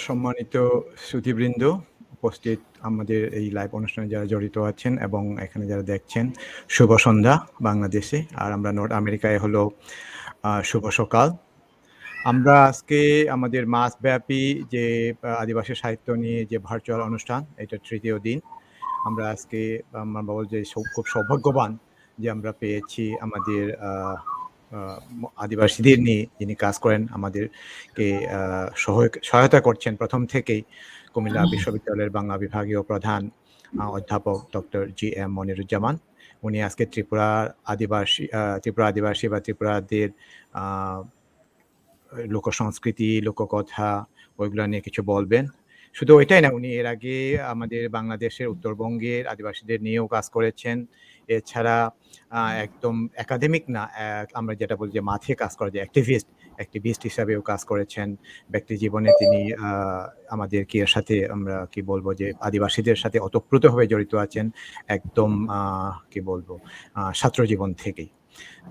সম্মানিত শ্রুতিবৃন্দ, উপস্থিত আমাদের এই লাইভ অনুষ্ঠানে যারা জড়িত আছেন এবং এখানে যারা দেখছেন, শুভ সন্ধ্যা বাংলাদেশে। আর আমরা নর্থ আমেরিকায় হলো শুভ সকাল। আমরা আজকে আমাদের মাসব্যাপী যে আদিবাসী সাহিত্য নিয়ে যে ভার্চুয়াল অনুষ্ঠান, এটা তৃতীয় দিন। আমরা আজকে আমরা বলব যে খুব সৌভাগ্যবান যে আমরা পেয়েছি আমাদের আদিবাসীদের নিয়ে যিনি কাজ করেন, আমাদেরকে সহায়তা করছেন প্রথম থেকেই কুমিল্লা বিশ্ববিদ্যালয়ের বাংলা বিভাগীয় প্রধান অধ্যাপক ডক্টর জি.এম. মনিরুজ্জামান। উনি আজকে ত্রিপুরা আদিবাসী বা ত্রিপুরাদের লোকসংস্কৃতি, লোককথা ওইগুলো নিয়ে কিছু বলবেন। শুধু ওইটাই না, উনি এর আগে আমাদের বাংলাদেশের উত্তরবঙ্গের আদিবাসীদের নিয়েও কাজ করেছেন। এছাড়া একদম একাডেমিক না, আমরা যেটা বলি যে মাঠে কাজ করা, যে অ্যাক্টিভিস্ট হিসাবেও কাজ করেছেন। ব্যক্তি জীবনে তিনি আমাদের এর সাথে আমরা কি বলবো যে আদিবাসীদের সাথে ওতপ্রোতভাবে জড়িত আছেন, একদম কি বলবো ছাত্র জীবন থেকেই।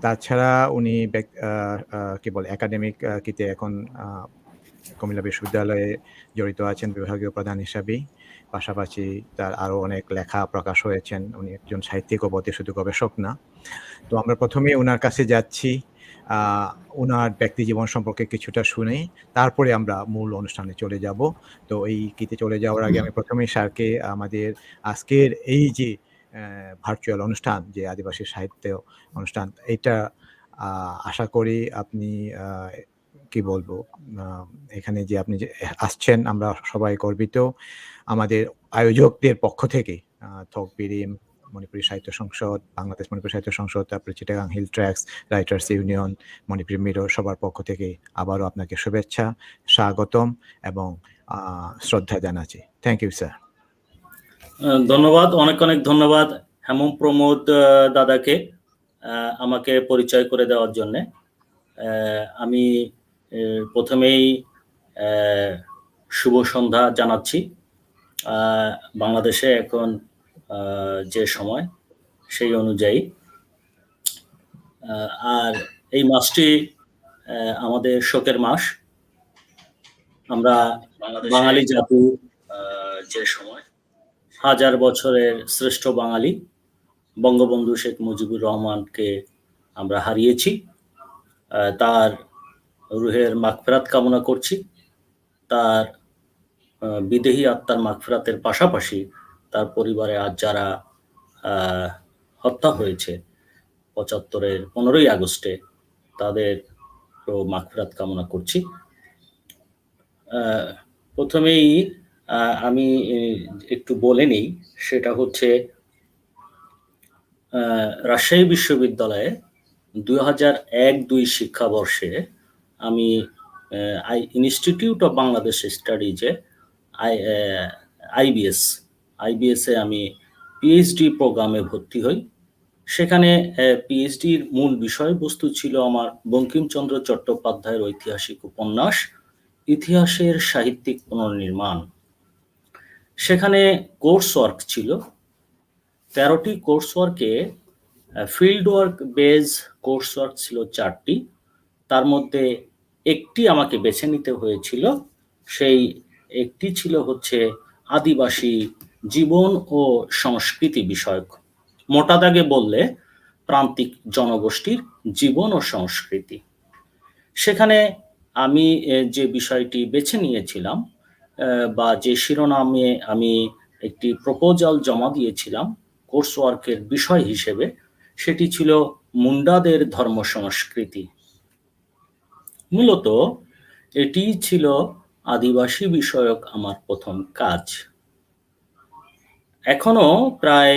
তাছাড়া উনি কি বলে একাডেমিক কিতে এখন কুমিল্লা বিশ্ববিদ্যালয়ে জড়িত আছেন বিভাগীয় প্রধান হিসাবেই। পাশাপাশি তার আরও অনেক লেখা প্রকাশ হয়েছেন। উনি একজন সাহিত্যিক ও বটে, শুধু গবেষক না। তো আমরা প্রথমেই ওনার কাছে যাচ্ছি, ওনার ব্যক্তি জীবন সম্পর্কে কিছুটা শুনে তারপরে আমরা মূল অনুষ্ঠানে চলে যাব। তো এই কিতে চলে যাওয়ার আগে আমি প্রথমেই স্যারকে আমাদের আজকের এই যে ভার্চুয়াল অনুষ্ঠান, যে আদিবাসী সাহিত্য অনুষ্ঠান, এটা আশা করি আপনি কি বলবো এখানে যে আপনি যে আসছেন, আমরা সবাই গর্বিত। আমাদের আয়োজকদের পক্ষ থেকে থকবিরিম, মণিপুরী সাহিত্য সংসদ, বাংলাদেশ মণিপুরী সাহিত্য সংসদ, তারপরে Chittagong hill tracts, writers union, Manipuri mirror, সবার পক্ষ থেকে আবারও আপনাকে শুভেচ্ছা, স্বাগতম এবং শ্রদ্ধা জানাচ্ছি। Thank you sir. ধন্যবাদ, অনেক অনেক ধন্যবাদ হেমম প্রমোদ দাদাকে আমাকে পরিচয় করে দেওয়ার জন্যে। আমি প্রথমেই শুভ সন্ধ্যা জানাচ্ছি। বাংলাদেশে এখন যে সময়, সেই অনুযায়ী। আর এই মাসটি আমাদের শোকের মাস। আমরা বাঙালি জাতি যে সময় হাজার বছরের শ্রেষ্ঠ বাঙালি বঙ্গবন্ধু শেখ মুজিবুর রহমানকে আমরা হারিয়েছি। তার রুহের মাগফিরাত কামনা করছি। তার বিদেহী আত্মার মাগফিরাতের পাশাপাশি তার পরিবারে আজ যারা হত্যা হয়েছে ৭৫-এর 15ই আগস্টে, তাদের মাগফিরাত কামনা করছি। প্রথমেই আমি একটু বলে নিই, সেটা হচ্ছে রাজশাহী বিশ্ববিদ্যালয়ে 2001-2 শিক্ষাবর্ষে আমি ইনস্টিটিউট অফ বাংলাদেশ স্টাডিজে আইবিএসে আমি পিএইচডি প্রোগ্রামে ভর্তি হই। সেখানে পিএইচডির মূল বিষয়বস্তু ছিল আমার বঙ্কিমচন্দ্র চট্টোপাধ্যায়ের ঐতিহাসিক উপন্যাস ইতিহাসের সাহিত্যিক পুনর্নির্মাণ। সেখানে কোর্স ওয়ার্ক ছিল 13টি কোর্স ওয়ার্কে, field work base course work ছিল 4টি। তার মধ্যে একটি আমাকে বেছে নিতে হয়েছিল। সেই একটি ছিল হচ্ছে আদিবাসী জীবন ও সংস্কৃতি বিষয়ক। মোটা দাগে বললে প্রান্তিক জনগোষ্ঠীর জীবন ও সংস্কৃতি। সেখানে আমি যে বিষয়টি বেছে নিয়েছিলাম বা যে শিরোনামে আমি একটি প্রপোজাল জমা দিয়েছিলাম কোর্স ওয়ার্কের বিষয় হিসেবে, সেটি ছিল মুন্ডাদের ধর্ম সংস্কৃতি। মূলত এটি ছিল আদিবাসী বিষয়ক আমার প্রথম কাজ। এখনো প্রায়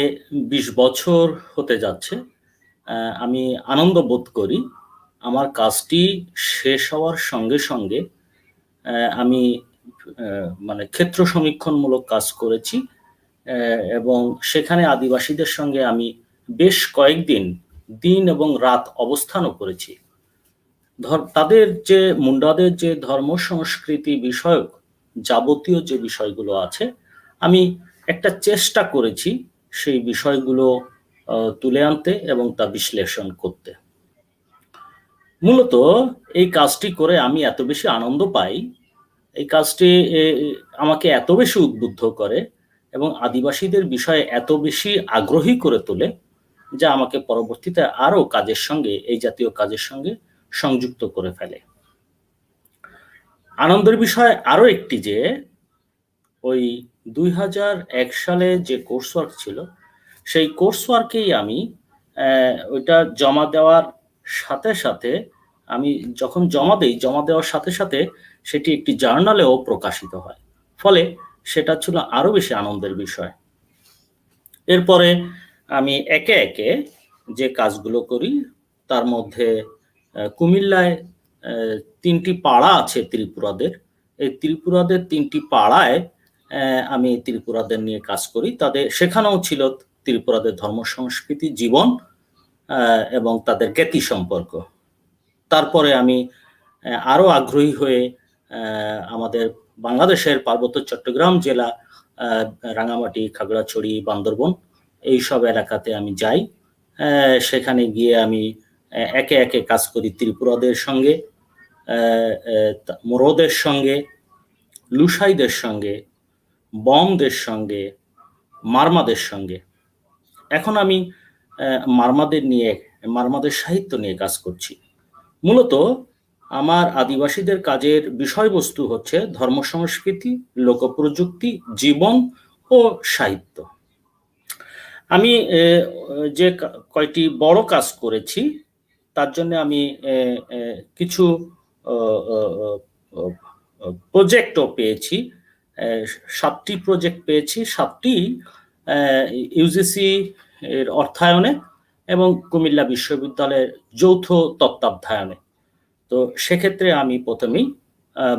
20 বছর হতে যাচ্ছে। আমি আনন্দ বোধ করি আমার কাজটি শেষ হওয়ার সঙ্গে সঙ্গে। আমি ক্ষেত্র সমীক্ষণমূলক কাজ করেছি এবং সেখানে আদিবাসীদের সঙ্গে আমি বেশ কয়েকদিন দিন এবং রাত অবস্থানও করেছি। তাদের যে মুন্ডাদের যে ধর্ম সংস্কৃতি বিষয়ক যাবতীয় যে বিষয়গুলো আছে, আমি একটা চেষ্টা করেছি সেই বিষয়গুলো তুলে আনতে এবং তা বিশ্লেষণ করতে। মূলত এই কাজটি করে আমি এত বেশি আনন্দ পাই এই কাজটি আমাকে এত বেশি উদ্বুদ্ধ করে এবং আদিবাসীদের বিষয়ে এত বেশি আগ্রহী করে তোলে যা আমাকে পরবর্তীতে আরো কাজের সঙ্গে, এই জাতীয় কাজের সঙ্গে সংযুক্ত করে ফেলে। আনন্দের বিষয় আরো একটি যে ওই 2001 সালে যে কোর্স ওয়ার্ক ছিল, সেই কোর্স ওয়ার্কেই আমি ওইটা জমা দেওয়ার সাথে সাথে, আমি যখন জমা দেওয়ার সাথে সাথে সেটি একটি জার্নালেও প্রকাশিত হয়, ফলে সেটা ছিল আরো বেশি আনন্দের বিষয়। এরপরে আমি একে একে যে কাজগুলো করি তার মধ্যে কুমিল্লায় 3টি পাড়া আছে ত্রিপুরাদের। এই ত্রিপুরাদের 3টি পাড়ায় আমি ত্রিপুরাদের নিয়ে কাজ করি। সেখানেও ছিল ত্রিপুরাদের ধর্ম সংস্কৃতি, জীবন এবং তাদের জ্ঞাতি সম্পর্ক। তারপরে আমি আরো আগ্রহী হয়ে আমাদের বাংলাদেশের পার্বত্য চট্টগ্রাম জেলা, রাঙামাটি, খাগড়াছড়ি, বান্দরবন এইসব এলাকাতে আমি যাই। সেখানে গিয়ে আমি একে একে কাজ করি ত্রিপুরাদের সঙ্গে, মোরোদের সঙ্গে, লুসাইদের সঙ্গে, বমদের সঙ্গে, মারমাদের সঙ্গে। এখন আমি মারমাদের সাহিত্য নিয়ে কাজ করছি। মূলত আমার আদিবাসীদের কাজের বিষয়বস্তু হচ্ছে ধর্ম সংস্কৃতি, লোকপ্রযুক্তি, জীবন ও সাহিত্য। আমি যে কয়টি বড় কাজ করেছি তার জন্য আমি কিছু প্রজেক্টও পেয়েছি। 7টি প্রজেক্ট পেয়েছি, 7টি ইউজিসি এর অর্থায়নে এবং কুমিল্লা বিশ্ববিদ্যালয়ের যৌথ তত্ত্বাবধানে। তো সেক্ষেত্রে আমি প্রথমেই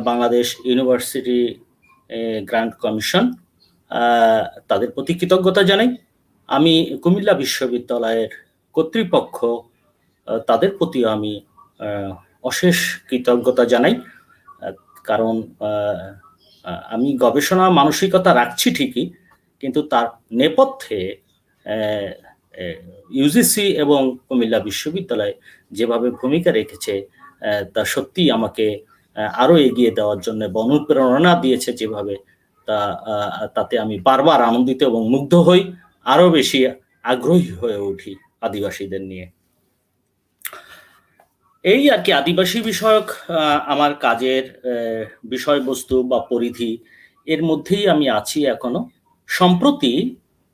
বাংলাদেশ ইউনিভার্সিটি গ্রান্ট কমিশন, তাদের প্রতি কৃতজ্ঞতা জানাই। আমি কুমিল্লা বিশ্ববিদ্যালয়ের কর্তৃপক্ষ, তাদের প্রতি আমি অশেষ কৃতজ্ঞতা জানাই, কারণ আমি গবেষণা মানসিকতা রাখছি ঠিকই, কিন্তু তার নেপথ্যে ইউজিসি এবং কুমিল্লা বিশ্ববিদ্যালয় যেভাবে ভূমিকা রেখেছে তা সত্যি আমাকে আরো এগিয়ে দেওয়ার জন্য অনুপ্রেরণা দিয়েছে যেভাবে, তাতে আমি বারবার আনন্দিত এবং মুগ্ধ হই, আরো বেশি আগ্রহী হয়ে উঠি আদিবাসীদের নিয়ে। এই আর কি আদিবাসী বিষয়ক আমার কাজের বিষয়বস্তু বা পরিধি, এর মধ্যেই আমি আছি এখনো। সম্প্রতি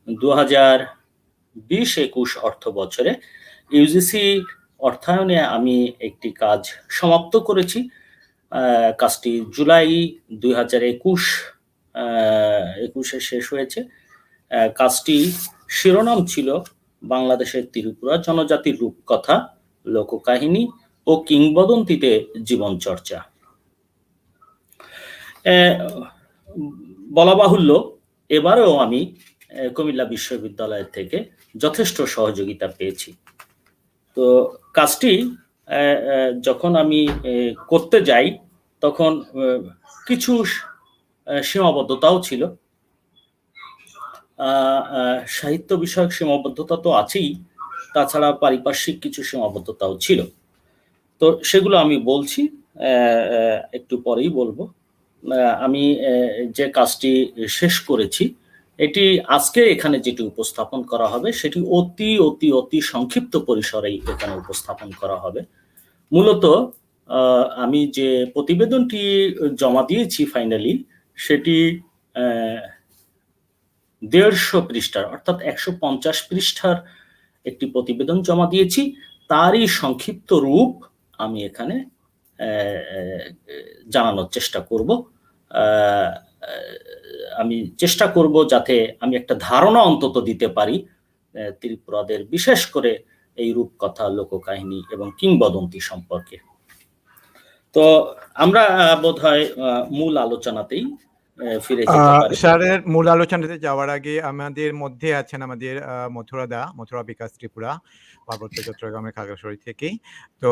2020-21 অর্থ বছরে ইউজিসি অর্থায়নে আমি একটি কাজ সমাপ্ত করেছি। কাজটি জুলাই 2021 শেষ হয়েছে। কাজটি শিরোনাম ছিল বাংলাদেশের ত্রিপুরা জনজাতির রূপকথা, লোককাহিনী ও কিংবদন্তিতে জীবন চর্চা। বলা বাহুল্য, এবারেও আমি কুমিল্লা বিশ্ববিদ্যালয় থেকে যথেষ্ট সহযোগিতা পেয়েছি। তো কাজটি যখন আমি করতে যাই তখন কিছু সীমাবদ্ধতাও ছিল। সাহিত্য বিষয়ক সীমাবদ্ধতা তো আছেই, তাছাড়া পারিপার্শ্বিক কিছু সীমাবদ্ধতাও ছিল। তো সেগুলো আমি বলছি, একটু পরেই বলবো। আমি যে কাজটি শেষ করেছি, এটি আজকে এখানে যেটি উপস্থাপন করা হবে সেটি অতি অতি অতি সংক্ষিপ্ত পরিসরেই এখানে উপস্থাপন করা হবে। মূলত আমি যে প্রতিবেদনটি জমা দিয়েছি ফাইনালি, সেটি 150 পৃষ্ঠার অর্থাৎ 150 পৃষ্ঠার একটি প্রতিবেদন জমা দিয়েছি। তারই সংক্ষিপ্ত রূপ আমি এখানে জানানোর চেষ্টা করব। আমি চেষ্টা করব যাতে আমি একটা ধারণা অন্তত দিতে পারি ত্রিপুরাদের, বিশেষ করে এই রূপকথা, লোককাহিনী এবং কিংবদন্তি সম্পর্কে। তো আমরা বোধহয় মূল আলোচনাতেই ফিরে যেতে পারি। স্যারের মূল আলোচনাতে যাওয়ার আগে আমাদের মধ্যে আছেন আমাদের মথুরা বিকাশ ত্রিপুরা, পার্বত্য চট্টগ্রামের খাগড়াছড়ি থেকে। তো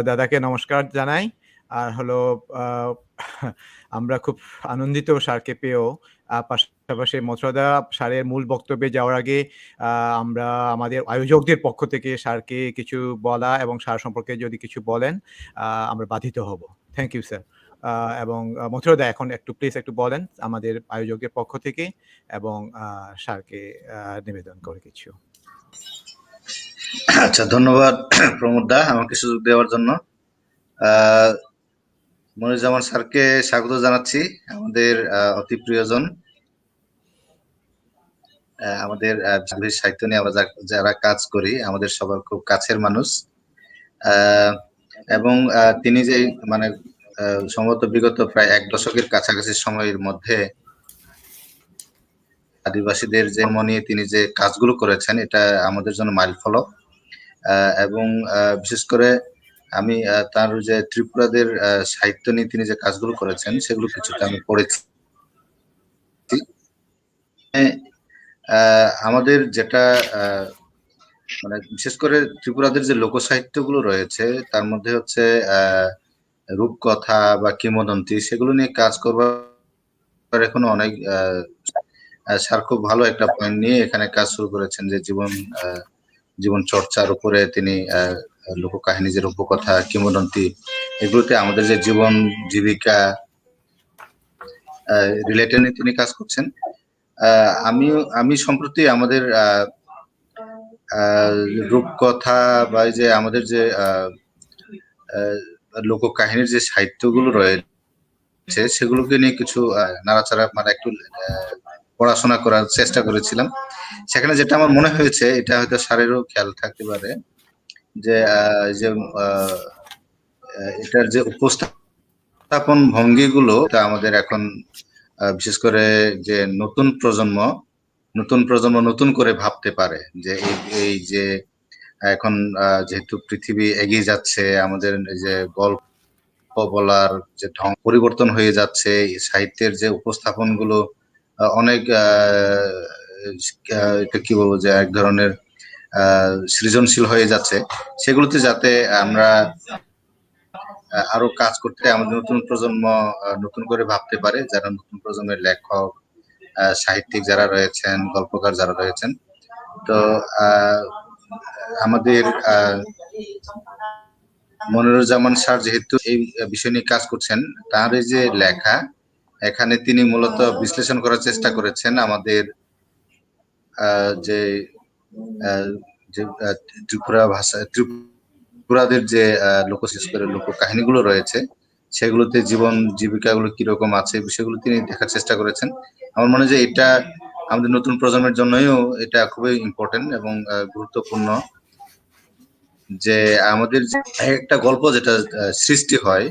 দাদাকে নমস্কার জানাই। আর হলো আমরা খুব আনন্দিত স্যারকে পেয়েও। পাশাপাশি মথুরাদা স্যারের মূল বক্তব্যে যাওয়ার আগে আমরা আমাদের আয়োজকদের পক্ষ থেকে স্যারকে কিছু বলা এবং স্যার সম্পর্কে যদি কিছু বলেন আমরা বাধিত হব। Thank you sir. এবং মথুরা দা এখন প্লিজ একটু বলেন আমাদের আয়োজকের পক্ষ থেকে এবং স্যারকে নিবেদন করে কিছু। আচ্ছা, ধন্যবাদ প্রমোদ দা আমাকে সুযোগ দেওয়ার জন্য। মনিরুজ্জামান স্যারকে স্বাগত জানাচ্ছি, আমাদের অতি প্রিয়জন, আমাদের সাহিত্য নিয়ে আমরা যারা কাজ করি আমাদের সবার খুব কাছের মানুষ। এবং তিনি যে মানে সম্ভবত বিগত প্রায় 1 দশকের কাছাকাছি সময়ের মধ্যে আদিবাসীদের যে নিয়ে তিনি যে কাজগুলো করেছেন এটা আমাদের জন্য মাইল ফলক। এবং বিশেষ করে আমি তার যে ত্রিপুরাদের সাহিত্য নিয়ে তিনি যে কাজগুলো করেছেন সেগুলো কিছুটা আমি পড়েছি। আমাদের যেটা মানে বিশেষ করে ত্রিপুরাদের যে লোক সাহিত্যগুলো রয়েছে তার মধ্যে হচ্ছে রূপকথা বা কিংবদন্তি, সেগুলো নিয়ে কাজ করবার এখনো অনেক স্যার খুব ভালো একটা পয়েন্ট নিয়ে এখানে কাজ শুরু করেছেন, যে জীবন চর্চার উপরে তিনি লোককাহিনী, যে রূপকথা, কিংবদন্তি, এগুলোতে আমাদের যে জীবন জীবিকা রিলেটেড নিয়ে তিনি কাজ করছেন। আমি সম্প্রতি আমাদের রূপকথা বা যে আমাদের যে লোককাহিনীর যে সাহিত্যগুলো রয়েছে সেগুলোকে নিয়ে কিছু নাড়াচাড়া মানে একটু পড়াশোনা করার চেষ্টা করেছিলাম। সেখানে যেটা আমার মনে হয়েছে, এটা হয়তো স্যারেরও খেয়াল থাকতে পারে, যে এটার যে উপস্থাপন ভঙ্গিগুলো আমাদের এখন বিশেষ করে যে নতুন প্রজন্ম নতুন করে ভাবতে পারে, যে এই যে এখন যেহেতু পৃথিবী এগিয়ে যাচ্ছে, আমাদের যে গল্প বলার যে ঢং পরিবর্তন হয়ে যাচ্ছে, সাহিত্যের যে উপস্থাপনগুলো অনেক এটা কি বলবো, যে এক ধরনের সৃজনশীল হয়ে যাচ্ছে, সেগুলোতে যাতে আমরা আরো কাজ করতে আমাদের নতুন প্রজন্ম নতুন করে ভাবতে পারে, যারা নতুন প্রজন্মের লেখক, সাহিত্যিক যারা রয়েছেন, গল্পকার যারা রয়েছেন। তো আমাদের মনিরুজ্জামান স্যার যেহেতু এই বিষয় নিয়ে কাজ করছেন, তার এই যে লেখা, এখানে তিনি মূলত বিশ্লেষণ করার চেষ্টা করেছেন আমাদের যে ত্রিপুরা ভাষা, ত্রিপুরাদের যে লোক কাহিনীগুলো রয়েছে সেগুলোতে জীবন জীবিকাগুলো কিরকম আছে, বিষয়গুলো তিনি দেখার চেষ্টা করেছেন। আমার মনে হয় যে এটা আমাদের নতুন প্রজন্মের জন্যও এটা খুবই ইম্পর্টেন্ট এবং গুরুত্বপূর্ণ, যে আমাদের একটা গল্প যেটা সৃষ্টি হয়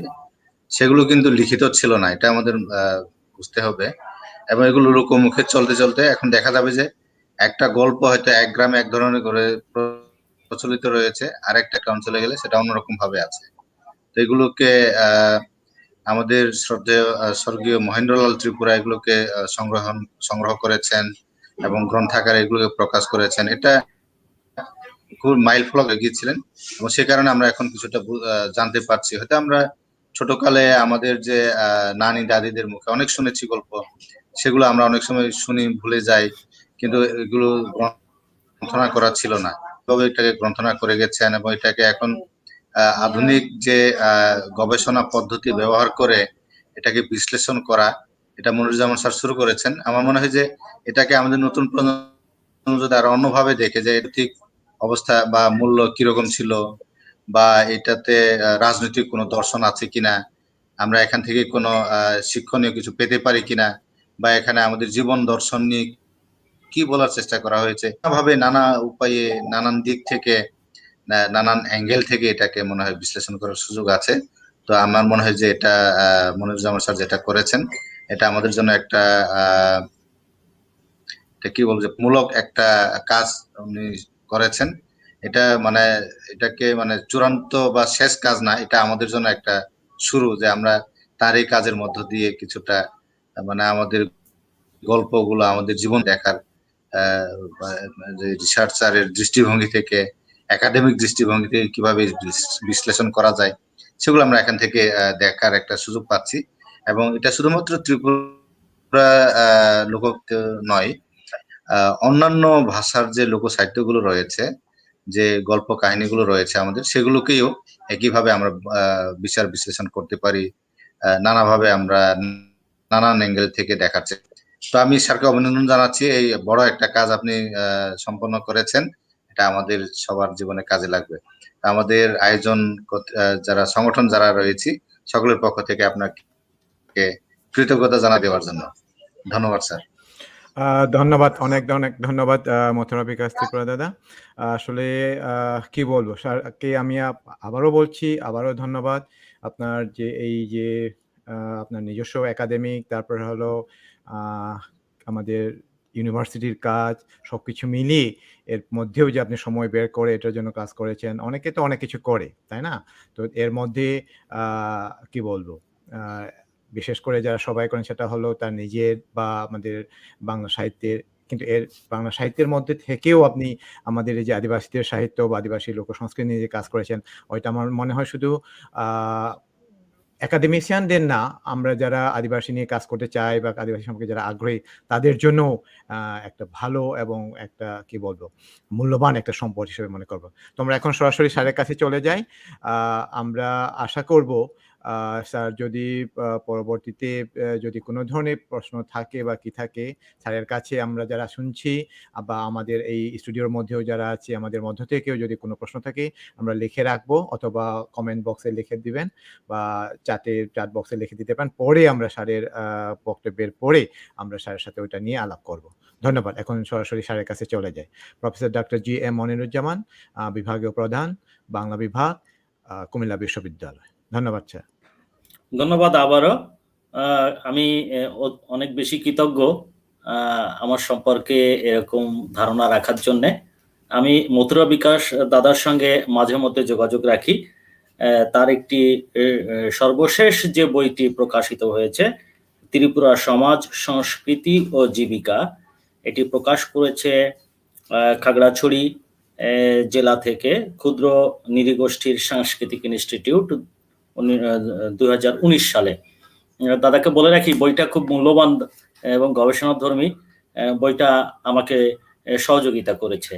সেগুলো কিন্তু লিখিত ছিল না, এটা আমাদের বুঝতে হবে। এবং এগুলো লোকমুখে চলতে চলতে এখন দেখা যাবে যে একটা গল্প হয়তো এক গ্রামে এক ধরনের করে প্রচলিত রয়েছে, আর একটা অঞ্চলে গেলে সেটা অন্যরকম ভাবে আছে। তো এগুলোকে আমাদের শ্রদ্ধেয় স্বর্গীয় মহেন্দ্রলাল ত্রিপুরা এগুলোকে সংগ্রহ করেছেন এবং গ্রন্থাকারে এগুলোকে প্রকাশ করেছেন। এটা খুব মাইল ফলক এগিয়েছিলেন এবং সে কারণে আমরা এখন কিছুটা জানতে পারছি। হয়তো আমরা ছোটকালে আমাদের যে নানি দাদিদের মুখে অনেক শুনেছি গল্প, সেগুলো আমরা অনেক সময় শুনি ভুলে যাই, কিন্তু এগুলো গ্রন্থনা করা ছিল না। তবে এটাকে গ্রন্থনা করে গেছেন এবং এটাকে এখন আধুনিক যে গবেষণা পদ্ধতি ব্যবহার করে এটাকে বিশ্লেষণ করা, এটা মনিরুজ্জামান স্যার শুরু করেছেন। আমার মনে হয় যে এটাকে আমাদের নতুন প্রজন্ম যদি আরো অন্যভাবে দেখে, যে ঠিক অবস্থা বা মূল্য কিরকম ছিল, বা এটাতে রাজনৈতিক কোনো দর্শন আছে কিনা, আমরা এখান থেকে কোনো শিক্ষণীয় কিছু পেতে পারি কিনা, বা এখানে আমাদের জীবন দর্শন নিয়ে কি বলার চেষ্টা করা হয়েছে, ভাবে নানা উপায়ে নানান দিক থেকে নানান অ্যাঙ্গেল থেকে এটাকে মনে হয় বিশ্লেষণ করার সুযোগ আছে। তো আমার মনে হয় যে এটা মনিরুজ্জামান স্যার যেটা করেছেন এটা আমাদের জন্য একটা কি বলবো, যে মূলক একটা কাজ উনি করেছেন। এটা মানে এটাকে মানে চূড়ান্ত বা শেষ কাজ না, এটা আমাদের জন্য একটা শুরু, যে আমরা তার এই কাজের মধ্য দিয়ে কিছুটা মানে আমাদের গল্পগুলো আমাদের জীবন দেখার যে রিসার্চারের দৃষ্টিভঙ্গি থেকে, একাডেমিক দৃষ্টিভঙ্গি থেকে কিভাবে বিশ্লেষণ করা যায় সেগুলো আমরা এখান থেকে দেখার একটা সুযোগ পাচ্ছি। এবং এটা শুধুমাত্র ত্রিপুরা লোক নয়, অন্যান্য ভাষার যে লোক সাহিত্যগুলো রয়েছে, যে গল্প কাহিনীগুলো রয়েছে আমাদের, সেগুলোকেও একইভাবে আমরা বিচার বিশ্লেষণ করতে পারি, নানাভাবে আমরা নানান অ্যাঙ্গেল থেকে দেখাচ্ছে। তো আমি স্যারকে অভিনন্দন জানাচ্ছি, এই বড় একটা কাজ আপনি সম্পন্ন করেছেন, এটা আমাদের সবার জীবনে কাজে লাগবে। আমাদের আয়োজন যারা সংগঠন যারা রয়েছে সকলের পক্ষ থেকে আপনাকে কৃতজ্ঞতা জানা দেওয়ার জন্য ধন্যবাদ স্যার। ধন্যবাদ, অনেক অনেক ধন্যবাদ মথুরা বিকাশ ত্রিপুরা দাদা। আসলে কি বলবো স্যারকে আমি আবারও বলছি, আবারও ধন্যবাদ। আপনার যে এই যে আপনার নিজস্ব একাডেমিক, তারপর হলো আমাদের ইউনিভার্সিটির কাজ, সবকিছু মিলিয়ে এর মধ্যেও যে আপনি সময় বের করে এটার জন্য কাজ করেছেন। অনেকে তো অনেক কিছু করে, তাই না? তো এর মধ্যে কি বলবো, বিশেষ করে যারা সবাই করেন সেটা হলো তার নিজের বা আমাদের বাংলা সাহিত্যের, কিন্তু এর বাংলা সাহিত্যের মধ্যে থেকেও আপনি আমাদের এই যে আদিবাসীদের সাহিত্য বা আদিবাসী লোক সংস্কৃতি নিয়ে যে কাজ করেছেন, ওইটা আমার মনে হয় শুধু একাডেমিশিয়ানদের না, আমরা যারা আদিবাসী নিয়ে কাজ করতে চাই বা আদিবাসী সম্পর্কে যারা আগ্রহী তাদের জন্য একটা ভালো এবং একটা কি বলবো মূল্যবান একটা সম্পদ হিসেবে মনে করবো। তো আমরা এখন সরাসরি স্যারের কাছে চলে যাই। আমরা আশা করব স্যার যদি পরবর্তীতে যদি কোনো ধরনের প্রশ্ন থাকে বা কি থাকে, স্যারের কাছে আমরা যারা শুনছি বা আমাদের এই স্টুডিওর মধ্যেও যারা আছে আমাদের মধ্য থেকেও যদি কোনো প্রশ্ন থাকে আমরা লিখে রাখবো, অথবা কমেন্ট বক্সে লিখে দিবেন বা চ্যাট বক্সে লিখে দিতে পারেন। পরে আমরা স্যারের বক্তব্যের পরে আমরা স্যারের সাথে ওইটা নিয়ে আলাপ করব। ধন্যবাদ। এখন সরাসরি স্যারের কাছে চলে যাই। Professor doctor GM. মনিরুজ্জামান, বিভাগীয় প্রধান, বাংলা বিভাগ, কুমিল্লা বিশ্ববিদ্যালয়। ধন্যবাদ স্যার। ধন্যবাদ আবারও। আমি অনেক বেশি কৃতজ্ঞ আমার সম্পর্কে এরকম ধারণা রাখার জন্যে। আমি মথুরা বিকাশ দাদার সঙ্গে মাঝে মধ্যে যোগাযোগ রাখি। তার একটি সর্বশেষ যে বইটি প্রকাশিত হয়েছে, ত্রিপুরা সমাজ, সংস্কৃতি ও জীবিকা, এটি প্রকাশ করেছে খাগড়াছড়ি জেলা থেকে ক্ষুদ্র নৃগোষ্ঠীর সাংস্কৃতিক ইনস্টিটিউট 2019 সালে। দাদাকে বলে রাখি বইটা খুব মূল্যবান এবং গবেষণাধর্মী। বইটা আমাকে সহযোগিতা করেছে।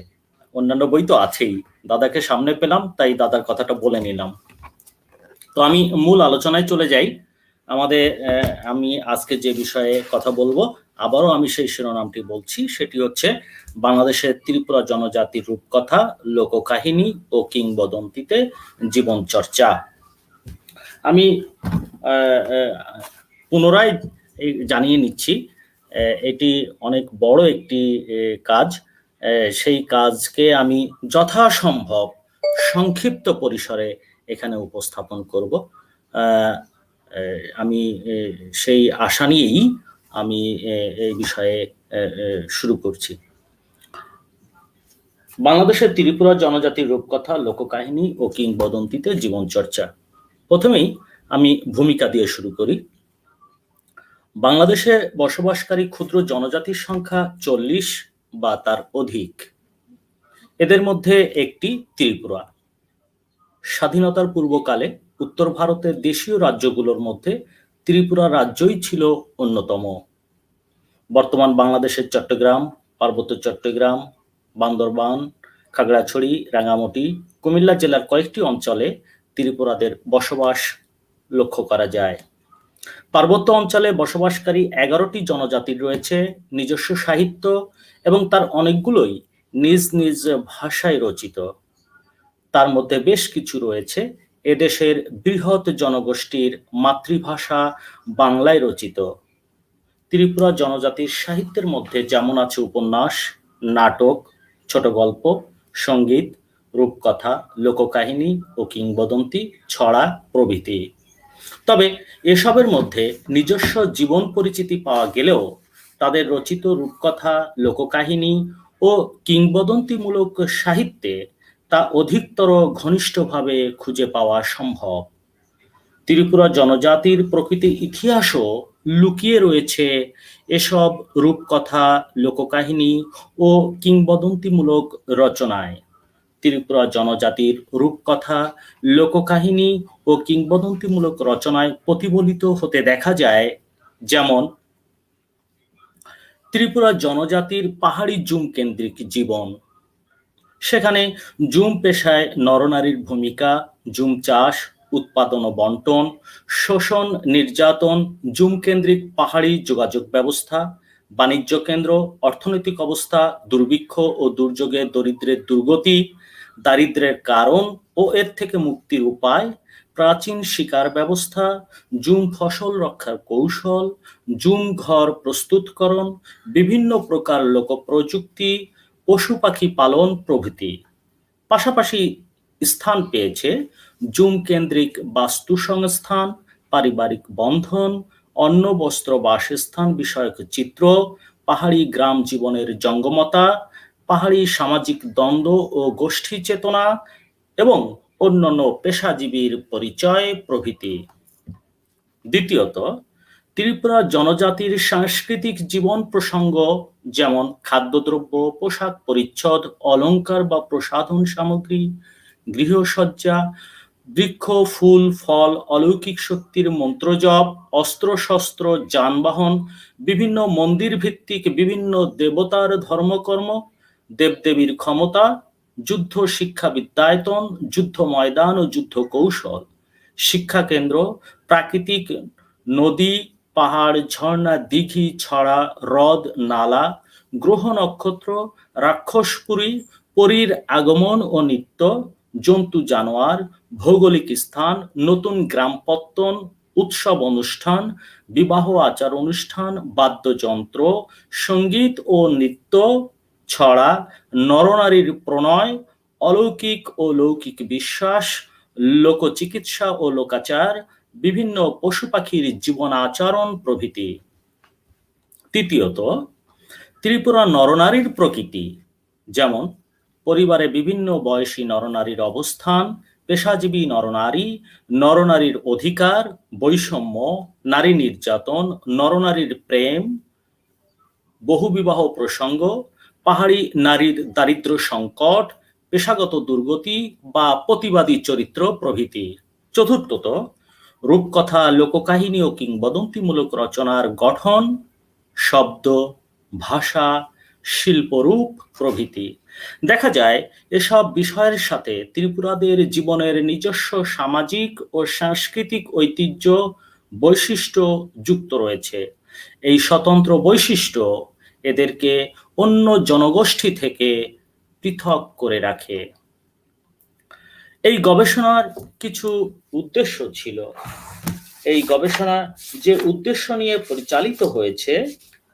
অন্যান্য বই তো আছেই, দাদাকে সামনে পেলাম তাই দাদার কথাটা বলে নিলাম। তো আমি মূল আলোচনায় চলে যাই। আমি আজকে যে বিষয়ে কথা বলবো, আবারও আমি সেই শিরোনামটি বলছি, সেটি হচ্ছে বাংলাদেশের ত্রিপুরা জনজাতির রূপকথা, লোককাহিনী ও কিংবদন্তিতে জীবন চর্চা। আমি পুনরায় জানিয়ে নিচ্ছি, এটি অনেক বড় একটি কাজ। সেই কাজকে আমি যথাসম্ভব সংক্ষিপ্ত পরিসরে এখানে উপস্থাপন করব। আমি সেই আশা নিয়েই আমি এই বিষয়ে শুরু করছি। বাংলাদেশের ত্রিপুরা জনজাতির রূপকথা, লোককাহিনী ও কিংবদন্তিতে জীবন চর্চা। প্রথমেই আমি ভূমিকা দিয়ে শুরু করি। বাংলাদেশে বসবাসকারী ক্ষুদ্র জনজাতির সংখ্যা 40 বা তার অধিক। এদের মধ্যে একটি ত্রিপুরা। স্বাধীনতার পূর্বকালে উত্তর ভারতের দেশীয় রাজ্যগুলোর মধ্যে ত্রিপুরা রাজ্যই ছিল অন্যতম। বর্তমান বাংলাদেশের চট্টগ্রাম, পার্বত্য চট্টগ্রাম, বান্দরবান, খাগড়াছড়ি, রাঙ্গামাটি, কুমিল্লা জেলার কয়েকটি অঞ্চলে ত্রিপুরাদের বসবাস লক্ষ্য করা যায়। পার্বত্য অঞ্চলে বসবাসকারী 11টি জনজাতির রয়েছে নিজস্ব সাহিত্য এবং তার অনেকগুলোই নিজ নিজ ভাষায় রচিত। তার মধ্যে বেশ কিছু রয়েছে এদেশের বৃহৎ জনগোষ্ঠীর মাতৃভাষা বাংলায় রচিত। ত্রিপুরা জনজাতির সাহিত্যের মধ্যে যেমন আছে উপন্যাস, নাটক, ছোট গল্প, সঙ্গীত, রূপকথা, লোককাহিনী ও কিংবদন্তি, ছড়া প্রভৃতি। তবে এসবের মধ্যে নিজস্ব জীবন পরিচিতি পাওয়া গেলেও তাদের রচিত রূপকথা, লোককাহিনী ও কিংবদন্তিমূলক সাহিত্যে তা অধিকতর ঘনিষ্ঠভাবে খুঁজে পাওয়া সম্ভব। ত্রিপুরা জনজাতির প্রকৃতির ইতিহাসও লুকিয়ে রয়েছে এসব রূপকথা, লোককাহিনী ও কিংবদন্তিমূলক রচনায়। ত্রিপুরা জনজাতির রূপকথা, লোককাহিনী ও কিংবদন্তিমূলক রচনায় প্রতিফলিত হতে দেখা যায়, যেমন ত্রিপুরা জনজাতির পাহাড়ি জুম কেন্দ্রিক জীবন। সেখানে জুম পেশায় নরনারীর ভূমিকা, জুম চাষ, উৎপাদন ও বন্টন, শোষণ, নির্যাতন, জুম কেন্দ্রিক পাহাড়ি যোগাযোগ ব্যবস্থা, বাণিজ্য কেন্দ্র, অর্থনৈতিক অবস্থা, দুর্ভিক্ষ ও দুর্যোগে দরিদ্রের দুর্গতি, দারিদ্র্যের কারণ ও এর থেকে মুক্তির উপায়, প্রাচীন শিকার ব্যবস্থা, জুম ফসল রক্ষার কৌশল, জুম ঘর প্রস্তুতকরণ, বিভিন্ন প্রকার লোকপ্রযুক্তি, পশু পাখি পালন প্রভৃতি। পাশাপাশি স্থান পেয়েছে জুম কেন্দ্রিক বাস্তু সংস্থান, পারিবারিক বন্ধন, অন্ন বস্ত্র বাসস্থান বিষয়ক চিত্র, পাহাড়ি গ্রাম জীবনের জঙ্গমতা, পাহাড়ি সামাজিক দ্বন্দ্ব ও গোষ্ঠী চেতনা এবং অন্যান্য পেশাজীবীর পরিচয় প্রভৃতি। দ্বিতীয়ত, ত্রিপুরা জনজাতির সাংস্কৃতিক জীবন প্রসঙ্গ যেমন খাদ্যদ্রব্য, পোশাক পরিচ্ছদ, অলংকার বা প্রসাধন সামগ্রী, গৃহসজ্জা, বৃক্ষ, ফুল, ফল, অলৌকিক শক্তির মন্ত্রজপ, অস্ত্রশস্ত্র, যানবাহন, বিভিন্ন মন্দির ভিত্তিক বিভিন্ন দেবতার ধর্মকর্ম, দেবদেবীর ক্ষমতা, যুদ্ধ শিক্ষা বিদ্যায়তন, যুদ্ধ ময়দান ও যুদ্ধ কৌশল, শিক্ষা কেন্দ্র, প্রাকৃতিক নদী, পাহাড়, ঝর্ণা, দিঘি, ছড়া, হ্রদ, নালা, গ্রহ নক্ষত্র, রাক্ষসপুরী, পরীর আগমন ও নিত্য, জন্তু জানোয়ার, ভৌগোলিক স্থান, নতুন গ্রামপত্তন, উৎসব অনুষ্ঠান, বিবাহ আচার অনুষ্ঠান, বাদ্যযন্ত্র, সঙ্গীত ও নৃত্য, ছড়া, নরনারীর প্রণয়, অলৌকিক ও লৌকিক বিশ্বাস, লোকচিকিৎসা ও লোকাচার, বিভিন্ন পশু পাখির জীবন আচরণ প্রভৃতি। তৃতীয়ত, ত্রিপুরা নরনারীর প্রকৃতি যেমন পরিবারে বিভিন্ন বয়সী নরনারীর অবস্থান, পেশাজীবী নরনারী, নরনারীর অধিকার, বৈষম্য, নারী নির্যাতন, নরনারীর প্রেম, বহুবিবাহ প্রসঙ্গ, পাহাড়ি নারীর দারিদ্র সংকট, পেশাগত দুর্গতি বা প্রতিবাদী চরিত্র প্রভৃতি। চতুর্থত, রূপকথা, লোককাহিনী ও কিংবদন্তিমূলক রচনার গঠন, শব্দ, ভাষা, শিল্পরূপ প্রভৃতি। দেখা যায় এসব বিষয়ের সাথে ত্রিপুরাদের জীবনের নিজস্ব সামাজিক ও সাংস্কৃতিক ঐতিহ্য, বৈশিষ্ট্য যুক্ত রয়েছে। এই স্বতন্ত্র বৈশিষ্ট্য এদেরকে অন্য জনগোষ্ঠী থেকে পৃথক করে রাখে। এই গবেষণার কিছু উদ্দেশ্য ছিল। এই গবেষণা যে উদ্দেশ্য নিয়ে পরিচালিত হয়েছে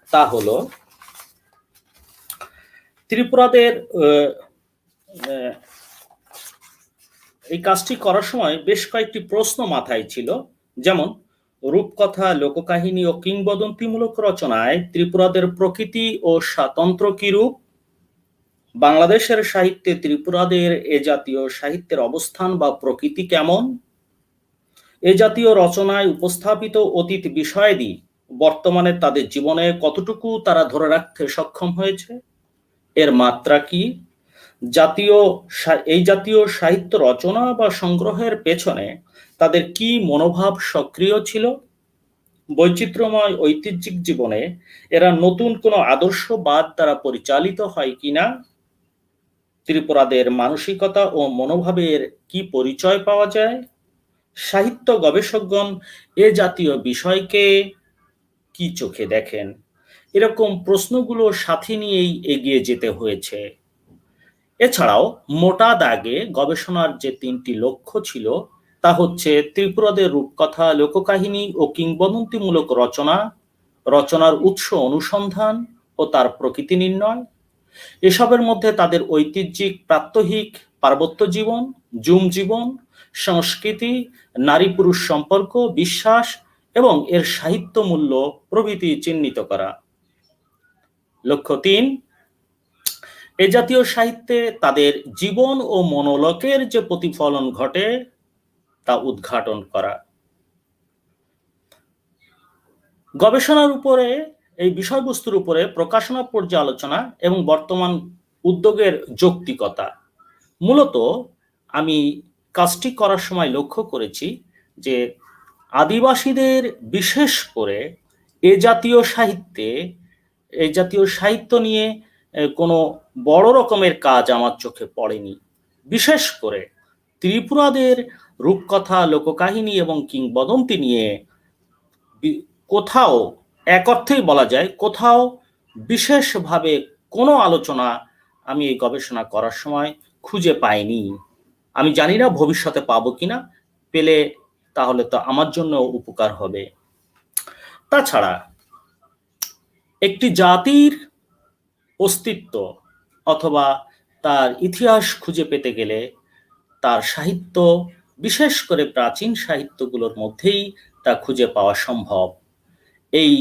তা হলো ত্রিপুরাদের এই কাজটি করার সময় বেশ কয়েকটি প্রশ্ন মাথায় ছিল, যেমন রূপকথা, লোককাহিনী ও কিংবদন্তিমূলক রচনায় ত্রিপুরাদের প্রকৃতি ও স্বাতন্ত্র্য কিরূপ, বাংলাদেশের সাহিত্যে ত্রিপুরাদের এ জাতীয় সাহিত্যের অবস্থান বা প্রকৃতি কেমন, এ জাতীয় রচনায় উপস্থাপিত অতীত বিষয়াদি বর্তমানে তাদের জীবনে কতটুকু তারা ধরে রাখতে সক্ষম হয়েছে, এর মাত্রা কি, এই জাতীয় সাহিত্য রচনা বা সংগ্রহের পেছনে তাদের কি মনোভাব সক্রিয় ছিল, বৈচিত্র্যময় ঐতিহ্যিক জীবনে এরা নতুন কোনো আদর্শবাদ দ্বারা পরিচালিত হয় কিনা, ত্রিপুরাদের মানসিকতা ও মনোভাবের কি পরিচয় পাওয়া যায়, সাহিত্য গবেষকগণ এ জাতীয় বিষয়কে কি চোখে দেখেন। এরকম প্রশ্নগুলো সাথে নিয়েই এগিয়ে যেতে হয়েছে। এছাড়াও মোটা দাগে গবেষণার যে তিনটি লক্ষ্য ছিল তা হচ্ছে ত্রিপুরাদের রূপকথা, লোককাহিনী ও কিংবদন্তিমূলক রচনার উৎস অনুসন্ধান ও তার প্রকৃতি নির্ণয়, এসবের মধ্যে তাদের ঐতিহ্যিক প্রাত্যহিক পার্বত্য জীবন, জুম জীবন, সংস্কৃতি, নারী পুরুষ সম্পর্ক, বিশ্বাস এবং এর সাহিত্য মূল্য প্রভৃতি চিহ্নিত করা। লক্ষ্য ৩, এ জাতীয় সাহিত্যে তাদের জীবন ও মনোলোকের যে প্রতিফলন ঘটে তা উদ্ঘাটন করা। গবেষণার উপরে, এই বিষয়বস্তুর উপরে প্রকাশনা পর্যালোচনা এবং বর্তমান উদ্যোগের যৌক্তিকতা। মূলত আমি কাজটি করার সময় লক্ষ্য করেছি যে আদিবাসীদের বিশেষ করে এ জাতীয় সাহিত্য নিয়ে কোনো বড় রকমের কাজ আমার চোখে পড়েনি। বিশেষ করে ত্রিপুরাদের রূপকথা, লোককাহিনী এবং কিংবদন্তি নিয়ে কোথাও, এক অর্থেই বলা যায়, কোথাও বিশেষভাবে কোনো আলোচনা আমি এই গবেষণা করার সময় খুঁজে পাইনি। আমি জানি না ভবিষ্যতে পাবো কিনা, পেলে তাহলে তো আমার জন্য উপকার হবে। তাছাড়া একটি জাতির অস্তিত্ব অথবা তার ইতিহাস খুঁজে পেতে গেলে তার সাহিত্য, বিশেষ করে প্রাচীন সাহিত্যগুলোর মধ্যেই তা খুঁজে পাওয়া সম্ভব। এই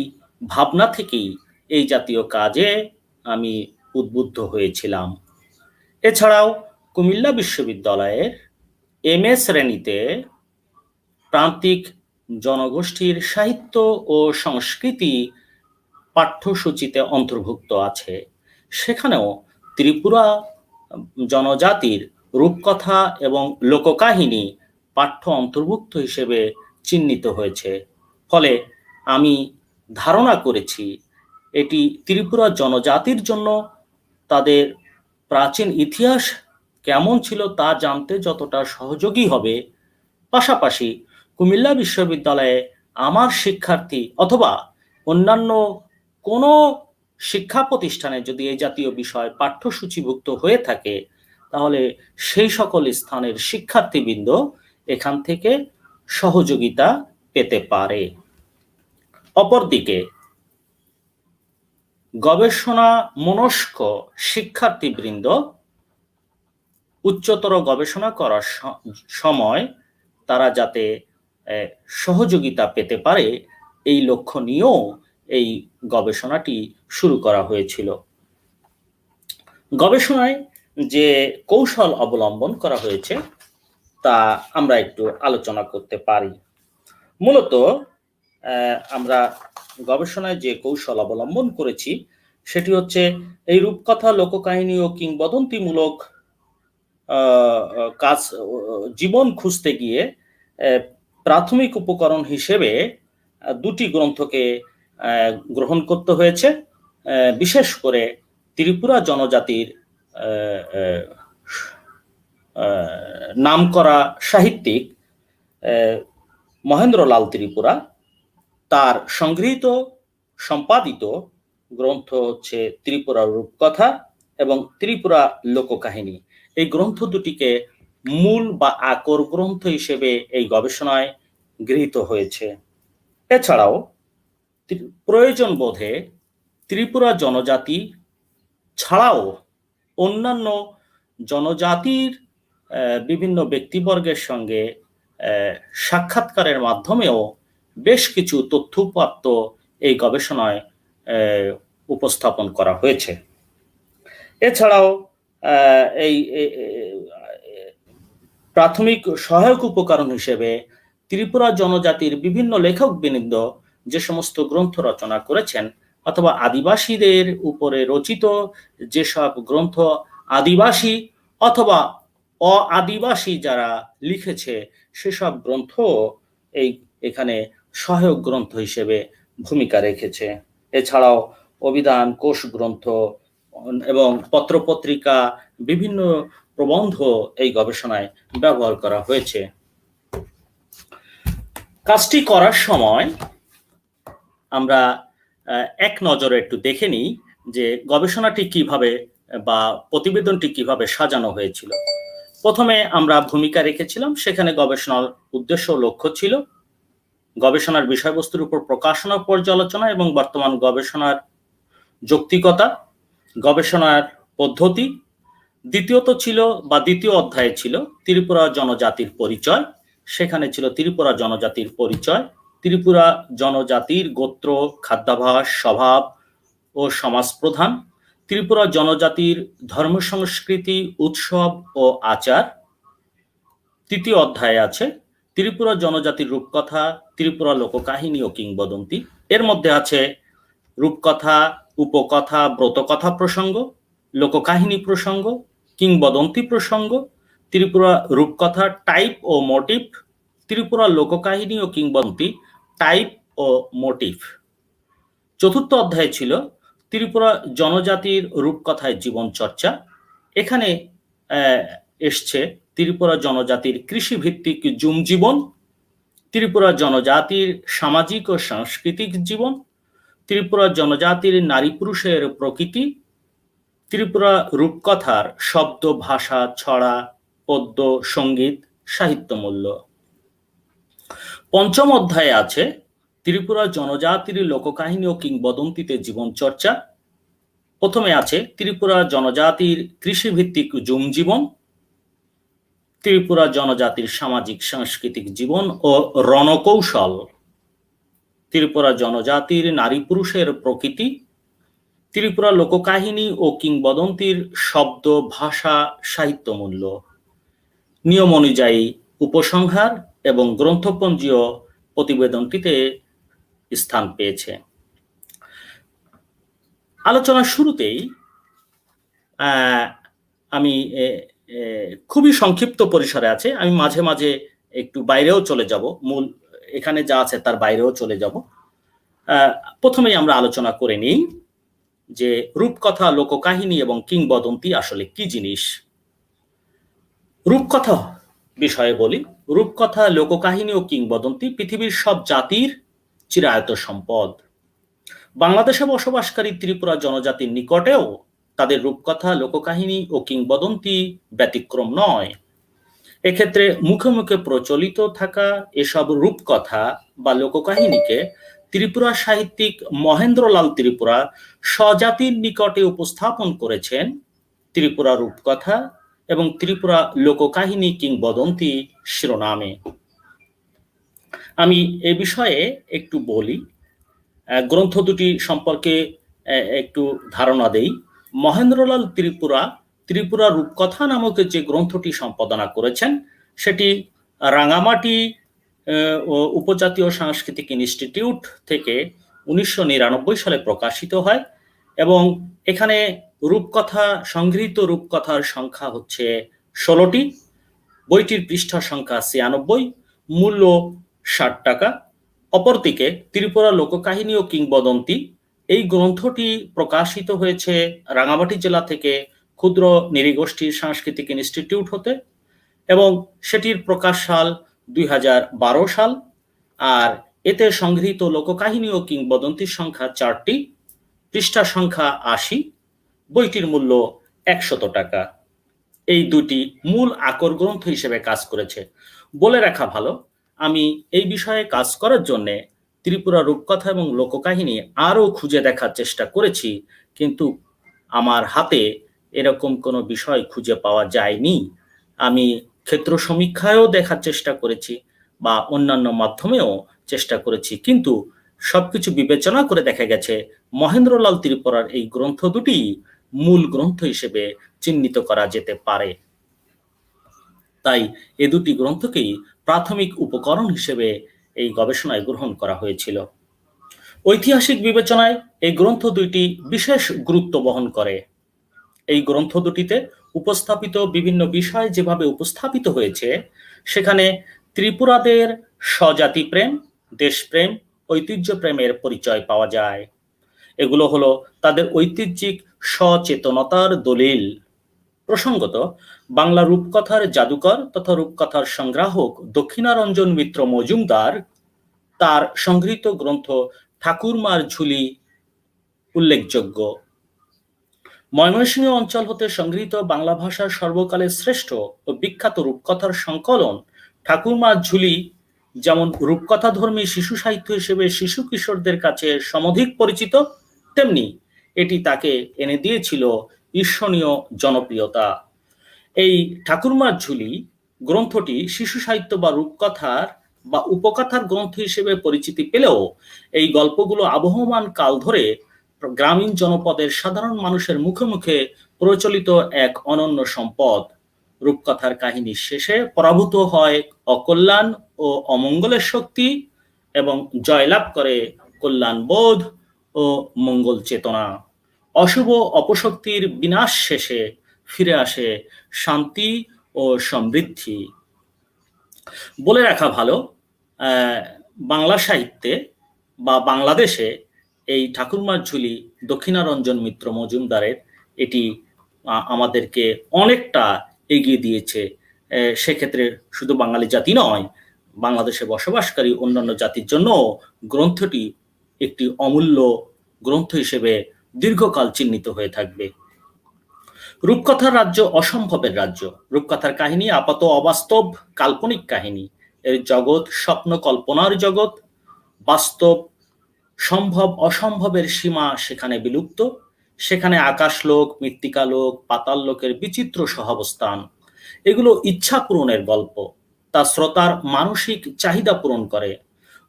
ভাবনা থেকেই এই জাতীয় কাজে আমি উদ্বুদ্ধ হয়েছিলাম। এছাড়াও কুমিল্লা বিশ্ববিদ্যালয়ের MA শ্রেণীতে প্রান্তিক জনগোষ্ঠীর সাহিত্য ও সংস্কৃতি পাঠ্যসূচিতে অন্তর্ভুক্ত আছে। সেখানেও ত্রিপুরা জনজাতির রূপকথা এবং লোককাহিনী পাঠ্য অন্তর্ভুক্ত হিসেবে চিহ্নিত হয়েছে। ফলে আমি ধারণা করেছি এটি ত্রিপুরা জনজাতির জন্য তাদের প্রাচীন ইতিহাস কেমন ছিল তা জানতে যতটা সহযোগী হবে, পাশাপাশি কুমিল্লা বিশ্ববিদ্যালয়ে আমার শিক্ষার্থী অথবা অন্যান্য কোনো শিক্ষা প্রতিষ্ঠানে যদি এই জাতীয় বিষয় পাঠ্যসূচিভুক্ত হয়ে থাকে, তাহলে সেই সকল স্থানের শিক্ষার্থীবৃন্দ এখান থেকে সহযোগিতা পেতে পারে। অপরদিকে গবেষণা মনস্ক শিক্ষার্থীবৃন্দ উচ্চতর গবেষণা করার সময় তারা যাতে সহযোগিতা পেতে পারে, এই লক্ষ্য নিয়েও এই গবেষণাটি শুরু করা হয়েছিল। গবেষণায় যে কৌশল অবলম্বন করা হয়েছে তা আমরা একটু আলোচনা করতে পারি। মূলত আমরা গবেষণায় যে কৌশল অবলম্বন করেছি সেটি হচ্ছে এই রূপকথা, লোককাহিনী ও কিংবদন্তিমূলক কাজ জীবন খুঁজতে গিয়ে প্রাথমিক উপকরণ হিসেবে দুটি গ্রন্থকে গ্রহণ করতে হয়েছে। বিশেষ করে ত্রিপুরা জনজাতির নামকরা সাহিত্যিক মহেন্দ্রলাল ত্রিপুরা, তার সংগৃহীত সম্পাদিত গ্রন্থ হচ্ছে ত্রিপুরা রূপকথা এবং ত্রিপুরা লোককাহিনী। এই গ্রন্থ দুটিকে মূল বা আকর গ্রন্থ হিসেবে এই গবেষণায় গৃহীত হয়েছে। এছাড়াও প্রয়োজন বোধে ত্রিপুরা জনজাতি ছাড়াও অন্যান্য জনজাতির বিভিন্ন ব্যক্তিবর্গের সঙ্গে সাক্ষাৎকারের মাধ্যমেও বেশ কিছু তথ্যোপাত্ত এই গবেষণায় উপস্থাপন করা হয়েছে। এছাড়াও এই প্রাথমিক সহায়ক উপকরণ হিসেবে ত্রিপুরা জনজাতির বিভিন্ন লেখকবৃন্দ যে সমস্ত গ্রন্থ রচনা করেছেন অথবা আদিবাসীদের উপরে রচিত যেসব গ্রন্থ আদিবাসী অথবা আদিবাসী যারা লিখেছে সেসব গ্রন্থ এখানে সহায়ক গ্রন্থ হিসেবে ভূমিকা রেখেছে। এছাড়াও অভিধান, কোষ গ্রন্থ এবং পত্রপত্রিকা, বিভিন্ন প্রবন্ধ এই গবেষণায় ব্যবহার করা হয়েছে। কাজটি করার সময় আমরা এক নজরে একটু দেখে নিই যে গবেষণাটি কিভাবে বা প্রতিবেদনটি কিভাবে সাজানো হয়েছিল। প্রথমে আমরা ভূমিকা রেখেছিলাম, সেখানে গবেষণার উদ্দেশ্য ও লক্ষ্য ছিল গবেষণার বিষয়বস্তুর উপর প্রকাশনা, পর্যালোচনা এবং বর্তমান গবেষণার যৌক্তিকতা, গবেষণার পদ্ধতি। দ্বিতীয়ত ছিল বা দ্বিতীয় অধ্যায়ে ছিল ত্রিপুরা জনজাতির পরিচয়। সেখানে ছিল ত্রিপুরা জনজাতির পরিচয়, ত্রিপুরা জনজাতির গোত্র, খাদ্যাভ্যাস, স্বভাব ও সমাজ প্রধান, ত্রিপুরা জনজাতির ধর্ম সংস্কৃতি, উৎসব ও আচার। তৃতীয় অধ্যায়ে আছে ত্রিপুরা জনজাতির রূপকথা, ত্রিপুরা লোককাহিনী ও কিংবদন্তি। এর মধ্যে আছে রূপকথা, উপকথা, ব্রতকথা প্রসঙ্গ, লোককাহিনী প্রসঙ্গ, কিংবদন্তি প্রসঙ্গ, ত্রিপুরা রূপকথা টাইপ ও মোটিভ, ত্রিপুরা লোককাহিনী ও কিংবদন্তি টাইপ ও মোটিভ। চতুর্থ অধ্যায় ছিল ত্রিপুরা জনজাতির রূপকথায় জীবন চর্চা। এখানে এসছে ত্রিপুরা জনজাতির কৃষিভিত্তিক জুম জীবন, ত্রিপুরা জনজাতির সামাজিক ও সাংস্কৃতিক জীবন, ত্রিপুরা জনজাতির নারী পুরুষের প্রকৃতি, ত্রিপুরা রূপকথার শব্দ, ভাষা, ছড়া, পদ্য, সঙ্গীত, সাহিত্যমূল্য। পঞ্চম অধ্যায়ে আছে ত্রিপুরা জনজাতির লোককাহিনী ও কিংবদন্তিতে জীবন চর্চা। প্রথমে আছে ত্রিপুরা জনজাতির কৃষিভিত্তিক জুম জীবন, ত্রিপুরা জনজাতির সামাজিক সাংস্কৃতিক জীবন ও রণকৌশল, ত্রিপুরা জনজাতির নারী পুরুষের প্রকৃতি, ত্রিপুরা লোককাহিনী ও কিংবদন্তির শব্দ, ভাষা, সাহিত্যমূল্য। নিয়ম অনুযায়ী উপসংহার এবং গ্রন্থপঞ্জীয় প্রতিবেদনটিতে স্থান পেয়েছে। আলোচনার শুরুতেই আমি খুবই সংক্ষিপ্ত পরিসরে আছে, আমি মাঝে মাঝে একটু বাইরেও চলে যাব, মূল এখানে যা আছে তার বাইরেও চলে যাব। প্রথমেই আমরা আলোচনা করে নিই যে রূপকথা, লোককাহিনী এবং কিংবদন্তি আসলে কি জিনিস। রূপকথা বিষয়ে বলি, রূপকথা, লোককাহিনী ও কিংবদন্তি পৃথিবীর সব জাতির চিরায়ত সম্পদ। বাংলাদেশে বসবাসকারী ত্রিপুরা জনজাতির নিকটেও তাদের রূপকথা, লোককাহিনী ও কিংবদন্তি ব্যতিক্রম নয়। এক্ষেত্রে মুখে মুখে প্রচলিত থাকা এসব রূপকথা বা লোককাহিনীকে ত্রিপুরা সাহিত্যিক মহেন্দ্রলাল ত্রিপুরা স্বজাতির নিকটে উপস্থাপন করেছেন ত্রিপুরা রূপকথা এবং ত্রিপুরা লোককাহিনী কিংবদন্তি শিরোনামে। আমি এ বিষয়ে একটু বলি, গ্রন্থ দুটি সম্পর্কে একটু ধারণা দেই। মহেন্দ্রলাল ত্রিপুরা ত্রিপুরা রূপকথা নামক যে গ্রন্থটি সম্পাদনা করেছেন সেটি রাঙামাটি উপজাতীয় সাংস্কৃতিক ইনস্টিটিউট থেকে 1999 সালে প্রকাশিত হয় এবং এখানে রূপকথা, সংগৃহীত রূপকথার সংখ্যা হচ্ছে 16টি। বইটির পৃষ্ঠা সংখ্যা 96, মূল্য 60 টাকা। অপরদিকে ত্রিপুরা লোককাহিনী ও কিংবদন্তি এই গ্রন্থটি প্রকাশিত হয়েছে রাঙামাটি জেলা থেকে ক্ষুদ্র নৃগোষ্ঠীর সাংস্কৃতিক ইনস্টিটিউট হতে এবং সেটির প্রকাশ সাল 2012 সাল। আর এতে সংগৃহীত লোককাহিনী ও কিংবদন্তির সংখ্যা 4টি, পৃষ্ঠা সংখ্যা 80, বইটির মূল্য 100 টাকা। এই দুটি মূল আকর গ্রন্থ হিসেবে কাজ করেছে। বলে রাখা ভালো, আমি এই বিষয়ে কাজ করার জন্য ত্রিপুরা রূপকথা এবং লোককাহিনী আরও খুঁজে দেখার চেষ্টা করেছি, কিন্তু আমার হাতে এরকম কোনো বিষয় খুঁজে পাওয়া যায়নি। আমি ক্ষেত্র সমীক্ষায়ও দেখার চেষ্টা করেছি বা অন্যান্য মাধ্যমেও চেষ্টা করেছি, কিন্তু সবকিছু বিবেচনা করে দেখা গেছে মহেন্দ্রলাল ত্রিপুরার এই গ্রন্থ দুটি মূল গ্রন্থ হিসেবে চিহ্নিত করা যেতে পারে। তাই এ দুটি গ্রন্থকেই প্রাথমিক উপকরণ হিসেবে এই গবেষণায় গ্রহণ করা হয়েছিল। ঐতিহাসিক বিবেচনায় এই গ্রন্থ দুইটি বিশেষ গুরুত্ব বহন করে। এই গ্রন্থ দুটিতে উপস্থাপিত বিভিন্ন বিষয় যেভাবে উপস্থাপিত হয়েছে, সেখানে ত্রিপুরাদের স্বজাতি প্রেম, দেশপ্রেম, ঐতিহ্য প্রেমের পরিচয় পাওয়া যায়। এগুলো হলো তাদের ঐতিহ্যিক সচেতনতার দলিল। প্রসঙ্গত, বাংলা রূপকথার জাদুকর তথা রূপকথার সংগ্রাহক দক্ষিণারঞ্জন মিত্র মজুমদার তার সংগৃহীত গ্রন্থ ঠাকুরমার ঝুলি উল্লেখযোগ্য। ময়মনসিংহ অঞ্চল হতে সংগৃহীত বাংলা ভাষার সর্বকালের শ্রেষ্ঠ ও বিখ্যাত রূপকথার সংকলন ঠাকুরমার ঝুলি যেমন রূপকথাধর্মী শিশু সাহিত্য হিসেবে শিশু কিশোরদের কাছে সমধিক পরিচিত, তেমনি এটি তাকে এনে দিয়েছিল ঈর্ষণীয় জনপ্রিয়তা। এই ঠাকুরমার ঝুলি গ্রন্থটি শিশু সাহিত্য বা রূপকথার বা উপকথার গ্রন্থ হিসেবে পরিচিতি পেলেও এই গল্পগুলো আবহমান কাল ধরে গ্রামীণ জনপদের সাধারণ মানুষের মুখে মুখে প্রচলিত এক অনন্য সম্পদ। রূপকথার কাহিনীর শেষে পরাভূত হয় অকল্যাণ ও অমঙ্গলের শক্তি এবং জয়লাভ করে কল্যাণবোধ ও মঙ্গল চেতনা। অশুভ অপশক্তির বিনাশ শেষে ফিরে আসে শান্তি ও সমৃদ্ধি। বলে রাখা ভালো, বাংলা সাহিত্যে বা বাংলাদেশে এই ঠাকুরমার ঝুলি দক্ষিণারঞ্জন মিত্র মজুমদারের এটি আমাদেরকে অনেকটা এগিয়ে দিয়েছে সেক্ষেত্রে শুধু বাঙালি জাতি নয়, বাংলাদেশে বসবাসকারী অন্যান্য জাতির জন্য গ্রন্থটি একটি অমূল্য গ্রন্থ হিসেবে দীর্ঘকাল চিহ্নিত হয়ে থাকবে। রূপকথার রাজ্য অসম্ভবের রাজ্য। রূপকথার কাহিনী আপাত অবাস্তব কাল্পনিক কাহিনী। এর জগৎ স্বপ্ন কল্পনার জগৎ। বাস্তব সম্ভব অসম্ভবের সীমা সেখানে বিলুপ্ত। সেখানে আকাশলোক, মৃত্তিকালোক, পাতাল লোকের বিচিত্র সহাবস্থান। এগুলো ইচ্ছা পূরণের গল্প, তা শ্রোতার মানসিক চাহিদা পূরণ করে।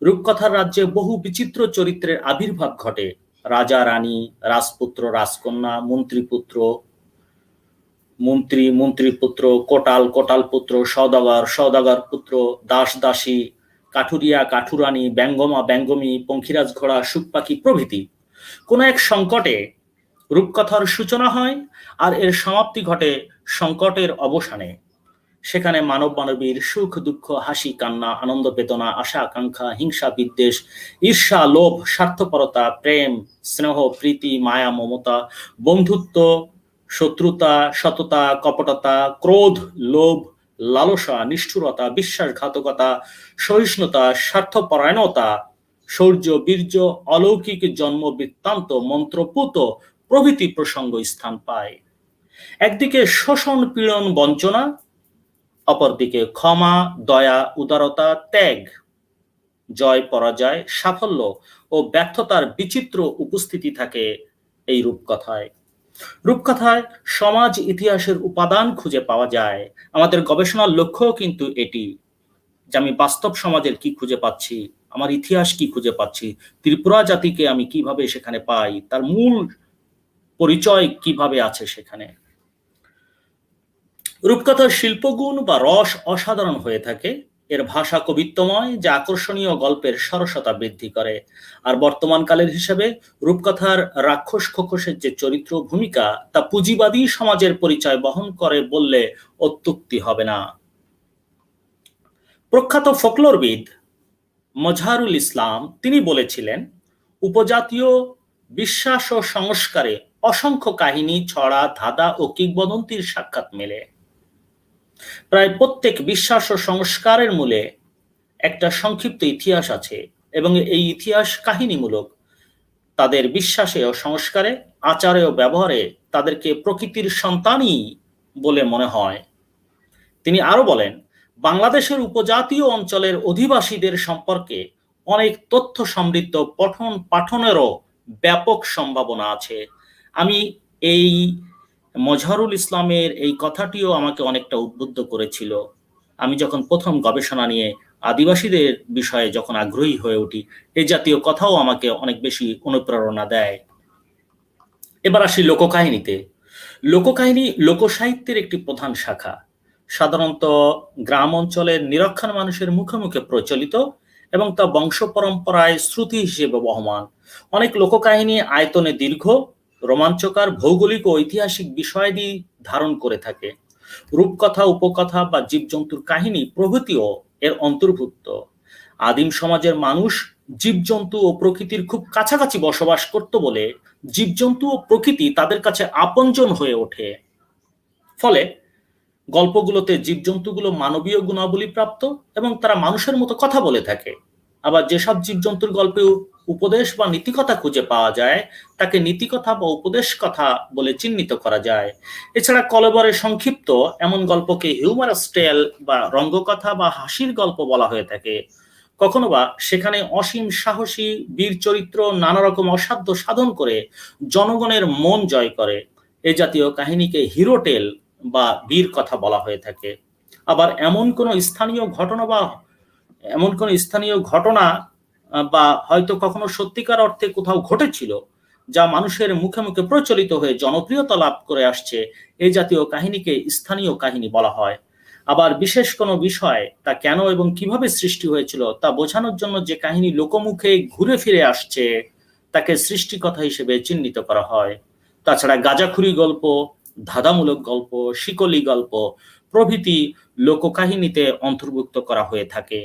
রূপকথার রাজ্যে বহু বিচিত্র চরিত্রের আবির্ভাব ঘটে। রাজা রানী, রাজপুত্র রাজকন্যা, মন্ত্রীপুত্র মন্ত্রী, মন্ত্রীপুত্র, কোটাল, কোটাল পুত্র, সওদাগর, সওদাগর পুত্র, দাস দাসী, কাঠুরিয়া, কাঠুরানী, ব্যঙ্গমা, ব্যঙ্গমী, পঙ্খিরাজ ঘোড়া, সুখ পাখি প্রভৃতি। কোন এক সংকটে রূপকথার সূচনা হয় আর এর সমাপ্তি ঘটে সংকটের অবসানে। সেখানে মানব মানবীর সুখ দুঃখ, হাসি কান্না, আনন্দ বেদনা, আশা আকাঙ্ক্ষা, হিংসা বিদ্বেষ, ঈর্ষা লোভ, স্বার্থপরতা, প্রেম স্নেহ, প্রীতি মায়া মমতা, বন্ধুত্ব শত্রুতা, সততা কপটতা, ক্রোধ লোভ লালসা, নিষ্ঠুরতা, বিশ্বাসঘাতকতা, সহিষ্ণুতা, স্বার্থপরায়ণতা, শৌর্য বীর্য, অলৌকিক জন্ম বৃত্তান্ত, মন্ত্রপুত প্রভৃতি প্রসঙ্গ স্থান পায়। একদিকে শোষণ পীড়ন বঞ্চনা, অপরদিকে ক্ষমা দয়া উদারতা ত্যাগ, জয় পরাজয় সাফল্য ও ব্যর্থতার বিচিত্র উপস্থিতি থাকে এই রূপকথায়। রূপকথায় সমাজ ইতিহাসের উপাদান খুঁজে পাওয়া যায়। আমাদের গবেষণার লক্ষ্য কিন্তু এটি যে আমি বাস্তব সমাজের কি খুঁজে পাচ্ছি, আমার ইতিহাস কি খুঁজে পাচ্ছি, ত্রিপুরা জাতিকে আমি কিভাবে সেখানে পাই, তার মূল পরিচয় কিভাবে আছে সেখানে। রূপকথার শিল্পগুণ বা রস অসাধারণ হয়ে থাকে। এর ভাষা কবিত্বময়, যা আকর্ষণীয় গল্পের সরসতা বৃদ্ধি করে। আর বর্তমান কালের হিসাবে রূপকথার রাক্ষস খোকসের যে চরিত্র ভূমিকা, তা পুঁজিবাদী সমাজের পরিচয় বহন করে বললে অত্যুক্তি হবে না। প্রখ্যাত ফোকলোরবিদ মজহারুল ইসলাম তিনি বলেছিলেন, উপজাতীয় বিশ্বাস ও সংস্কারে অসংখ্য কাহিনী, ছড়া, ধাঁধা ও কিংবদন্তির সাক্ষাৎ মেলে। প্রায় প্রত্যেক বিশ্বাস ও সংস্কারের মূলে একটা সংক্ষিপ্ত ইতিহাস আছে এবং এই ইতিহাস কাহিনীমূলক। তাদের বিশ্বাসে ও সংস্কারে, আচারে ও ব্যবহারে তাদেরকে প্রকৃতির সন্তানই বলে মনে হয়। তিনি আরো বলেন, বাংলাদেশের উপজাতীয় অঞ্চলের অধিবাসীদের সম্পর্কে অনেক তথ্য সমৃদ্ধ পঠন পাঠনেরও ব্যাপক সম্ভাবনা আছে। আমি এই মজহারুল ইসলামের এই কথাটিও আমাকে অনেকটা উদ্বুদ্ধ করেছিল। আমি যখন প্রথম গবেষণা নিয়ে আদিবাসীদের বিষয়ে যখন আগ্রহী হয়ে উঠি, এই জাতীয় কথাও আমাকে অনেক বেশি অনুপ্রেরণা দেয়। এবার আসি লোককাহিনীতে। লোককাহিনী লোকসাহিত্যের একটি প্রধান শাখা। সাধারণত গ্রাম অঞ্চলের নিরক্ষর মানুষের মুখে মুখে প্রচলিত এবং তা বংশ পরম্পরায় শ্রুতি হিসেবে বহমান। অনেক লোককাহিনী আয়তনে দীর্ঘ, রোমাঞ্চকর, ভৌগোলিক ও ঐতিহাসিক বিষয়াদি ধারণ করে থাকে। রূপকথা, উপকথা বা জীবজন্তুর কাহিনী প্রভৃতিও এর অন্তর্ভুক্ত। আদিম সমাজের মানুষ জীবজন্তু ও প্রকৃতির খুব কাছাকাছি বসবাস করত বলে জীবজন্তু ও প্রকৃতি তাদের কাছে আপনজন হয়ে ওঠে। ফলে গল্পগুলোতে জীবজন্তুগুলো মানবীয় গুণাবলী প্রাপ্ত এবং তারা মানুষের মতো কথা বলে থাকে। আবার যেসব জীবজন্তুর গল্পে উপদেশ বা নীতিকথা খুঁজে পাওয়া যায়, তাকে নীতিকথা বা উপদেশ কথা বলে চিহ্নিত করা যায়। এছাড়া কলেবরে সংক্ষিপ্ত এমন গল্পকে হিউমারাস টেল বা রঙ্গকথা বা হাসির গল্প বলা হয়ে থাকে। কখনো বা সেখানে অসীম সাহসী বীর চরিত্র নানা রকম অসাধ্য সাধন করে জনগণের মন জয় করে। এ জাতীয় কাহিনীকে হিরো টেল বা বীর কথা বলা হয়ে থাকে। আবার এমন কোন স্থানীয় ঘটনা বা হয়তো কখনো সত্যিকার অর্থে কোথাও ঘটেছিল, যা মানুষের মুখে মুখে প্রচলিত হয়ে জনপ্রিয়তা লাভ করে আসছে, এই জাতীয় কাহিনীকে স্থানীয় কাহিনী বলা হয়। আবার বিশেষ কোনো বিষয় তা কেন এবং কিভাবে সৃষ্টি হয়েছিল তা বোঝানোর জন্য যে কাহিনী লোকমুখে ঘুরে ফিরে আসছে, তাকে সৃষ্টিকথা হিসেবে চিহ্নিত করা হয়। তাছাড়া গাঁজাখুরি গল্প, ধাঁধামূলক গল্প, শিকলি গল্প প্রভৃতি লোককাহিনীতে অন্তর্ভুক্ত করা হয়ে থাকে।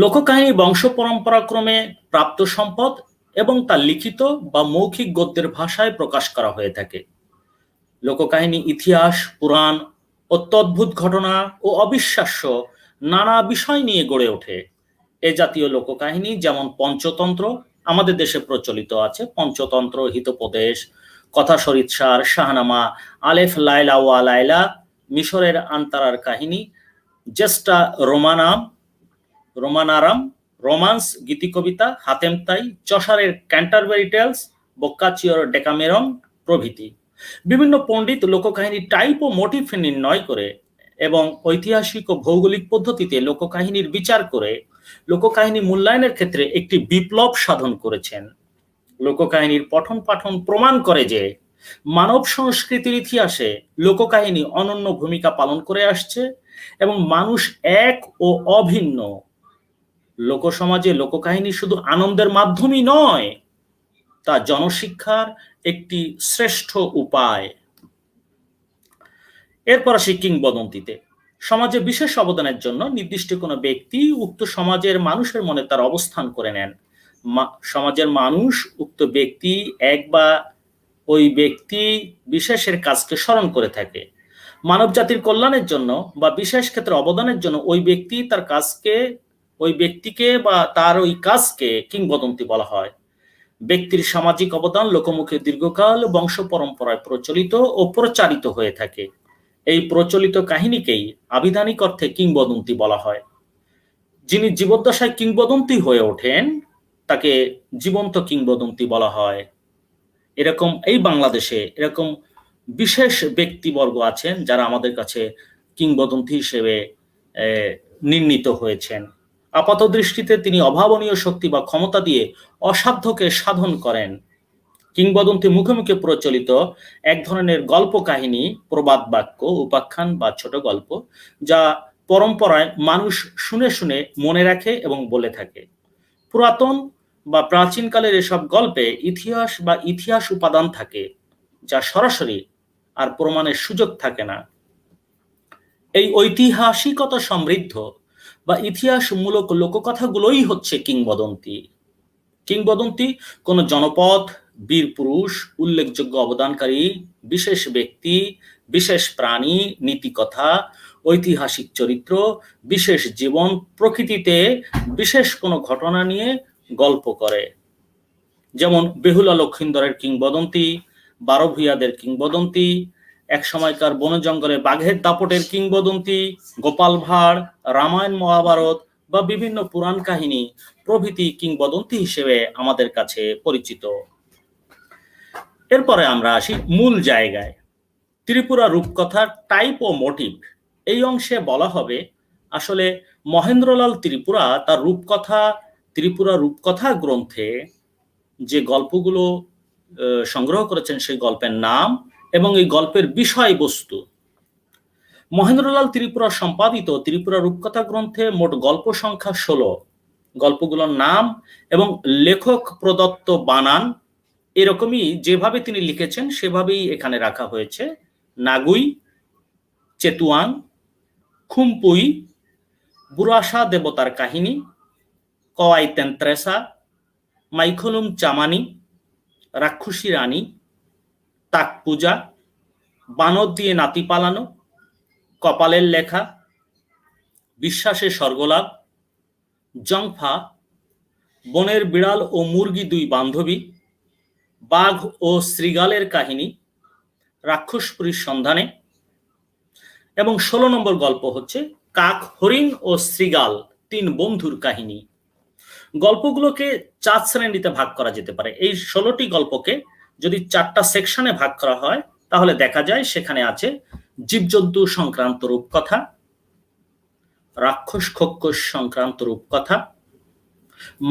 লোককাহিনী বংশ পরম্পরাক্রমে প্রাপ্ত সম্পদ এবং তা লিখিত বা মৌখিক গদ্যের ভাষায় প্রকাশ করা হয়ে থাকে। লোককাহিনী ইতিহাস, পুরাণ অত্যদ্ভুত ঘটনা ও অবিশ্বাস্য নানা বিষয় নিয়ে গড়ে ওঠে এ জাতীয় লোককাহিনী। যেমন পঞ্চতন্ত্র আমাদের দেশে প্রচলিত আছে, পঞ্চতন্ত্র, হিতোপদেশ, কথা সরিৎসার, শাহনামা, আলেফ লায়লা ওয়া লায়লা, মিশরের আন্তারার কাহিনী, জেস্টা রোমানারাম, রোমান্স, গীতিকবিতা, হাতেম তাই, চসারের ক্যান্টারবেরি টেলস, বোক্কাচিওর ডেকামেরন প্রভৃতি। বিভিন্ন পণ্ডিত লোককাহিনী টাইপ ও মোটিভ নির্ণয় করে এবং ঐতিহাসিক ও ভৌগোলিক পদ্ধতিতে লোককাহিনীর বিচার করে লোককাহিনী মূল্যায়নের ক্ষেত্রে একটি বিপ্লব সাধন করেছেন। লোককাহিনীর পঠন পাঠন প্রমাণ করে যে মানব সংস্কৃতির ইতিহাসে লোককাহিনী অনন্য ভূমিকা পালন করে আসছে এবং মানুষ এক ও অভিন্ন। লোকসমাজে লোককাহিনী শুধু আনন্দের মাধ্যমই নয়, তা জনশিক্ষার একটি শ্রেষ্ঠ উপায়। এরপর আসি কিংবদন্তিতে। সমাজে বিশেষ অবদানের জন্য নির্দিষ্ট কোনো ব্যক্তি উক্ত সমাজের মানুষের মনে তার অবস্থান করে নেন। সমাজের মানুষ উক্ত ব্যক্তি এক বা ওই ব্যক্তি বিশেষের কাজকে স্মরণ করে থাকে। মানব জাতির কল্যাণের জন্য বা বিশেষ ক্ষেত্রে অবদানের জন্য ওই ব্যক্তিকে বা তার ওই কাজকে কিংবদন্তি বলা হয়। ব্যক্তির সামাজিক অবদান লোকমুখে দীর্ঘকাল বংশ পরম্পরায় প্রচলিত ও প্রচারিত হয়ে থাকে। এই প্রচলিত কাহিনীকেই আবিধানিক অর্থে কিংবদন্তি বলা হয়। যিনি জীবদ্দশায় কিংবদন্তি হয়ে ওঠেন তাকে জীবন্ত কিংবদন্তি বলা হয়। এরকম এই বাংলাদেশে এরকম বিশেষ ব্যক্তিবর্গ আছেন যারা আমাদের কাছে কিংবদন্তি হিসেবে নির্ণীত হয়েছেন। আপাত দৃষ্টিতে তিনি অভাবনীয় শক্তি বা ক্ষমতা দিয়ে অসাধ্যকে সাধন করেন। কিংবদন্তি মুখে মুখে প্রচলিত এক ধরনের গল্প কাহিনী, প্রবাদ বাক্য, উপাখ্যান বা ছোট গল্প, যা পরম্পরায় মানুষ শুনে শুনে মনে রাখে এবং বলে থাকে। পুরাতন বা প্রাচীনকালের এসব গল্পে ইতিহাস উপাদান থাকে, যা সরাসরি আর প্রমাণের সুযোগ থাকে না। এই ঐতিহাসিকতা সমৃদ্ধ বা ইতিহাসমূলক লোককথাগুলোই হচ্ছে কিংবদন্তি। কিংবদন্তি কোন জনপদ, বীর পুরুষ, উল্লেখযোগ্য অবদানকারী বিশেষ ব্যক্তি, বিশেষ প্রাণী, নীতিকথা, ঐতিহাসিক চরিত্র, বিশেষ জীবন, প্রকৃতিতে বিশেষ কোনো ঘটনা নিয়ে গল্প করে। যেমন বেহুলা লক্ষিন্দরের কিংবদন্তি, 12 ভূঁইয়াদের কিংবদন্তি, এক সময়কার বন জঙ্গলে বাঘের দাপটের কিংবদন্তি, গোপাল ভাঁড়, রামায়ণ মহাভারত বা বিভিন্ন পুরাণ কাহিনী প্রভৃতি কিংবদন্তি হিসেবে আমাদের কাছে পরিচিত। এরপরে আমরা আসি মূল জায়গায়। ত্রিপুরা রূপকথার টাইপ ও মোটিভ এই অংশে বলা হবে আসলে মহেন্দ্রলাল ত্রিপুরা তার ত্রিপুরা রূপকথা গ্রন্থে যে গল্পগুলো সংগ্রহ করেছেন সেই গল্পের নাম এবং এই গল্পের বিষয়বস্তু। মহেন্দ্রলাল ত্রিপুরা সম্পাদিত ত্রিপুরা রূপকথা গ্রন্থে মোট গল্প সংখ্যা 16। গল্পগুলোর নাম এবং লেখক প্রদত্ত বানান এরকমই, যেভাবে তিনি লিখেছেন সেভাবেই এখানে রাখা হয়েছে। নাগুই, চেতুয়াং, খুমপুই, বুড়াশা দেবতার কাহিনী, কওয়াই তেন্ত্রেসা, মাইখলুম চামানি, রাক্ষসী রানী, তাক পূজা, বানর দিয়ে নাতি পালানো, কপালের লেখা, বিশ্বাসের স্বর্গলাভ, জংফা, বনের বিড়াল ও মুরগি 2 বান্ধবী, বাঘ ও শ্রীগালের কাহিনী, রাক্ষসপুরীর সন্ধানে, এবং 16 নম্বর গল্প হচ্ছে কাক, হরিণ ও শ্রীগাল 3 বন্ধুর কাহিনী। গল্পগুলোকে 4 শ্রেণীতে ভাগ করা যেতে পারে। এই 16টি গল্পকে যদি 4টা সেকশনে ভাগ করা হয় তাহলে দেখা যায় সেখানে আছে জীবজন্তু সংক্রান্ত রূপকথা, রাক্ষস খক্ষস সংক্রান্ত রূপকথা,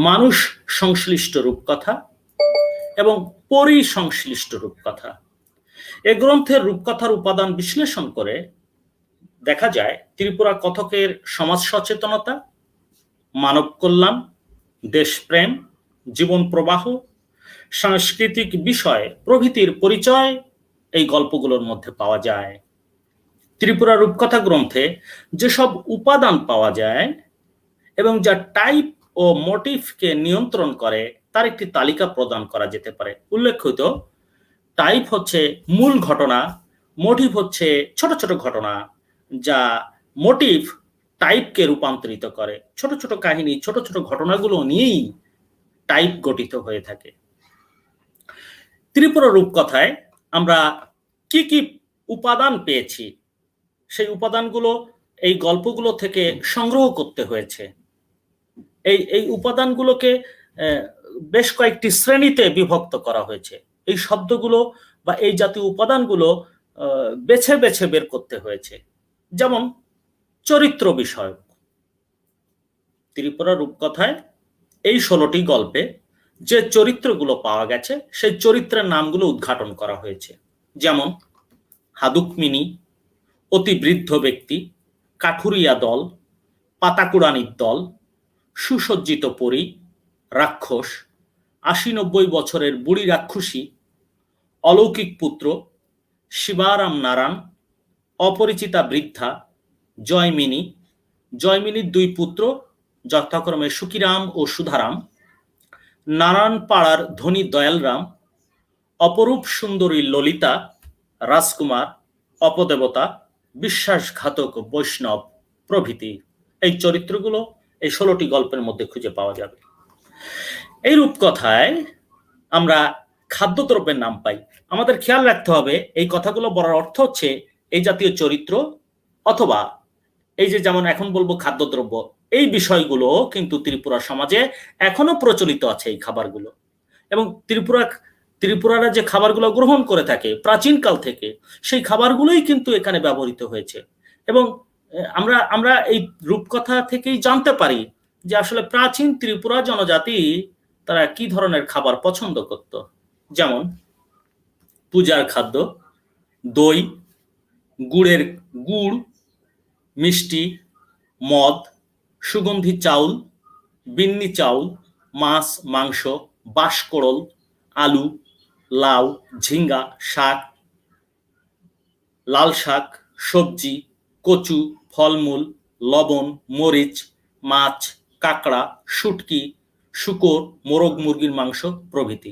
মানুষ সংশ্লিষ্ট রূপকথা এবং পরি সংশ্লিষ্ট রূপকথা। এ গ্রন্থের রূপকথার উপাদান বিশ্লেষণ করে দেখা যায় ত্রিপুরা কথকের সমাজ সচেতনতা, মানব কল্যাণ, দেশপ্রেম, জীবন প্রবাহ, সাংস্কৃতিক বিষয় প্রভৃতির পরিচয় এই গল্পগুলোর মধ্যে পাওয়া যায়। ত্রিপুরা রূপকথা গ্রন্থে যেসব উপাদান পাওয়া যায় এবং যা টাইপ ও মোটিভকে নিয়ন্ত্রণ করে তার একটি তালিকা প্রদান করা যেতে পারে। উল্লেখিত টাইপ হচ্ছে মূল ঘটনা, মোটিভ হচ্ছে ছোট ছোট ঘটনা, যা মোটিভ টাইপকে রূপান্তরিত করে। ছোট ছোট কাহিনী, ছোট ছোট ঘটনাগুলো নিয়েই টাইপ গঠিত হয়ে থাকে। ত্রিপুরা রূপকথায় আমরা কি কি উপাদান পেয়েছি, সেই উপাদানগুলো এই গল্পগুলো থেকে সংগ্রহ করতে হয়েছে। এই উপাদানগুলোকে বেশ কয়েকটি শ্রেণীতে বিভক্ত করা হয়েছে। এই শব্দগুলো বা এই জাতীয় উপাদানগুলো বেছে বেছে বের করতে হয়েছে। যেমন চরিত্র বিষয়ক। ত্রিপুরা রূপকথায় এই 16টি গল্পে যে চরিত্রগুলো পাওয়া গেছে সেই চরিত্রের নামগুলো উদ্ঘাটন করা হয়েছে। যেমন হাদুকমিনী, অতি বৃদ্ধ ব্যক্তি, কাঠুরিয়া দল, পাতাকুড়ানির দল, সুসজ্জিত পরী, রাক্ষস, 80-90 বছরের বুড়ি রাক্ষসী, অলৌকিক পুত্র, শিবারাম নারায়ণ, অপরিচিতা বৃদ্ধা, জয়মিনী, জয়মিনীর 2 পুত্র যথাক্রমে সুকিরাম ও সুধারাম, নারায়ণ পাড়ার ধনী দয়ালরাম, অপরূপ সুন্দরী ললিতা, রাজকুমার, অপদেবতা, বিশ্বাসঘাতক বৈষ্ণব প্রভৃতি। এই চরিত্রগুলো এই 16টি গল্পের মধ্যে খুঁজে পাওয়া যাবে। এই রূপকথায় আমরা খাদ্যদ্রব্যের নাম পাই। আমাদের খেয়াল রাখতে হবে এই কথাগুলো বলার অর্থ হচ্ছে এই জাতীয় চরিত্র অথবা এই যে যেমন এখন বলবো খাদ্যদ্রব্য, এই বিষয়গুলো কিন্তু ত্রিপুরা সমাজে এখনো প্রচলিত আছে এই খাবারগুলো। এবং ত্রিপুরারা যে খাবারগুলো গ্রহণ করে থাকে প্রাচীনকাল থেকে, সেই খাবারগুলোই কিন্তু এখানে ব্যবহৃত হয়েছে। এবং আমরা এই রূপকথা থেকেই জানতে পারি যে আসলে প্রাচীন ত্রিপুরা জনজাতি তারা কি ধরনের খাবার পছন্দ করত। যেমন পূজার খাদ্য, দই, গুড়, মিষ্টি, মদ, সুগন্ধি চাউল, বিন্নি চাউল, মাছ, মাংস, বাঁশকড়ল, আলু, লাউ, ঝিঙ্গা, শাক, লাল শাক, সবজি, কচু, ফলমূল, লবণ, মরিচ, মাছ, কাঁকড়া, শুটকি, শূকর, মোরগ মুরগির মাংস প্রভৃতি।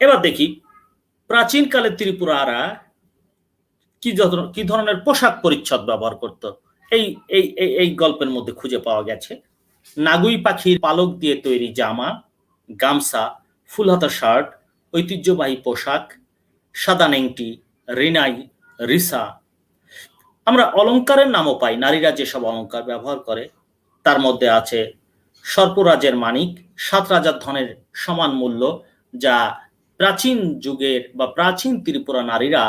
এবার দেখি প্রাচীনকালে ত্রিপুরারা কি ধরনের পোশাক পরিচ্ছদ ব্যবহার করত। এই গল্পের মধ্যে খুঁজে পাওয়া গেছে নাগুই পাখির পালক দিয়ে তৈরি জামা, গামছা, ফুলহাতা শার্ট, ঐতিহ্যবাহী পোশাক, সাদা নেংটি, রিনাই, রিসা। আমরা অলংকারের নামও পাই। নারীরা যেসব অলংকার ব্যবহার করে তার মধ্যে আছে সর্পরাজের মানিক, 7 রাজার ধনের সমান মূল্য, যা প্রাচীন যুগের বা প্রাচীন ত্রিপুরা নারীরা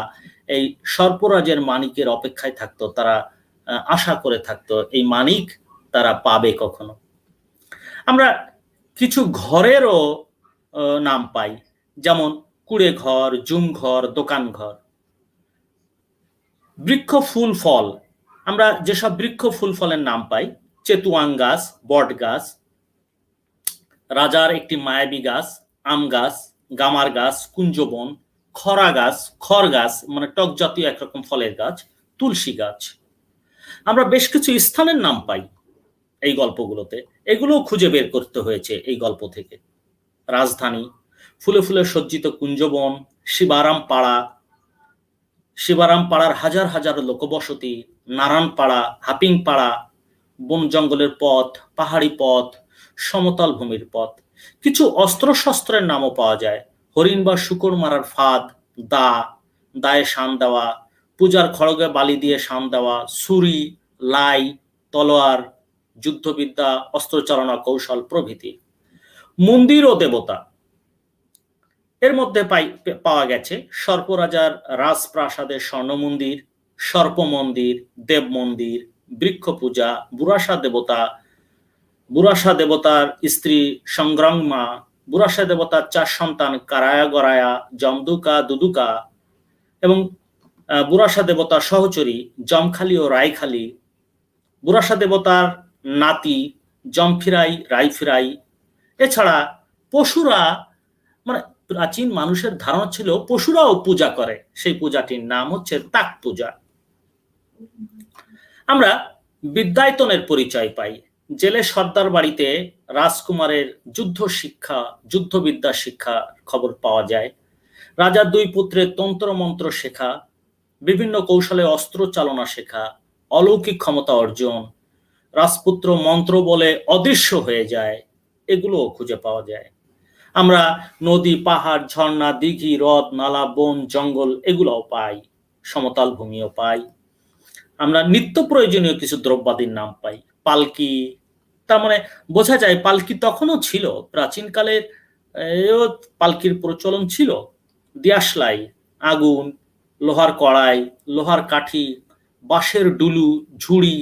এই সর্পরাজের মানিকের অপেক্ষায় থাকতো। তারা আশা করে থাকতো এই মানিক তারা পাবে কখনো। আমরা কিছু ঘরেরও নাম পাই, যেমন কুড়ে ঘর, জুম ঘর, দোকান ঘর। বৃক্ষ ফুল ফল, আমরা যেসব বৃক্ষ ফুল ফলের নাম পাই চেতুয়াং গাছ, বট গাছ, রাজার একটি মায়াবী গাছ, আম গাছ, গামার গাছ, কুঞ্জবন, খরা গাছ, খড় গাছ মানে টক জাতীয় একরকম ফলের গাছ, তুলসী গাছ। আমরা বেশ কিছু স্থানের নাম পাই এই গল্পগুলোতে, এগুলো খুঁজে বের করতে হয়েছে এই গল্প থেকে। রাজধানী, ফুলে ফুলে সজ্জিত কুঞ্জবন, শিবারাম পাড়ার হাজার হাজার লোকবসতি, নারায়ণ পাড়া, হাপিং পাড়া, বন জঙ্গলের পথ, পাহাড়ি পথ, সমতল ভূমির পথ। কিছু অস্ত্র শস্ত্রের নামও পাওয়া যায়, হরিণ বা শুকর মারার ফাঁদ, দায়ে শান দেওয়া, পূজার খড়গে বালি দিয়ে শান দেওয়া, ছুরি, লাই, তলোয়ার, যুদ্ধবিদ্যা, অস্ত্রচালনা কৌশল প্রভৃতি। মন্দির ও দেবতা, এর মধ্যে পাওয়া গেছে সর্পরাজার রাজপ্রাসাদের স্বর্ণ মন্দির, সর্প মন্দির, দেব মন্দির, বৃক্ষ পূজা, বুরাসা দেবতার স্ত্রী সংগ্রামা, বুরাসা দেবতার 4 সন্তান কারায়া গরায়া, জমদুকা, দুদুকা এবং বুরাসা দেবতার সহচরী জমখালি ও রায়খালি, বুরাসা দেবতার নাতি জমফিরাই, রায়ফিরাই। এছাড়া পশুরা, মানে প্রাচীন মানুষের ধারণা ছিল পশুরাও পূজা করে, সেই পূজাটির নাম হচ্ছে তাক পূজা। আমরা বিদ্যায়তনের পরিচয় পাই। জেলে সর্দার বাড়িতে রাজকুমারের যুদ্ধবিদ্যা শিক্ষা খবর পাওয়া যায়। রাজার 2 পুত্রের তন্ত্র মন্ত্র শেখা, বিভিন্ন কৌশলে অস্ত্র চালনা শেখা, অলৌকিক ক্ষমতা অর্জন, রাজপুত্র মন্ত্র বলে অদৃশ্য হয়ে যায়, এগুলো খুঁজে পাওয়া যায়। আমরা নদী, পাহাড়, ঝর্ণা, দিঘি, হ্রদ, নালা, বন, জঙ্গল এগুলোও পাই, সমতল ভূমিও পাই। আমরা নিত্য প্রয়োজনীয় কিছু দ্রব্যাদির নাম পাই, পালকি, তার মানে বোঝা যায় পালকি তখনও ছিল, প্রাচীনকালের পালকির প্রচলন ছিল। দিয়াশলাই, আগুন, লোহার কড়াই, লোহার কাঠি, বাঁশের ডুলু, ঝুড়ি,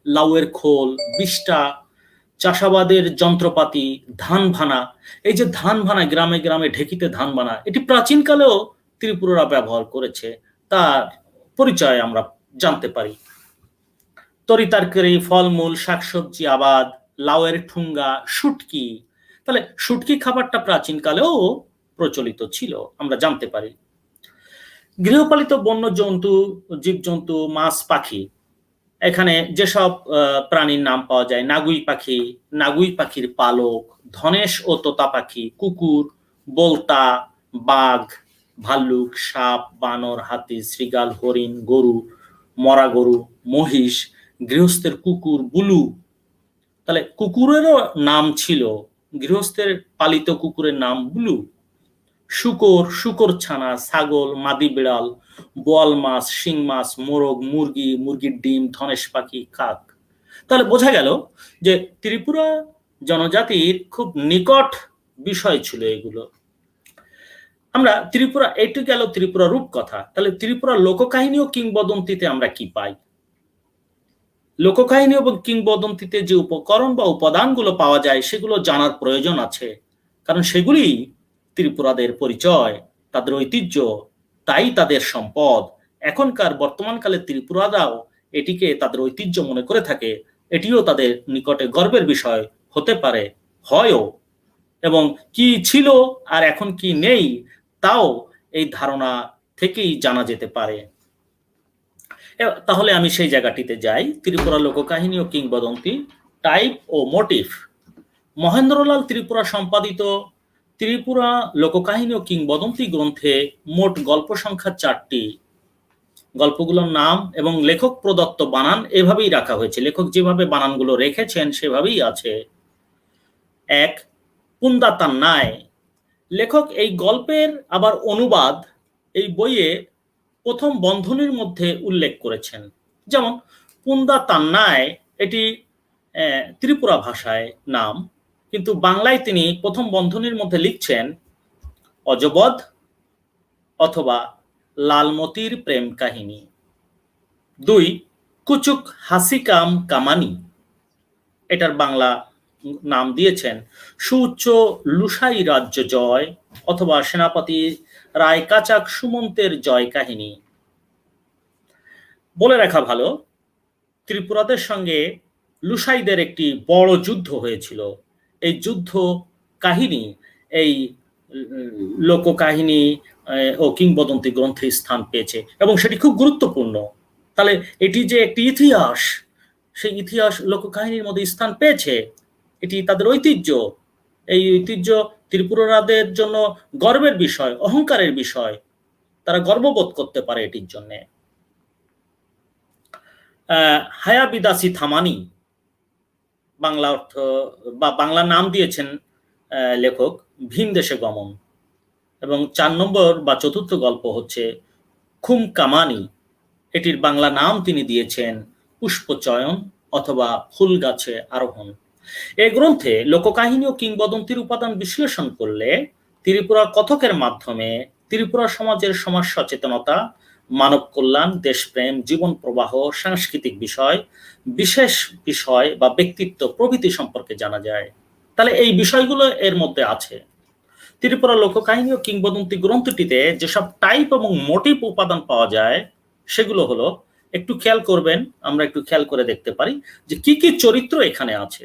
লাউয়ের খোল, বিষ্টা, চাষাবাদের যন্ত্রপাতি, ধান ভানা। এই যে ধান ভানা, গ্রামে গ্রামে ঢেকিতে ধান ভানা, এটি প্রাচীনকালেও ত্রিপুরারা ব্যবহার করেছে, তার পরিচয় আমরা জানতে পারি। তরি তরকারি, ফলমূল, শাকসবজি আবাদ, লাউয়ের ঠুঙ্গা, শুটকি, তাহলে শুটকি খাবারটা প্রাচীনকালেও প্রচলিত ছিল, আমরা জানতে পারি। গৃহপালিত বন্য জন্তু, জীবজন্তু, মাছ, পাখি, এখানে যেসব প্রাণীর নাম পাওয়া যায়, নাগুই পাখি, নাগুই পাখির পালক, ধনেশ ও তোতা পাখি, কুকুর, বোলতা, বাঘ, ভাল্লুক, সাপ, বানর, হাতি, শৃগাল, হরিণ, গরু, মরা গরু, মহিষ, গৃহস্থের কুকুর, বুলু। তাহলে কুকুরেরও নাম ছিল, গৃহস্থের পালিত কুকুরের নাম বুলু। শুকর, শুকর ছানা, ছাগল, মাদি বিড়াল, বোয়াল মাছ, শিং মাছ, মোরগ, মুরগি, মুরগির ডিম, ধনেশ পাখি, কাক। তাহলে বোঝা গেল যে ত্রিপুরা জনজাতির খুব নিকট বিষয় ছিল এগুলো। আমরা ত্রিপুরা, এটি গেল ত্রিপুরা রূপকথা। তাহলে ত্রিপুরা লোককাহিনী ও কিংবদন্তিতে আমরা কি পাই? লোককাহিনী এবং কিংবদন্তিতে যে উপকরণ বা উপাদানগুলো পাওয়া যায় সেগুলো জানার প্রয়োজন আছে, কারণ সেগুলি ত্রিপুরাদের পরিচয়, তাদের ঐতিহ্য, তাই তাদের সম্পদ। এখনকার বর্তমানকালে ত্রিপুরারাও এটিকে তাদের ঐতিহ্য মনে করে থাকে, এটিও তাদের নিকটে গর্বের বিষয় হতে পারে, হয়ও। এবং কি ছিল আর এখন কি নেই তাও এই ধারণা থেকেই জানা যেতে পারে। তাহলে আমি সেই জায়গাটিতে যাই, ত্রিপুরা লোককাহিনী ও কিংবদন্তি, টাইপ ও মোটিভ। মহেন্দ্রলাল ত্রিপুরা সম্পাদিত ত্রিপুরা লোককাহিনী ও কিংবদন্তি গ্রন্থে মোট গল্প সংখ্যা 4টি। গল্পগুলোর নাম এবং লেখক প্রদত্ত বানান এভাবেই রাখা হয়েছে, লেখক যেভাবে বানানগুলো রেখেছেন সেভাবেই আছে। 1. পুন্দা তান্নায়, লেখক এই গল্পের আবার অনুবাদ এই বইয়ে প্রথম বন্ধনীর মধ্যে উল্লেখ করেছেন। যেমন পুন্দা তান্নায়, এটি ত্রিপুরা ভাষায় নাম, কিন্তু বাংলায় তিনি প্রথম বন্ধনীর মধ্যে লিখছেন অজবদ অথবা লালমতির প্রেম কাহিনী। 2. কুচুক হাসিকাম কামানি, এটার বাংলা নাম দিয়েছেন সুউচ্চ লুসাই রাজ্য জয় অথবা সেনাপতি রায় কাচাক সুমন্তের জয় কাহিনী। বলে রাখা ভালো, ত্রিপুরাদের সঙ্গে লুসাইদের একটি বড় যুদ্ধ হয়েছিল। এই যুদ্ধ কাহিনী এই লোককাহিনী ও কিংবদন্তি গ্রন্থে স্থান পেয়েছে এবং সেটি খুব গুরুত্বপূর্ণ। তাহলে এটি যে একটি ইতিহাস, সেই ইতিহাস লোককাহিনীর মধ্যে স্থান পেয়েছে, এটি তাদের ঐতিহ্য। এই ঐতিহ্য ত্রিপুরাদের জন্য গর্বের বিষয়, অহংকারের বিষয়, তারা গর্ববোধ করতে পারে এটির জন্য। হায়া বিদাসী থামানি, বাংলা অর্থ বা বাংলা নাম দিয়েছেন লেখক ভিন দেশে গমন। এবং 4 নম্বর বা চতুর্থ গল্প হচ্ছে খুম কামানি, এটির বাংলা নাম তিনি দিয়েছেন পুষ্পচয়ন অথবা ফুল গাছে আরোহণ। এই গ্রন্থে লোককাহিনী ও কিংবদন্তির উপাদান বিশ্লেষণ করলে ত্রিপুরা কথকের মাধ্যমে ত্রিপুরা সমাজের সমাজ সচেতনতা, মানব কল্যাণ, দেশপ্রেম, জীবন প্রবাহ, সাংস্কৃতিক বিষয়, বিশেষ বিষয় বা ব্যক্তিত্ব প্রভৃতি সম্পর্কে জানা যায়। তাহলে এই বিষয়গুলো এর মধ্যে আছে। ত্রিপুরা লোককাহিনী ও কিংবদন্তি গ্রন্থটিতে যেসব টাইপ এবং মোটিভ উপাদান পাওয়া যায় সেগুলো হলো, একটু খেয়াল করবেন, আমরা একটু খেয়াল করে দেখতে পারি যে কি কি চরিত্র এখানে আছে।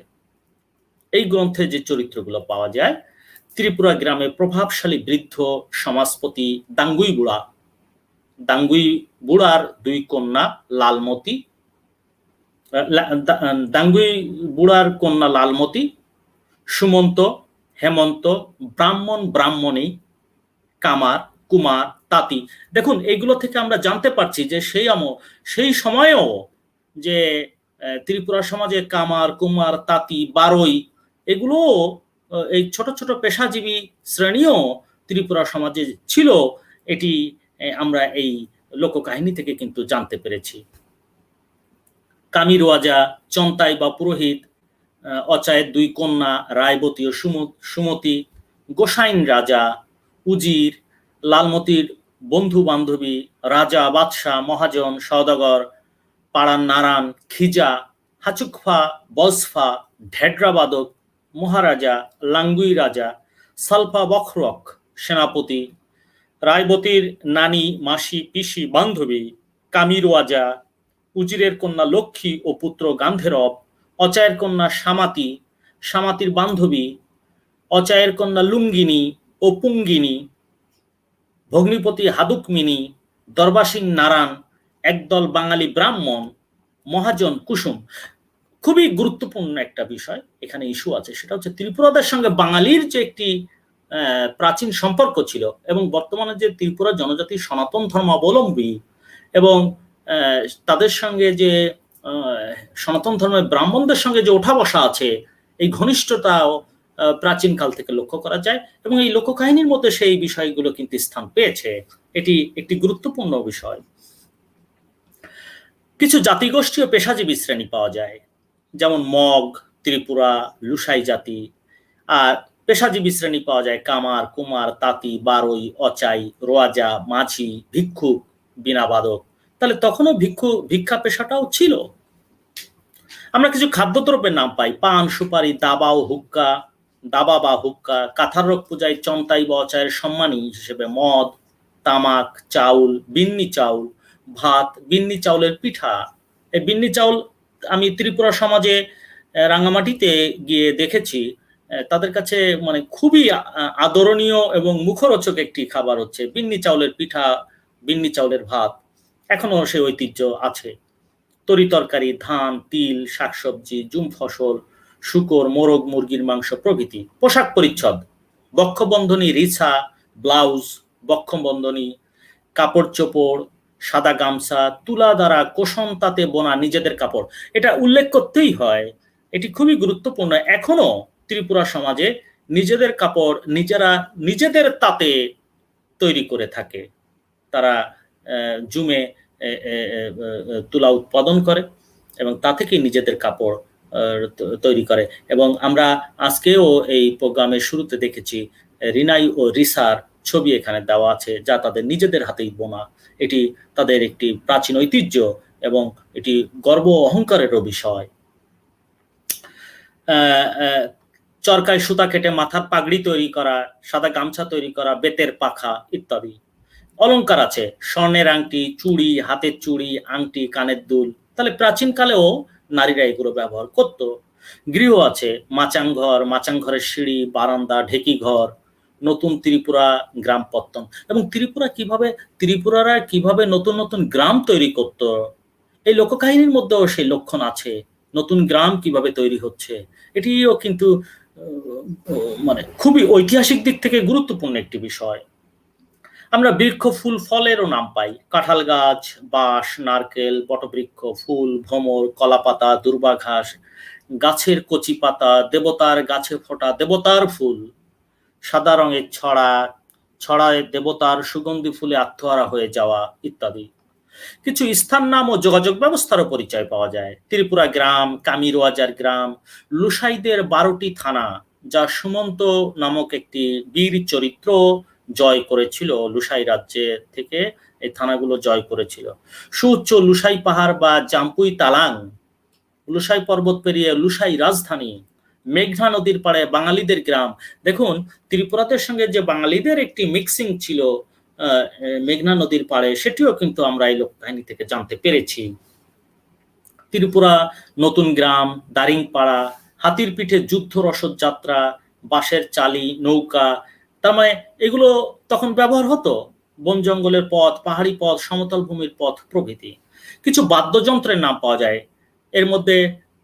এই গ্রন্থে যে চরিত্রগুলো পাওয়া যায়, ত্রিপুরা গ্রামে প্রভাবশালী বৃদ্ধ সমাজপতি দাঙ্গুই বুড়া, দাঙ্গুই বুড়ার 2 কন্যা লালমতি, দাঙ্গুই বুড়ার কন্যা লালমতি, সুমন্ত, হেমন্ত, ব্রাহ্মণ ব্রাহ্মণী, কামার, কুমার, তাঁতি। দেখুন এগুলো থেকে আমরা জানতে পারছি যে সেই সময়েও যে ত্রিপুরা সমাজে কামার, কুমার, তাঁতি, বারোই এগুলো এই ছোট ছোট পেশাজীবী শ্রেণীও ত্রিপুরা সমাজে ছিল, এটি আমরা এই লোককাহিনী থেকে কিন্তু জানতে পেরেছি। কামির ওয়াজা, চন্তাই বা পুরোহিত, অচায়ের দুই কন্যা রায়বতী ও সুমতি, গোসাইন রাজা, উজির, লালমতির বন্ধু বান্ধবী, রাজা, বাদশাহ, মহাজন, সওদাগর, পাড়ার নারায়ণ, খিজা, হাচুকফা, বজফা, ঢেড্রাবাদক, মহারাজা, লাঙ্গুই রাজা, সালফা বখরক, সেনাপতি, রায়বতীর নানি, মাসি, পিসি, বান্ধবী, কামির ওয়াজা, উজিরের কন্যা লক্ষ্মী ও পুত্র গান্ধেরব, অচায়ের কন্যা সামাতি, সামাতির বান্ধবী, অচায়ের কন্যা লুঙ্গিনী ও পুঙ্গিনী, ভগ্নিপতি হাদুকমিনী, দরবাসিং নারায়ণ, একদল বাঙালি ব্রাহ্মণ, মহাজন কুসুম। খুবই গুরুত্বপূর্ণ একটা বিষয় এখানে ইস্যু আছে, সেটা হচ্ছে ত্রিপুরাদের সঙ্গে বাঙালির যে একটি প্রাচীন সম্পর্ক ছিল, এবং বর্তমানে যে ত্রিপুরা জনজাতি সনাতন ধর্মাবলম্বী এবং তাদের সঙ্গে যে সনাতন ধর্মের ব্রাহ্মণদের সঙ্গে যে ওঠা বসা আছে, এই ঘনিষ্ঠতাও প্রাচীন কাল থেকে লক্ষ্য করা যায়, এবং এই লোককাহিনীর মধ্যে সেই বিষয়গুলো কিন্তু স্থান পেয়েছে। এটি একটি গুরুত্বপূর্ণ বিষয়। কিছু জাতিগোষ্ঠী ও পেশাজীবী শ্রেণী পাওয়া যায়, যেমন মগ, ত্রিপুরা, লুসাই জাতি। আর পেশাজীবী শ্রেণী পাওয়া যায় কামার, কুমার, তাঁতি, বারোই, অচাই, রোয়াজা, মাঝি, ভিক্ষুক, বীণাবাদক। তাহলে তখনও ভিক্ষা পেশাটাও ছিল। আমরা কিছু খাদ্যদ্রব্যের নাম পাই, পান, সুপারি, দাবা বা হুক্কা, কাঁথারক পূজায় চন্তাই বা অচায়ের সম্মানী হিসেবে মদ, তামাক, চাউল, বিন্নি চাউল, ভাত, বিন্নি চাউলের পিঠা। এই বিন্নি চাউল আমি ত্রিপুরা সমাজে রাঙামাটিতে গিয়ে দেখেছি, তাদের কাছে মানে খুবই আদরণীয় এবং মুখরোচক একটি খাবার হচ্ছে বিন্নি চাউলের পিঠা, বিন্নি চাউলের ভাত। এখনো সেই ঐতিহ্য আছে। তরি তরকারি, ধান, তিল, শাকসবজি, জুম ফসল, শুকর, মোরগ, মুরগির মাংস প্রভৃতি। পোশাক পরিচ্ছদ, বক্ষবন্ধনী, রিছা, ব্লাউজ, বক্ষবন্ধনী, কাপড় চোপড়, সাদা গামছা, তুলা দ্বারা কোষণ তাতে বোনা নিজেদের কাপড়। এটা উল্লেখ করতেই হয়, এটি খুবই গুরুত্বপূর্ণ। এখনো ত্রিপুরা সমাজে নিজেদের কাপড় নিজেরা নিজেদের তাতে তৈরি করে থাকে। তারা জুমে তুলা উৎপাদন করে এবং তা থেকে নিজেদের কাপড় তৈরি করে। এবং আমরা আজকেও এই প্রোগ্রামের শুরুতে দেখেছি রিনাই ও রিসার ছবি এখানে দেওয়া আছে, যা তাদের নিজেদের হাতেই বোনা। এটি তাদের একটি প্রাচীন ঐতিহ্য এবং এটি গর্ব অহংকারেরও বিষয়। চরকায় সুতা কেটে মাথার পাগড়ি তৈরি করা, সাদা গামছা তৈরি করা, বেতের পাখা ইত্যাদি। অলংকার আছে, স্বর্ণের আংটি, চুড়ি, হাতের চুড়ি, আংটি, কানের দুল। তাহলে প্রাচীন কালেও নারীরা এগুলো ব্যবহার করত। গৃহ আছে, মাচাংঘরের সিঁড়ি, বারান্দা, ঢেকি ঘর, নতুন ত্রিপুরা গ্রামপত্তন। এবং ত্রিপুরারা কিভাবে নতুন নতুন গ্রাম তৈরি করত, এই লোককাহিনীর মধ্যেও সেই লক্ষণ আছে। নতুন গ্রাম কিভাবে তৈরি হচ্ছে, এটিও কিন্তু মানে খুবই ঐতিহাসিক দিক থেকে গুরুত্বপূর্ণ একটি বিষয়। আমরা বৃক্ষ, ফুল, ফলেরও নাম পাই, কাঁঠাল গাছ, বাঁশ, নারকেল, বটবৃক্ষ, ফুল, ভ্রমর, কলাপাতা, দুর্বা ঘাস, গাছের কচি পাতা, দেবতার গাছে ফোটা দেবতার ফুল, সাদা রঙের ছড়ায় দেবতার সুগন্ধি ফুলে আত্মহারা হয়ে যাওয়া ইত্যাদি। কিছু স্থান নাম ও যোগাযোগ ব্যবস্থারও পরিচয় পাওয়া যায়। ত্রিপুরা গ্রাম, কামির ওয়াজার গ্রাম, লুসাইদের 12টি থানা, যা সুমন্ত নামক একটি বীর চরিত্র জয় করেছিল। লুসাই রাজ্যে থেকে এই থানাগুলো জয় করেছিল। সুউচ্চ লুসাই পাহাড় বা জাম্পুই তালাং, লুসাই পর্বত পেরিয়ে লুসাই রাজধানী, মেঘনা নদীর পাড়ে বাঙালিদের গ্রাম। দেখুন ত্রিপুরাদের সঙ্গে যে বাঙালিদের একটি মিক্সিং ছিল মেঘনা নদীর পাড়ে, সেটিও কিন্তু আমরা এই লোককাহিনী থেকে জানতে পেরেছি। ত্রিপুরা নতুন গ্রাম, দারিংপাড়া, হাতির পিঠে যুদ্ধ রসদ যাত্রা, বাঁশের চালি, নৌকা। তার মানে এগুলো তখন ব্যবহার হতো। বন জঙ্গলের পথ, পাহাড়ি পথ, সমতল ভূমির পথ প্রভৃতি। কিছু বাদ্যযন্ত্রের নাম পাওয়া যায়, এর মধ্যে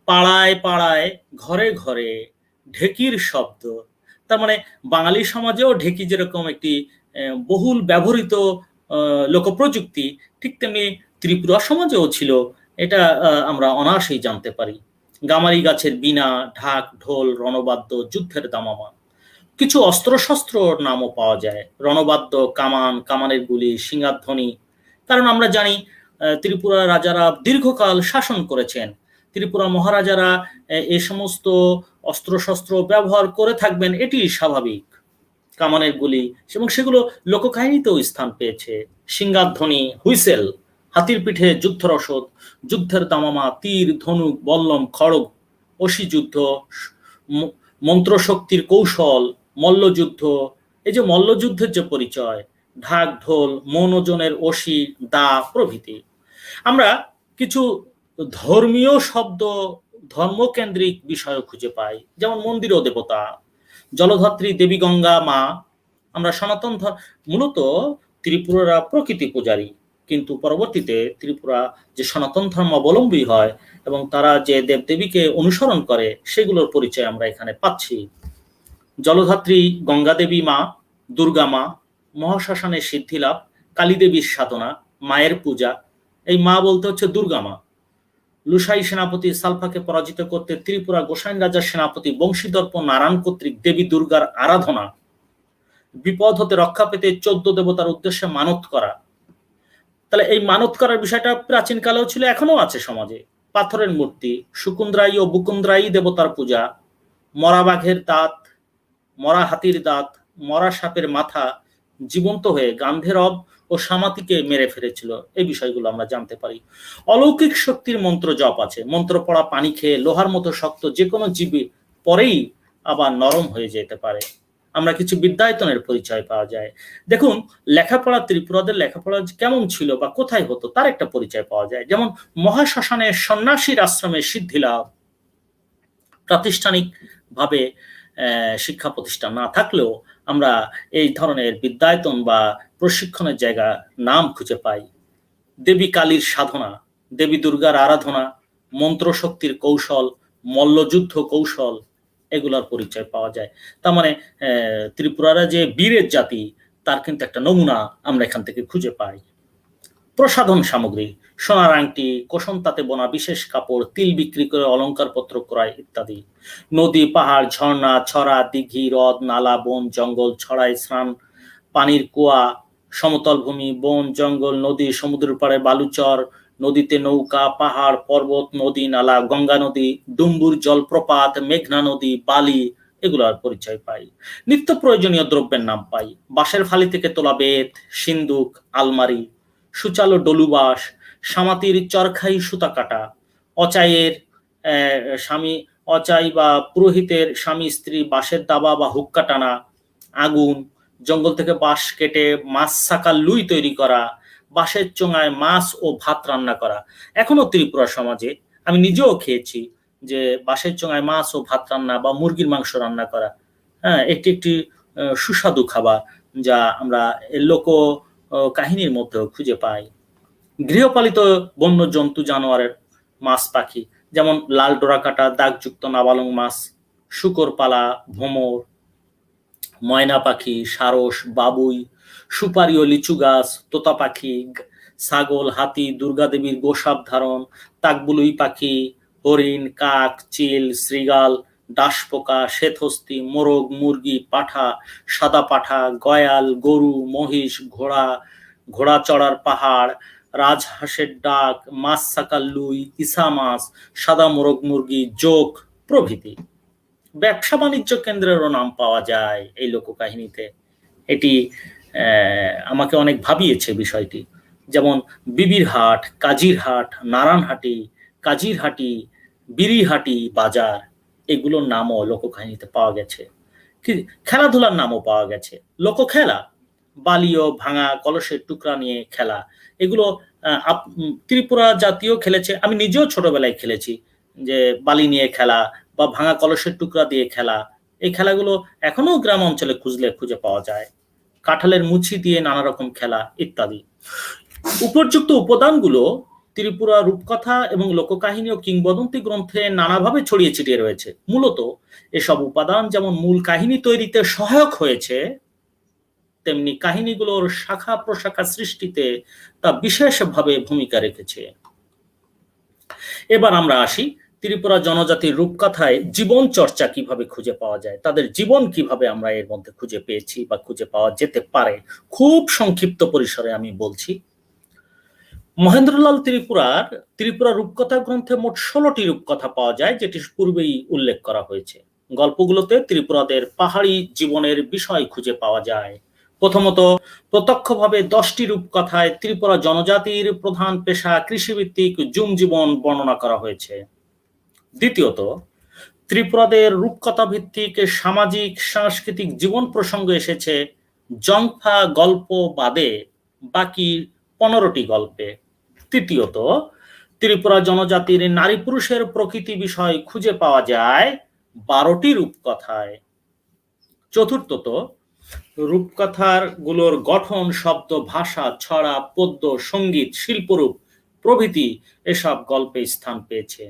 পাড়ায় পাড়ায়, ঘরে ঘরে ঢেকির শব্দ। তার মানে বাঙালি সমাজেও ঢেকি যেরকম একটি বহুল ব্যবহৃত লোকপ্রযুক্তি ঠিক তেমনি ত্রিপুরা সমাজেও ছিল, এটা আমরা অনায়াসেই জানতে পারি। গামারি গাছের বীণা, ঢাক, ঢোল, রণবাদ্য, যুদ্ধের দামামা, কিছু অস্ত্রশস্ত্রর নামও পাওয়া যায়, রণবাদ্য, কামান, কামানের গুলি, সিংহাধ্বনি। কারণ আমরা জানি ত্রিপুরা রাজারা দীর্ঘকাল শাসন করেছেন, ত্রিপুরা মহারাজারা এই সমস্ত অস্ত্রশস্ত্র ব্যবহার করে থাকবেন, এটি স্বাভাবিক। কামানের গুলি এবং সেগুলো লোককাহিনীতেও স্থান পেয়েছে। সিংহাধ্বনি, হুইসেল, হাতির পিঠে যুদ্ধরসদ, যুদ্ধের দামামা, তীর, ধনুক, বল্লম, খড়গ, অসি যুদ্ধ, মন্ত্রশক্তির কৌশল, মল্লযুদ্ধ, এই যে মল্লযুদ্ধের যে পরিচয়, ঢাক, ঢোল, মন ওজনের অসি, দা প্রভৃতি। আমরা কিছু ধর্মীয় শব্দ, ধর্মকেন্দ্রিক বিষয় খুঁজে পাই, যেমন মন্দির ও দেবতা, জলধাত্রী দেবী গঙ্গা মা। আমরা সনাতন মূলত ত্রিপুরারা প্রকৃতি পূজারী, কিন্তু পরবর্তীতে ত্রিপুরা যে সনাতন ধর্মাবলম্বী হয় এবং তারা যে দেবদেবীকে অনুসরণ করে সেগুলোর পরিচয় আমরা এখানে পাচ্ছি। জলধাত্রী গঙ্গা দেবী মা, দুর্গা মা, মহাশ্মশানের সিদ্ধিলাভ, কালী দেবীর সাধনা, মায়ের পূজা। এই মা বলতে হচ্ছে দুর্গা মা। লুসাই সেনাপতি সালফাকে পরাজিত করতে ত্রিপুরা গোসাইন রাজার সেনাপতি বংশীদর্প নারায়ণ কর্তৃক দেবী দুর্গার আরাধনা, বিপদ হতে রক্ষা পেতে 14 দেবতার উদ্দেশ্যে মানত করা। তাহলে এই মানত করার বিষয়টা প্রাচীন কালেও ছিল, এখনো আছে সমাজে। পাথরের মূর্তি, সুকুন্দ্রাই ও বুকুন্দ্রাই দেবতার পূজা, মরা বাঘের দাঁত, মরা হাতির দাঁত, মরা সাপের মাথা জীবন্ত হয়ে গান্ধেরব ও সামাতিকে মেরে ফেলেছিল, এই বিষয়গুলো আমরা জানতে পারি। অলৌকিক শক্তির মন্ত্র জপ আছে, মন্ত্র পড়া পানি খেয়ে লোহার মতো শক্ত যে কোনো জীবী পরেই আবার নরম হয়ে যেতে পারে। আমরা কিছু বিদ্যায়তনের পরিচয় পাওয়া যায়। দেখুন, লেখাপড়া, ত্রিপুরাদের লেখাপড়া কেমন ছিল বা কোথায় হতো তার একটা পরিচয় পাওয়া যায়। যেমন মহাশ্মশানের সন্ন্যাসীর আশ্রমে সিদ্ধিলাভ। প্রাতিষ্ঠানিক ভাবে শিক্ষা প্রতিষ্ঠান না থাকলেও আমরা এই ধরনের বিদ্যায়তন বা প্রশিক্ষণের জায়গা নাম খুঁজে পাই। দেবী কালীর সাধনা, দেবী দুর্গার আরাধনা, মন্ত্রশক্তির কৌশল, মল্লযুদ্ধ কৌশল, এগুলার পরিচয় পাওয়া যায়। তার মানে ত্রিপুরারা যে বীরের জাতি তার কিন্তু একটা নমুনা আমরা এখান থেকে খুঁজে পাই। প্রসাধন সামগ্রী, সোনার আংটি, কোসম তাতে বোনা বিশেষ কাপড়, তিল বিক্রি করে অলংকার পত্র ক্রয় ইত্যাদি। নদী, পাহাড়, ঝর্ণা, ছড়া, দিঘি, হ্রদ, নালা, বন, জঙ্গল, ছড়াই, স্নান, পানির কুয়া, সমতল ভূমি, বন, জঙ্গল, নদী, সমুদ্রের পাড়ে বালুচর, নদীতে নৌকা, পাহাড়, পর্বত, নদী, নালা, গঙ্গা নদী, ডুম্বুর জলপ্রপাত, মেঘনা নদী, বালি, এগুলোর পরিচয় পাই। নিত্য প্রয়োজনীয় দ্রব্যের নাম পাই। বাঁশের ফালি থেকে তোলা বেত, সিন্দুক, আলমারি, সুচালো ডলুবাস, সামাতির চরখাই সুতা কাটা, অচাইয়ের স্বামী, অচাই বা পুরোহিতের স্বামী স্ত্রী বাঁশের দাবা বা হুক্কা টানা, আগুন, জঙ্গল থেকে বাঁশ কেটে মাছ সাকার লুই তৈরি করা, বাঁশের চোঙায় মাছ ও ভাত রান্না করা। এখনো ত্রিপুরা সমাজে আমি নিজেও খেয়েছি যে বাঁশের চোঙায় মাছ ও ভাত রান্না বা মুরগির মাংস রান্না করা, হ্যাঁ, একটি একটি সুস্বাদু খাবার যা আমরা লোক কাহিনীর মধ্যেও খুঁজে পাই। গৃহপালিত বন্য জন্তু, জানোয়ারের, মাছ, পাখি, যেমন লাল ডোরাকাটা, দাগযুক্ত নাবালং মাছ, শুকর পালা, ভোমর, ময়না পাখি, সারস, বাবুই, সুপারি ও লিচু গাছ, তোতা পাখি, ছাগল, হাতি, দুর্গা দেবীর গোসাপ ধারণ, তাকবুলুই পাখি, হরিণ, কাক, চিল, শ্রীগাল, ডাঁশপোকা, শ্বেতহস্তি, মোরগ, মুরগি, পাঠা, সাদা পাঠা, গয়াল, গরু, মহিষ, ঘোড়া, ঘোড়া চড়ার পাহাড়, রাজহাঁসের ডাক, মাছ সাকার লুই, ইসা মাছ, সাদা মোরগ মুরগি, জোক প্রভৃতি। ব্যবসা বাণিজ্য কেন্দ্রেরও নাম পাওয়া যায় এই লোককাহিনীতে। এটি আমাকে অনেক ভাবিয়েছে বিষয়টি। যেমন বিবিরহাট, কাজিরহাট, নারায়ণহাটি, কাজিরহাটি, বিরিহাটি বাজার, এগুলোর নামও লোককাহিনীতে পাওয়া গেছে। খেলাধুলার নামও পাওয়া গেছে। লোকখেলা, বালি ও ভাঙা কলসের টুকরা নিয়ে খেলা, এগুলো ত্রিপুরা জাতীয় খেলেছে। আমি নিজেও ছোটবেলায় খেলেছি, যে বালি নিয়ে খেলা বা ভাঙা কলসের টুকরা দিয়ে খেলা। এই খেলাগুলো এখনো গ্রাম অঞ্চলে খুঁজলে খুঁজে পাওয়া যায়। কাঁঠালের মুছি দিয়ে নানা রকম খেলা ইত্যাদি। উপর্যুক্ত উপাদানগুলো ত্রিপুরা রূপকথা এবং লোককাহিনী ও কিংবদন্তি গ্রন্থে নানাভাবে ছড়িয়ে ছিটিয়ে রয়েছে। মূলত এসব উপাদান যেমন মূল কাহিনী তৈরিতে সহায়ক হয়েছে, তেমনি কাহিনীগুলোর শাখা প্রশাখা সৃষ্টিতে তা বিশেষভাবে ভূমিকা রেখেছে। এবার আমরা আসি ত্রিপুরা জনজাতির রূপকথায় জীবন চর্চা কিভাবে খুঁজে পাওয়া যায়, তাদের জীবন কিভাবে আমরা এর মধ্যে খুঁজে পেয়েছি বা খুঁজে পাওয়া যেতে পারে। খুব সংক্ষিপ্ত পরিসরে আমি বলছি। মহেন্দ্রলাল ত্রিপুরা রূপকথা গ্রন্থে মোট 16টি রূপকথা পাওয়া যায়, যেটি পূর্বেই উল্লেখ করা হয়েছে। গল্পগুলোতে ত্রিপুরাদের পাহাড়ি জীবনের বিষয় খুঁজে পাওয়া যায়। প্রথমত, প্রত্যক্ষভাবে 10টি রূপকথায় ত্রিপুরা জনজাতির প্রধান পেশা কৃষিভিত্তিক জুম জীবন বর্ণনা করা হয়েছে। দ্বিতীয়ত, ত্রিপুরাদের রূপকথা ভিত্তিক সামাজিক সাংস্কৃতিক জীবন প্রসঙ্গ এসেছে জংফা গল্প বাদে বাকি 15টি গল্পে। তৃতীয়ত, ত্রিপুরা জনজাতির নারী পুরুষের প্রকৃতি বিষয় খুঁজে পাওয়া যায় 12টি রূপকথায়। চতুর্থত, রূপকথার গুলোর গঠন, শব্দ, ভাষা, ছড়া, পদ্য, সঙ্গীত, শিল্পরূপ প্রভৃতি এসব গল্পে স্থান পেয়েছে।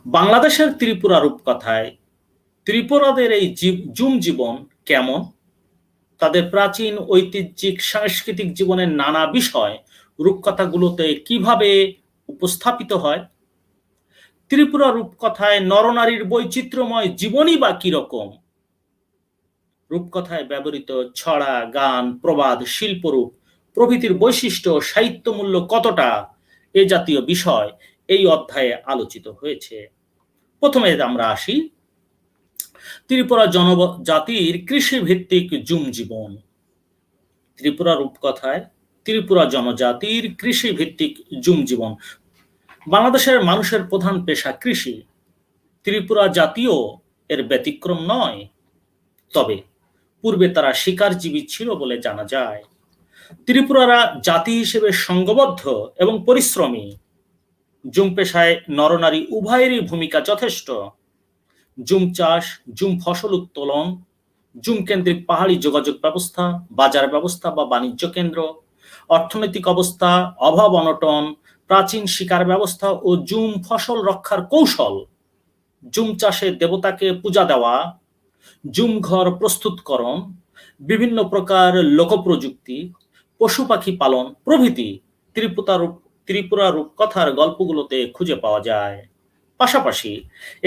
বাংলাদেশের ত্রিপুরা রূপকথায় ত্রিপুরাদের এই জুম জীবন কেমন, তাদের প্রাচীন ঐতিহ্যিক সাংস্কৃতিক জীবনের নানা বিষয় রূপকথাগুলোতে কিভাবে উপস্থাপিত হয়, ত্রিপুরা রূপকথায় নরনারীর বৈচিত্র্যময় জীবনই বা কিরকম, রূপকথায় ব্যবহৃত ছড়া, গান, প্রবাদ, শিল্পরূপ প্রভৃতির বৈশিষ্ট্য, সাহিত্যমূল্য কতটা, এ জাতীয় বিষয় এই অধ্যায়ে আলোচিত হয়েছে। প্রথমে আমরা আসি ত্রিপুরা জনজাতির কৃষিভিত্তিক জুম জীবন। ত্রিপুরা রূপকথায় ত্রিপুরা জনজাতির কৃষিভিত্তিক জুম জীবন। বাংলাদেশের মানুষের প্রধান পেশা কৃষি। ত্রিপুরা জাতীয় এর ব্যতিক্রম নয়, তবে পূর্বে তারা শিকারজীবী ছিল বলে জানা যায়। ত্রিপুরারা জাতি হিসেবে সংঘবদ্ধ এবং পরিশ্রমী। জুম পেশায় নরনারী উভয়েরই ভূমিকা যথেষ্ট। জুম চাষ, জুম ফসল উত্তোলন, জুম কেন্দ্রিক পাহাড়ি যোগাযোগ ব্যবস্থা, বাজার ব্যবস্থা বা বাণিজ্য কেন্দ্র, অর্থনৈতিক অবস্থা, অভাব অনটন, প্রাচীন শিকার ব্যবস্থা ও জুম ফসল রক্ষার কৌশল, জুম চাষে দেবতাকে পূজা দেওয়া, জুম ঘর প্রস্তুতকরণ, বিভিন্ন প্রকার লোকপ্রযুক্তি, পশু পাখি পালন প্রভৃতি ত্রিপুরা রূপকথার গল্পগুলোতে খুঁজে পাওয়া যায়। পাশাপাশি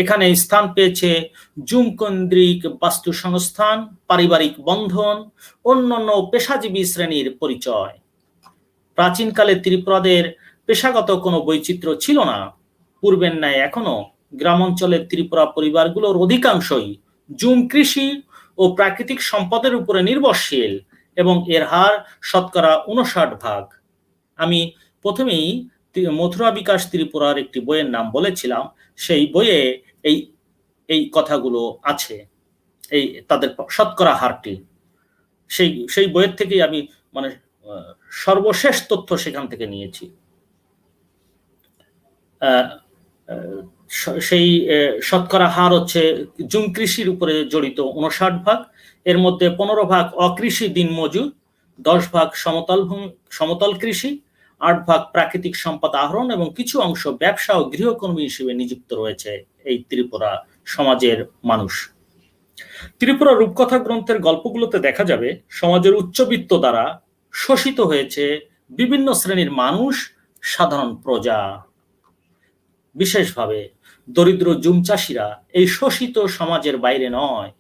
এখানে স্থান পেয়েছে জুম কেন্দ্রিক বাস্তু সংস্থান, পারিবারিক বন্ধন, অন্যান্য পেশাজীবী শ্রেণীর পরিচয়। প্রাচীনকালে ত্রিপুরাদের পেশাগত কোনো বৈচিত্র্য ছিল না। পূর্বের ন্যায় এখনো গ্রামাঞ্চলের ত্রিপুরা পরিবারগুলোর অধিকাংশই জুম কৃষি ও প্রাকৃতিক সম্পদের উপরে নির্ভরশীল এবং এর হার 59%। আমি প্রথমেই মথুরা বিকাশ ত্রিপুরার একটি বইয়ের নাম বলেছিলাম, সেই বইয়ে এই কথাগুলো আছে, এই তাদের শতকরা হারটি। সেই বইয়ের থেকেই আমি মানে সর্বশেষ তথ্য সেখান থেকে নিয়েছি। সেই শতকরা হার হচ্ছে জুম কৃষির উপরে জড়িত 59%, এর মধ্যে 15% অকৃষি দিনমজুর, 10% সমতল কৃষি, 8% প্রাকৃতিক সম্পদ আহরণ এবং কিছু অংশ ব্যবসা ও গৃহকর্মী হিসেবে নিযুক্ত রয়েছে এই ত্রিপুরা সমাজের মানুষ। ত্রিপুরা রূপকথা গ্রন্থের গল্পগুলোতে দেখা যাবে সমাজের উচ্চবিত্ত দ্বারা শোষিত হয়েছে বিভিন্ন শ্রেণীর মানুষ, সাধারণ প্রজা। বিশেষভাবে দরিদ্র জুম চাষিরা এই শোষিত সমাজের বাইরে নয়।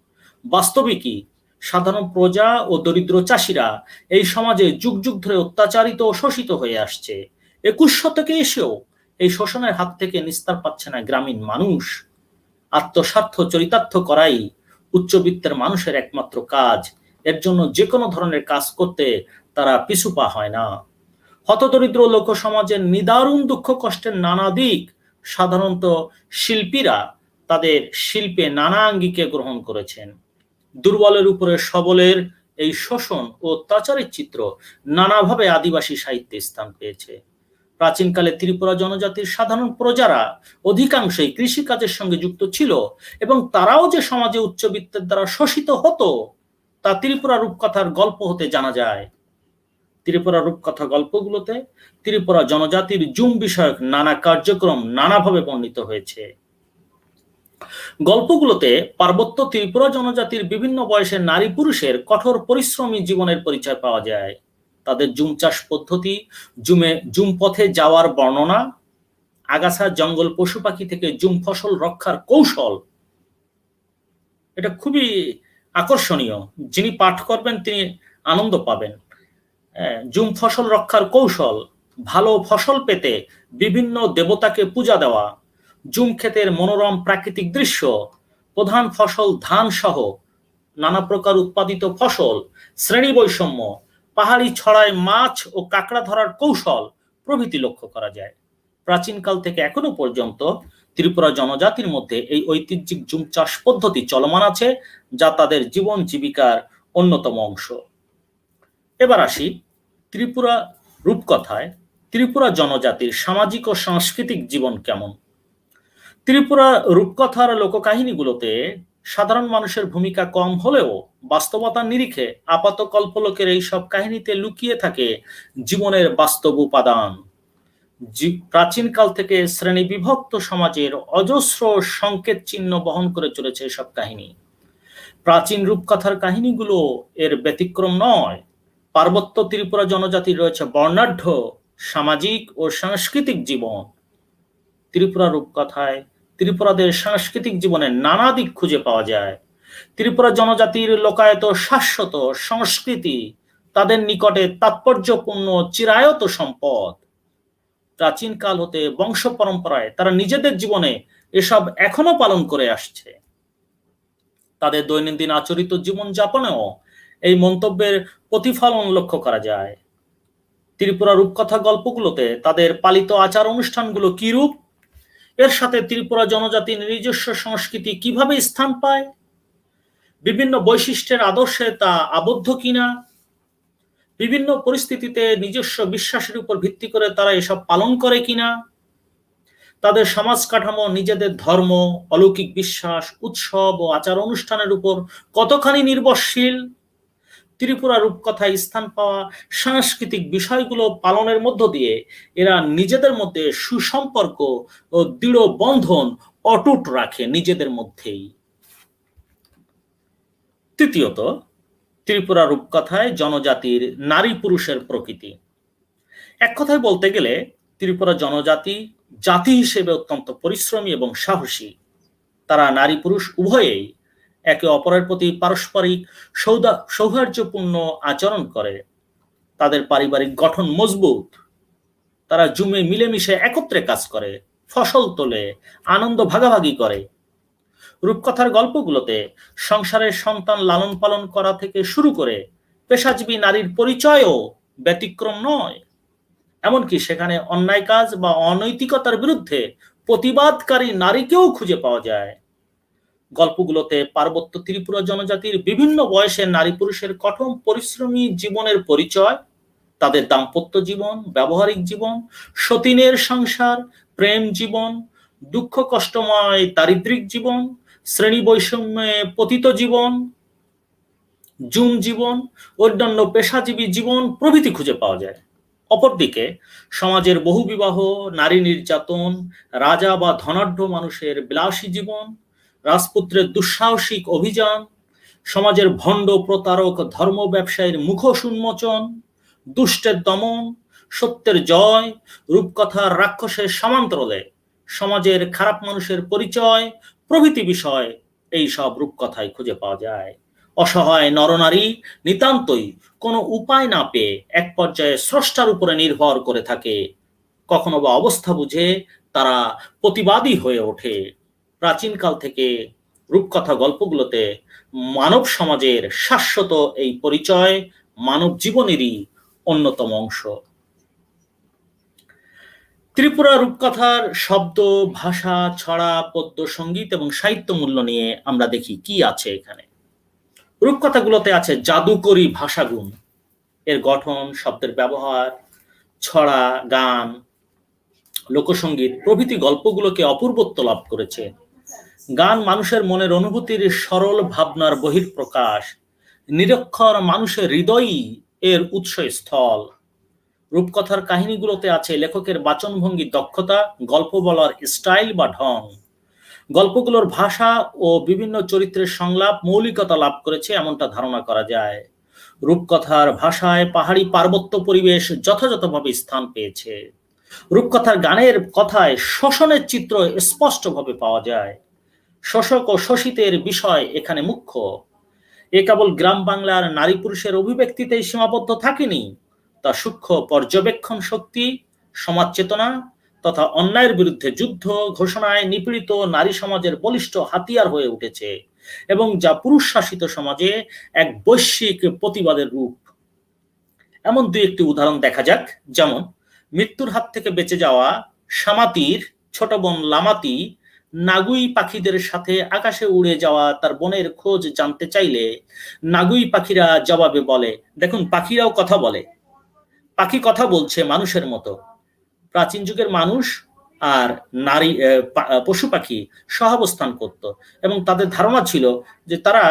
বাস্তবিকই সাধারণ প্রজা ও দরিদ্র চাষিরা এই সমাজে যুগ যুগ ধরে অত্যাচারিত ও শোষিত হয়ে আসছে। 21 শতকে এসেও এই শোষণের হাত থেকে নিস্তার পাচ্ছে না গ্রামীণ মানুষ। আত্মস্বার্থ চরিতার্থ করাই উচ্চবিত্তের মানুষের একমাত্র কাজ। এর জন্য যে কোনো ধরনের কাজ করতে তারা পিছু পা হয় না। হতদরিদ্র লোক সমাজের নিদারুণ দুঃখ কষ্টের নানা দিক সাধারণত শিল্পীরা তাদের শিল্পে নানা আঙ্গিকে গ্রহণ করেছেন। দুর্বলের উপরে সবলের এই শোষণ ও অত্যাচারের চিত্র নানাভাবে আদিবাসী সাহিত্যে স্থান পেয়েছে। প্রাচীনকালে ত্রিপুরা জনজাতির সাধারণ প্রজারা অধিকাংশই কৃষিকাজের সঙ্গে যুক্ত ছিল এবং তারাও যে সমাজে উচ্চবিত্তের দ্বারা শোষিত হতো তা ত্রিপুরা রূপকথার গল্প হতে জানা যায়। ত্রিপুরা রূপকথা গল্পগুলোতে ত্রিপুরা জনজাতির জুম বিষয়ক নানা কার্যক্রম নানাভাবে বর্ণিত হয়েছে। গল্পগুলোতে পার্বত্য ত্রিপুরা জনজাতির বিভিন্ন বয়সের নারী পুরুষের কঠোর পরিশ্রমী জীবনের পরিচয় পাওয়া যায়। তাদের জুম চাষ পদ্ধতি, জুম পথে যাওয়ার বর্ণনা, আগাছা জঙ্গল পশু পাখি থেকে জুম ফসল রক্ষার কৌশল, এটা খুবই আকর্ষণীয়। যিনি পাঠ করবেন তিনি আনন্দ পাবেন। জুম ফসল রক্ষার কৌশল, ভালো ফসল পেতে বিভিন্ন দেবতাকে পূজা দেওয়া, জুম ক্ষেতের মনোরম প্রাকৃতিক দৃশ্য, প্রধান ফসল ধান সহ নানা প্রকার উৎপাদিত ফসল, শ্রেণী বৈষম্য, পাহাড়ি ছড়ায় মাছ ও কাঁকড়া ধরার কৌশল প্রভৃতি লক্ষ্য করা যায়। প্রাচীনকাল থেকে এখনো পর্যন্ত ত্রিপুরা জনজাতির মধ্যে এই ঐতিহ্যিক জুম চাষ পদ্ধতি চলমান আছে, যা তাদের জীবন জীবিকার অন্যতম অংশ। এবার আসি ত্রিপুরা রূপকথায় ত্রিপুরা জনজাতির সামাজিক ও সাংস্কৃতিক জীবন কেমন। ত্রিপুরা রূপকথার লোককাহিনীগুলোতে সাধারণ মানুষের ভূমিকা কম হলেও বাস্তবতার নিরিখে আপাত কল্পলোকের এই সব কাহিনীতে লুকিয়ে থাকে জীবনের বাস্তব উপাদান। প্রাচীনকাল থেকে শ্রেণী বিভক্ত সমাজের অজস্র সংকেত চিহ্ন বহন করে চলেছে এসব কাহিনী। প্রাচীন রূপকথার কাহিনীগুলো এর ব্যতিক্রম নয়। পার্বত্য ত্রিপুরা জনজাতির রয়েছে বর্ণাঢ্য সামাজিক ও সাংস্কৃতিক জীবন। ত্রিপুরা রূপকথায় ত্রিপুরাদের সাংস্কৃতিক জীবনের নানা দিক খুঁজে পাওয়া যায়। ত্রিপুরা জনজাতির লোকায়ত শাশ্বত সংস্কৃতি তাদের নিকটে তাৎপর্যপূর্ণ চিরায়ত সম্পদ। প্রাচীন কাল হতে বংশ পরম্পরায় তারা নিজেদের জীবনে এসব এখনো পালন করে আসছে। তাদের দৈনন্দিন আচরিত জীবন যাপনেও এই মন্তব্যের প্রতিফলন লক্ষ্য করা যায়। ত্রিপুরা রূপকথা গল্পগুলোতে তাদের পালিত আচার অনুষ্ঠানগুলো কি রূপ, এর সাথে ত্রিপুরা জনজাতির নিজস্ব সংস্কৃতি কিভাবে স্থান পায়, বিভিন্ন বৈশিষ্ট্যের আদর্শে তা আবদ্ধ কিনা, বিভিন্ন পরিস্থিতিতে নিজস্ব বিশ্বাসের উপর ভিত্তি করে তারা এসব পালন করে কিনা, তাদের সমাজ কাঠামো নিজেদের ধর্ম, অলৌকিক বিশ্বাস, উৎসব ও আচার অনুষ্ঠানের উপর কতখানি নির্ভরশীল। ত্রিপুরা রূপকথায় স্থান পাওয়া সাংস্কৃতিক বিষয়গুলো পালনের মধ্য দিয়ে এরা নিজেদের মধ্যে সুসম্পর্ক ও দৃঢ় বন্ধন অটুট রাখে নিজেদের মধ্যেই। তৃতীয়ত, ত্রিপুরা রূপকথায় জনজাতির নারী পুরুষের প্রকৃতি। এক কথায় বলতে গেলে ত্রিপুরা জনজাতি জাতি হিসেবে অত্যন্ত পরিশ্রমী এবং সাহসী। তারা নারী পুরুষ উভয়েই একে অপরের প্রতি পারস্পরিক সৌহার্দ্যপূর্ণ আচরণ করে। তাদের পারিবারিক গঠন মজবুত। তারা জুমে মিলেমিশে একত্রে কাজ করে, ফসল তোলে, আনন্দ ভাগাভাগি করে। রূপকথার গল্পগুলোতে সংসারের সন্তান লালন পালন করা থেকে শুরু করে পেশাজীবী নারীর পরিচয়ও ব্যতিক্রম নয়। এমনকি সেখানে অন্যায় কাজ বা অনৈতিকতার বিরুদ্ধে প্রতিবাদকারী নারীকেও খুঁজে পাওয়া যায়। গল্পগুলোতে পার্বত্য ত্রিপুরা জনজাতির বিভিন্ন বয়সের নারী পুরুষের কঠোর পরিশ্রমী জীবনের পরিচয়, তাদের দাম্পত্য জীবন, ব্যবহারিক জীবন, সতীনের সংসার, প্রেম জীবন, দুঃখ কষ্টময় দারিদ্রিক জীবন, শ্রেণী বৈষম্যে পতিত জীবন, জুম জীবন, অন্যান্য পেশাজীবী জীবন প্রভৃতি খুঁজে পাওয়া যায়। অপরদিকে সমাজের বহুবিবাহ, নারী নির্যাতন, রাজা বা ধনাঢ্য মানুষের বিলাসী জীবন, রাজপুত্রের দুঃসাহসিক অভিযান, সমাজের ভণ্ড প্রতারক ধর্ম ব্যবসায়ীর মুখোশ উন্মোচন, দুষ্টের দমন, সত্যের জয়, রূপকথার রাক্ষসের সমান্তরালে সমাজের খারাপ মানুষের পরিচয় প্রভৃতি বিষয় এই সব রূপকথায় খুঁজে পাওয়া যায়। অসহায় নরনারী নিতান্তই কোনো উপায় না পেয়ে এক পর্যায়ে স্রষ্টার উপরে নির্ভর করে থাকে। কখনো বা অবস্থা বুঝে তারা প্রতিবাদী হয়ে ওঠে। প্রাচীনকাল থেকে রূপকথা গল্পগুলোতে মানব সমাজের শাশ্বত এই পরিচয় মানব জীবনেরই অন্যতম অংশ। ত্রিপুরা রূপকথার শব্দ, ভাষা, ছড়া, পদ্য, সঙ্গীত এবং সাহিত্য মূল্য নিয়ে আমরা দেখি কি আছে এখানে। রূপকথাগুলোতে আছে জাদুকরী ভাষাগুণ। এর গঠন, শব্দের ব্যবহার, ছড়া, গান, লোকসঙ্গীত প্রভৃতি গল্পগুলোকে অপূর্বত্ব লাভ করেছে। গান মানুষের মনের অনুভূতির সরল ভাবনার বহিঃপ্রকাশ। নিরক্ষর মানুষের হৃদয়ই এর উৎসস্থল। রূপকথার কাহিনীগুলোতে আছে লেখকের বাচনভঙ্গি দক্ষতা, গল্প বলার স্টাইল বা ঢং। গল্পগুলোর ভাষা ও বিভিন্ন চরিত্রের সংলাপ মৌলিকতা লাভ করেছে এমনটা ধারণা করা যায়। রূপকথার ভাষায় পাহাড়ি পার্বত্য পরিবেশ যথাযথভাবে স্থান পেয়েছে। রূপকথার গানের কথায় শোষণের চিত্র স্পষ্টভাবে পাওয়া যায়। শোষক ও শোষিতের বিষয় এখানে মুখ্য। এ কেবল গ্রাম বাংলার নারী পুরুষের অভিব্যক্তিতেই সীমাবদ্ধ থাকেনি, তা সূক্ষ্ম পর্যবেক্ষণ শক্তি, সমাজ চেতনা তথা অন্যায়ের বিরুদ্ধে যুদ্ধ ঘোষণায় নিপীড়িত নারী সমাজের বলিষ্ঠ হাতিয়ার হয়ে উঠেছে এবং যা পুরুষ শাসিত সমাজে এক বৈশ্বিক প্রতিবাদের রূপ। এমন দুই একটি উদাহরণ দেখা যাক। যেমন মৃত্যুর হাত থেকে বেঁচে যাওয়া সামাতির ছোট বোন লামাতি নাগুই পাখিদের সাথে আকাশে উড়ে যাওয়া তার বোনের খোঁজ জানতে চাইলে নাগুই পাখিরা জবাবে বলে, দেখুন পাখিরাও কথা বলে, পাখি কথা বলছে মানুষের মতো। প্রাচীন যুগের মানুষ আর নারী পশু পাখি সহাবস্থান করত এবং তাদের ধারণা ছিল যে তারা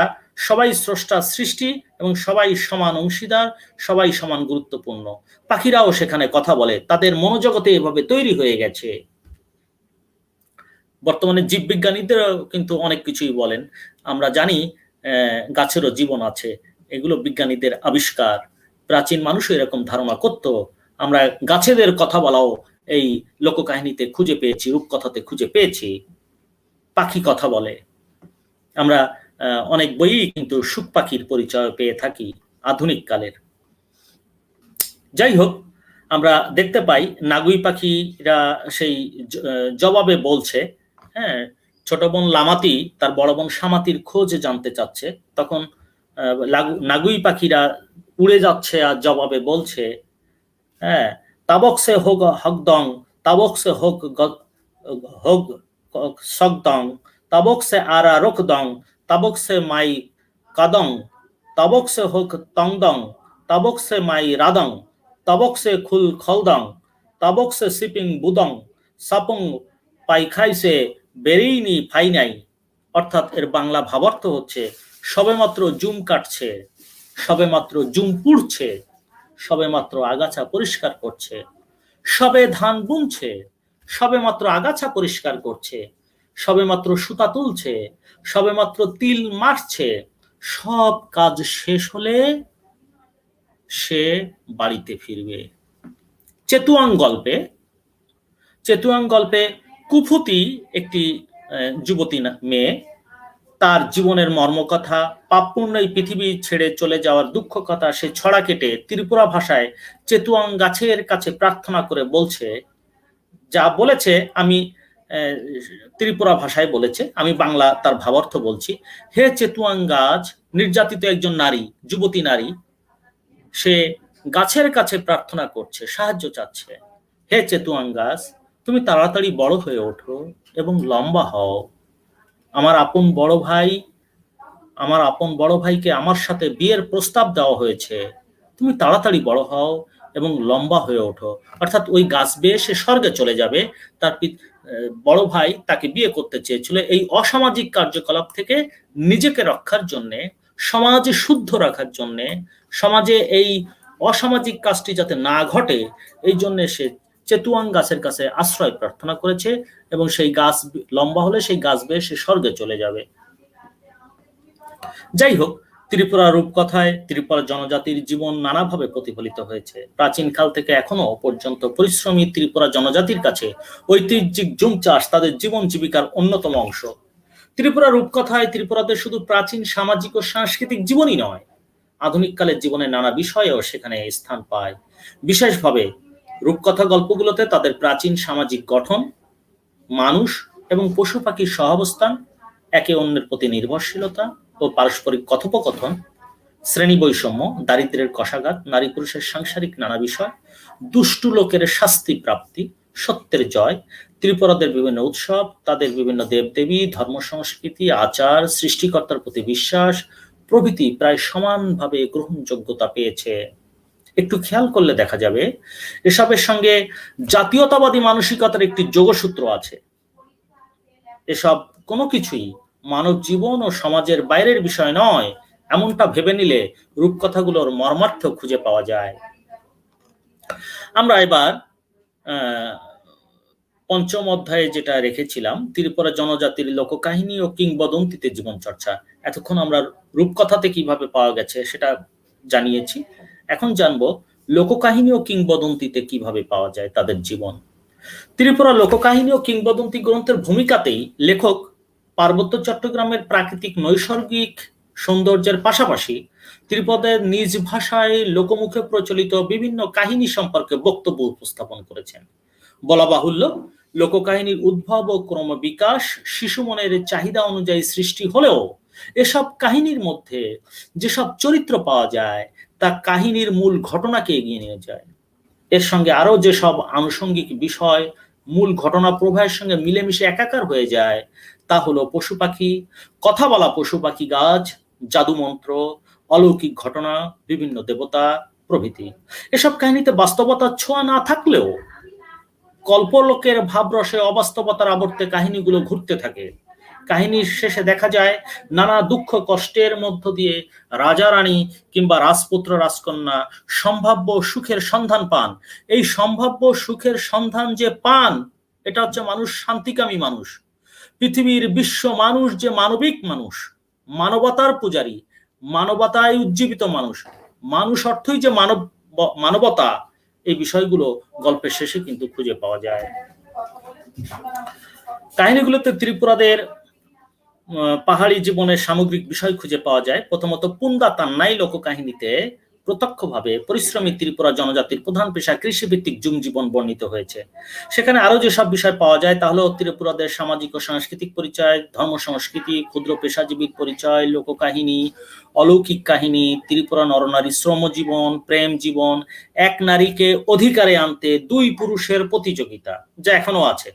সবাই স্রষ্টার সৃষ্টি এবং সবাই সমান অংশীদার, সবাই সমান গুরুত্বপূর্ণ। পাখিরাও সেখানে কথা বলে, তাদের মনোজগতে এভাবে তৈরি হয়ে গেছে। বর্তমানে জীববিজ্ঞানীদেরও কিন্তু অনেক কিছুই বলেন। আমরা জানি গাছেরও জীবন আছে, এগুলো বিজ্ঞানীদের আবিষ্কার। প্রাচীন মানুষও এরকম ধারণা করত। আমরা গাছেদের কথা বলাও এই লোককাহিনীতে খুঁজে পেয়েছি, রূপকথাতে খুঁজে পেয়েছি। পাখি কথা বলে। আমরা অনেক বইই কিন্তু সুখ পাখির পরিচয় পেয়ে থাকি আধুনিক কালের। যাই হোক, আমরা দেখতে পাই নাগুই পাখিরা সেই জবাবে বলছে, হ্যাঁ, ছোট বোন লামাতি তার বড় বোন সামাতির খোঁজ জানতে চাচ্ছে। তখন নাগুই পাখিরা উড়ে যাচ্ছে আর জবাবে বলছে, হ্যাঁ, তাবক সে হোক হকদং, তাবক সে হোক হোক সকদং, তাবক সে আরা রোকদং, তাবক সে মাই কাদং, তাবক সে হোক তংদং, তাবক সে মাই রাদং, তাবক সে খুল খলদং, তাবক সে সিপিং বুদং, সাপং পাইখাই সে বেরিনি ফাইনাই। অর্থাৎ এর বাংলা ভাবার্থ হচ্ছে, সবেমাত্র জুম কাটছে, সবেমাত্র জুম পুড়ছে, সবেমাত্র আগাছা পরিষ্কার করছে, সবে ধান বুনছে, সবেমাত্র আগাছা পরিষ্কার করছে, সবেমাত্র সুতা তুলছে, সবেমাত্র তিল মারছে, সব কাজ শেষ হলে সে বাড়িতে ফিরবে। চেতুয়াং গল্পে কুফুতি একটি যুবতী মেয়ে, তার জীবনের মর্মকথা, পাপপূর্ণ এই পৃথিবী ছেড়ে চলে যাওয়ার দুঃখ কথা সে ছড়া কেটে ত্রিপুরা ভাষায় চেতুয়াং গাছের কাছে প্রার্থনা করে বলছে, যা বলেছে আমি ত্রিপুরা ভাষায় বলেছে, আমি বাংলা তার ভাবার্থ বলছি। হে চেতুয়াং গাছ, নির্যাতিত একজন নারী, যুবতী নারী, সে গাছের কাছে প্রার্থনা করছে, সাহায্য চাচ্ছে। হে চেতুয়াং গাছ, তুমি তাড়াতাড়ি বড় হয়ে ওঠো এবং লম্বা হও। আমার আপন বড় ভাইকে আমার সাথে বিয়ের প্রস্তাব দেওয়া হয়েছে। তুমি তাড়াতাড়ি বড় হও এবং লম্বা হয়ে ওঠো। অর্থাৎ ওই গাছ বেয়ে সে স্বর্গে চলে যাবে। তার বড় ভাই তাকে বিয়ে করতে চেয়েছিল। এই অসামাজিক কার্যকলাপ থেকে নিজেকে রক্ষার জন্যে, সমাজে শুদ্ধ রাখার জন্যে, সমাজে এই অসামাজিক কাজটি যাতে না ঘটে, এই জন্য সে চেতুয়াং গাছের কাছে আশ্রয় প্রার্থনা করেছে এবং সেই গাছ লম্বা হলে সেই গাছ বেয়ে সে স্বর্গে চলে যাবে। যাই হোক, ত্রিপুরা রূপকথায় ত্রিপুরা জনজাতির জীবন নানাভাবে প্রতিফলিত হয়েছে। প্রাচীন কাল থেকে এখনো পর্যন্ত পরিশ্রমী ত্রিপুরা জনজাতির কাছে ঐতিহ্যিক জুম চাষ তাদের জীবন জীবিকার অন্যতম অংশ। ত্রিপুরা রূপকথায় ত্রিপুরাদের শুধু প্রাচীন সামাজিক ও সাংস্কৃতিক জীবনই নয়, আধুনিক কালের জীবনের নানা বিষয়েও সেখানে স্থান পায়। বিশেষভাবে রূপকথা গল্পগুলোতে তাদের প্রাচীন সামাজিক গঠন, মানুষ এবং পশু পাখির সহাবস্থান, একে অন্যের প্রতি নির্ভরশীলতা ও পারস্পরিক কথোপকথন, শ্রেণী বৈষম্য, দারিদ্র্যের কষাঘাত, নারী পুরুষের সাংসারিক নানা বিষয়, দুষ্টু লোকের শাস্তি প্রাপ্তি, সত্যের জয়, ত্রিপুরাদের বিভিন্ন উৎসব, তাদের বিভিন্ন দেবদেবী, ধর্ম সংস্কৃতি, আচার, সৃষ্টিকর্তার প্রতি বিশ্বাস প্রভৃতি প্রায় সমানভাবে গ্রহণযোগ্যতা পেয়েছে। একটু খেয়াল করলে দেখা যাবে এসবের সঙ্গে জাতীয়তাবাদী মানসিকতার একটি যোগসূত্র আছে। এসব কোনো কিছুই মানব জীবন ও সমাজের বাইরের বিষয় নয়, এমনটা ভেবে নিলে রূপকথাগুলোর মর্মার্থ খুঁজে পাওয়া যায়। আমরা এবার পঞ্চম অধ্যায়ে যেটা রেখেছিলাম, ত্রিপুরা জনজাতির লোককাহিনী ও কিংবদন্তিতে জীবন চর্চা। এতক্ষণ আমরা রূপকথাতে কিভাবে পাওয়া গেছে সেটা জানিয়েছি। এখন জানবো লোককাহিনী ও কিংবদন্তিতে কিভাবে পাওয়া যায় তাদের জীবন। ত্রিপুরা লোককাহিনী ও কিংবদন্তি গ্রন্থের ভূমিকাতেই লেখক পার্বত্য চট্টগ্রামের প্রাকৃতিক নৈসর্গিক সৌন্দর্যের পাশাপাশি ত্রিপদের নিজ ভাষায় লোকমুখে প্রচলিত বিভিন্ন কাহিনী সম্পর্কে বক্তব্য উপস্থাপন করেছেন। বলা বাহুল্য, লোককাহিনীর উদ্ভব ও ক্রমবিকাশ শিশু মনের চাহিদা অনুযায়ী সৃষ্টি হলেও এসব কাহিনীর মধ্যে যেসব চরিত্র পাওয়া যায় তা কাহিনীর মূল ঘটনাকে এগিয়ে নিয়ে যায়। এর সঙ্গে আরো যেসব আনুষঙ্গিক বিষয় মূল ঘটনা প্রবাহের সঙ্গে মিলেমিশে একাকার হয়ে যায় তা হলো পশু পাখি, কথা বলা পশু পাখি, গাছ, জাদুমন্ত্র, অলৌকিক ঘটনা, বিভিন্ন দেবতা প্রভৃতি। এসব কাহিনীতে বাস্তবতার ছোঁয়া না থাকলেও কল্পলোকের ভাবরসে অবাস্তবতার আবর্তে কাহিনীগুলো ঘুরতে থাকে। কাহিনীর শেষে দেখা যায় নানা দুঃখ কষ্টের মধ্য দিয়ে রাজা রানী কিংবা রাজপুত্র রাজকন্যা সম্ভাব্য সুখের সন্ধান পান। এই সম্ভাব্য সুখের সন্ধান যে পান, এটা হচ্ছে মানুষ শান্তিকামী মানুষ। পৃথিবীর বিশ্ব মানুষ যে মানবিক মানুষ, মানবতার পূজারী, মানবতায় উজ্জীবিত মানুষ, মানুষ অর্থই যে মানবতা, এই বিষয়গুলো গল্পের শেষে কিন্তু খুঁজে পাওয়া যায়। কাহিনীগুলোতে ত্রিপুরাদের পাহাড়ি জীবনের সামগ্রিক বিষয় খুঁজে পাওয়া যায়। প্রথমত পুন্দা তান্নাই লোককাহিনীতে প্রত্যক্ষভাবে পরিশ্রমী ত্রিপুরা জনজাতির প্রধান পেশা কৃষিভিত্তিক জুম জীবন বর্ণিত হয়েছে। সেখানে আরো যেসব বিষয় পাওয়া যায় তা হলো ত্রিপুরাদের সামাজিক ও সাংস্কৃতিক পরিচয়, ধর্ম সংস্কৃতি, ক্ষুদ্র পেশাজীবীর পরিচয়, লোককাহিনী, অলৌকিক কাহিনী, ত্রিপুরা নরনারী শ্রমজীবন, প্রেম জীবন, এক নারীকে অধিকারে আনতে দুই পুরুষের প্রতিযোগিতা যা এখনো আছে,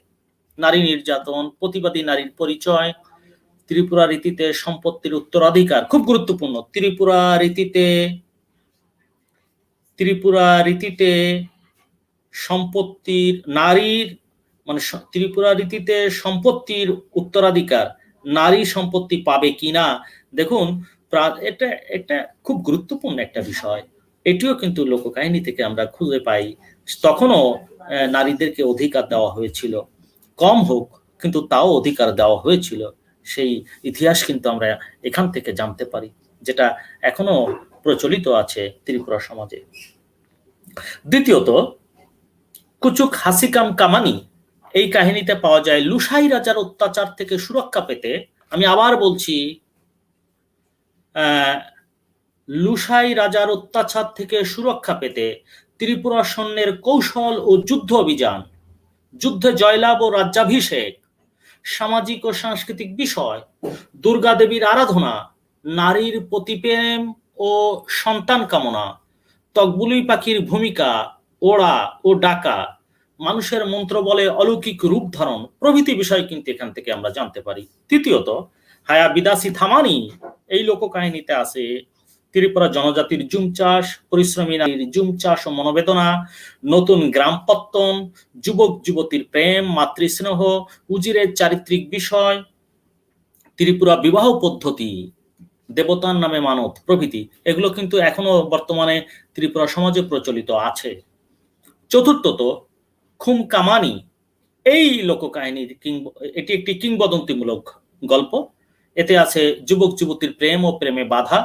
নারী নির্যাতন, প্রতিবাদী নারীর পরিচয়, ত্রিপুরা রীতিতে সম্পত্তির উত্তরাধিকার খুব গুরুত্বপূর্ণ। ত্রিপুরা রীতিতে সম্পত্তির নারীর মানে ত্রিপুরা রীতিতে সম্পত্তির উত্তরাধিকার, নারী সম্পত্তি পাবে কিনা, দেখুন এটা একটা খুব গুরুত্বপূর্ণ একটা বিষয়। এটিও কিন্তু লোককাহিনী থেকে আমরা খুঁজে পাই। তখনও নারীদেরকে অধিকার দেওয়া হয়েছিল, কম হোক কিন্তু তাও অধিকার দেওয়া হয়েছিল। সেই ইতিহাস কিন্তু আমরা এখান থেকে জানতে পারি, যেটা এখনো প্রচলিত আছে ত্রিপুরা সমাজে। দ্বিতীয়ত, কুচুক হাসিকাম কামানি এই কাহিনীতে পাওয়া যায় লুসাই রাজার অত্যাচার থেকে সুরক্ষা পেতে, আমি আবার বলছি, লুসাই রাজার অত্যাচার থেকে সুরক্ষা পেতে ত্রিপুরা সৈন্যের কৌশল ও যুদ্ধ অভিযান, যুদ্ধে জয়লাভ ও রাজ্যাভিষেক, সামাজিক ও সাংস্কৃতিক বিষয়, দুর্গা দেবীর আরাধনা, নারীর প্রতিপ্রেম ও সন্তান কামনা, তকবুলি পাখির ভূমিকা, ওড়া ও ডাকা, মানুষের মন্ত্র বলে অলৌকিক রূপ ধারণ প্রভৃতি বিষয় কিন্তু এখান থেকে আমরা জানতে পারি। তৃতীয়ত, হায়া বিদাসী থামানি এই লোককাহিনীতে আছে ত্রিপুরা জনজাতির জুম চাষ, পরিশ্রমী নারীর জুম চাষ ও মনোবেদনা, নতুন গ্রাম পত্তন, যুবক যুবতীর প্রেম, মাতৃস্নেহ, উজিরের চারিত্রিক বিষয়, ত্রিপুরা বিবাহ পদ্ধতি, দেবতার নামে মানত প্রভৃতি, এগুলো কিন্তু এখনো বর্তমানে ত্রিপুরা সমাজে প্রচলিত আছে। চতুর্থত, খুম কামানি এই লোককাহিনীর এটি একটি কিংবদন্তিমূলক গল্প। এতে আছে যুবক যুবতীর প্রেম ও প্রেমে বাধা,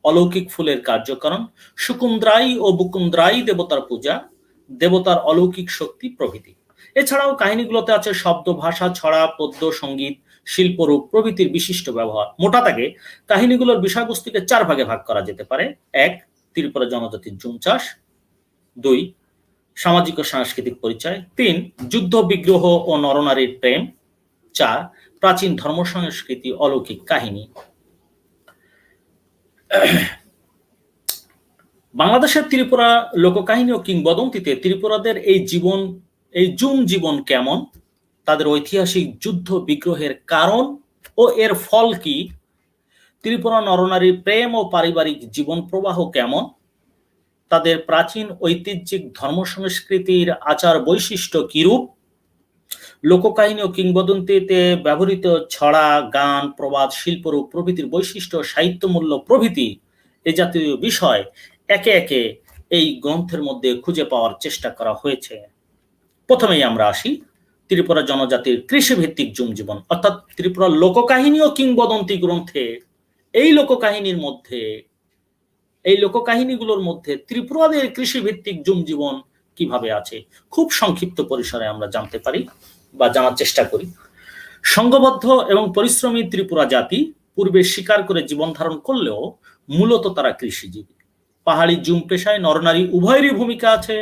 অলৌকিক ফুলের কার্যকরণ, সুকুন্দ্রাই ও বুকুন্দ্রাই দেবতার পূজা, দেবতার অলৌকিক শক্তি প্রভৃতি। এছাড়াও কাহিনীগুলোতে আছে শব্দ, ভাষা, ছড়া, পদ্য, সঙ্গীত, শিল্পরূপ প্রভৃতির বিশিষ্ট ব্যবহার। মোটা দাগে কাহিনীগুলোর বিষয়বস্তুকে 4 ভাগে ভাগ করা যেতে পারে। 1, ত্রিপুরা জনজাতির জুম চাষ। 2, সামাজিক ও সাংস্কৃতিক পরিচয়। 3, যুদ্ধ বিগ্রহ ও নরনারীর প্রেম। 4, প্রাচীন ধর্ম সংস্কৃতি, অলৌকিক কাহিনী। বাংলাদেশের ত্রিপুরা লোককাহিনী ও কিংবদন্তিতে ত্রিপুরাদের এই জুম জীবন কেমন, তাদের ঐতিহাসিক যুদ্ধ বিগ্রহের কারণ ও এর ফল কি, ত্রিপুরা নরনারীর প্রেম ও পারিবারিক জীবন প্রবাহ কেমন, তাদের প্রাচীন ঐতিহ্যিক ধর্ম সংস্কৃতির আচার বৈশিষ্ট্য কিরূপ, লোককাহিনী ও কিংবদন্তিতে ব্যবহৃত ছড়া, গান, প্রবাদ, শিল্পরূপ প্রভৃতির বৈশিষ্ট্য, সাহিত্য মূল্য প্রভৃতি এই জাতীয় বিষয় একে একে এই গ্রন্থের মধ্যে খুঁজে পাওয়ার চেষ্টা করা হয়েছে। প্রথমেই আমরা আসি ত্রিপুরা জনজাতির কৃষিভিত্তিক জুম জীবন, অর্থাৎ ত্রিপুরা লোককাহিনী ও কিংবদন্তি গ্রন্থে এই লোককাহিনীগুলোর মধ্যে ত্রিপুরাদের কৃষিভিত্তিক জুম জীবন কিভাবে আছে খুব সংক্ষিপ্ত পরিসরে আমরা জানতে পারি বা জানার চেষ্টা করি। সংঘবদ্ধ এবং পরিশ্রমী ত্রিপুরা জাতি পূর্বে শিকার করে জীবন ধারণ করলেও মূলত তারা কৃষিজীবী। পাহাড়ি জুম পেশায় নরনারী উভয়েরই ভূমিকা আছে।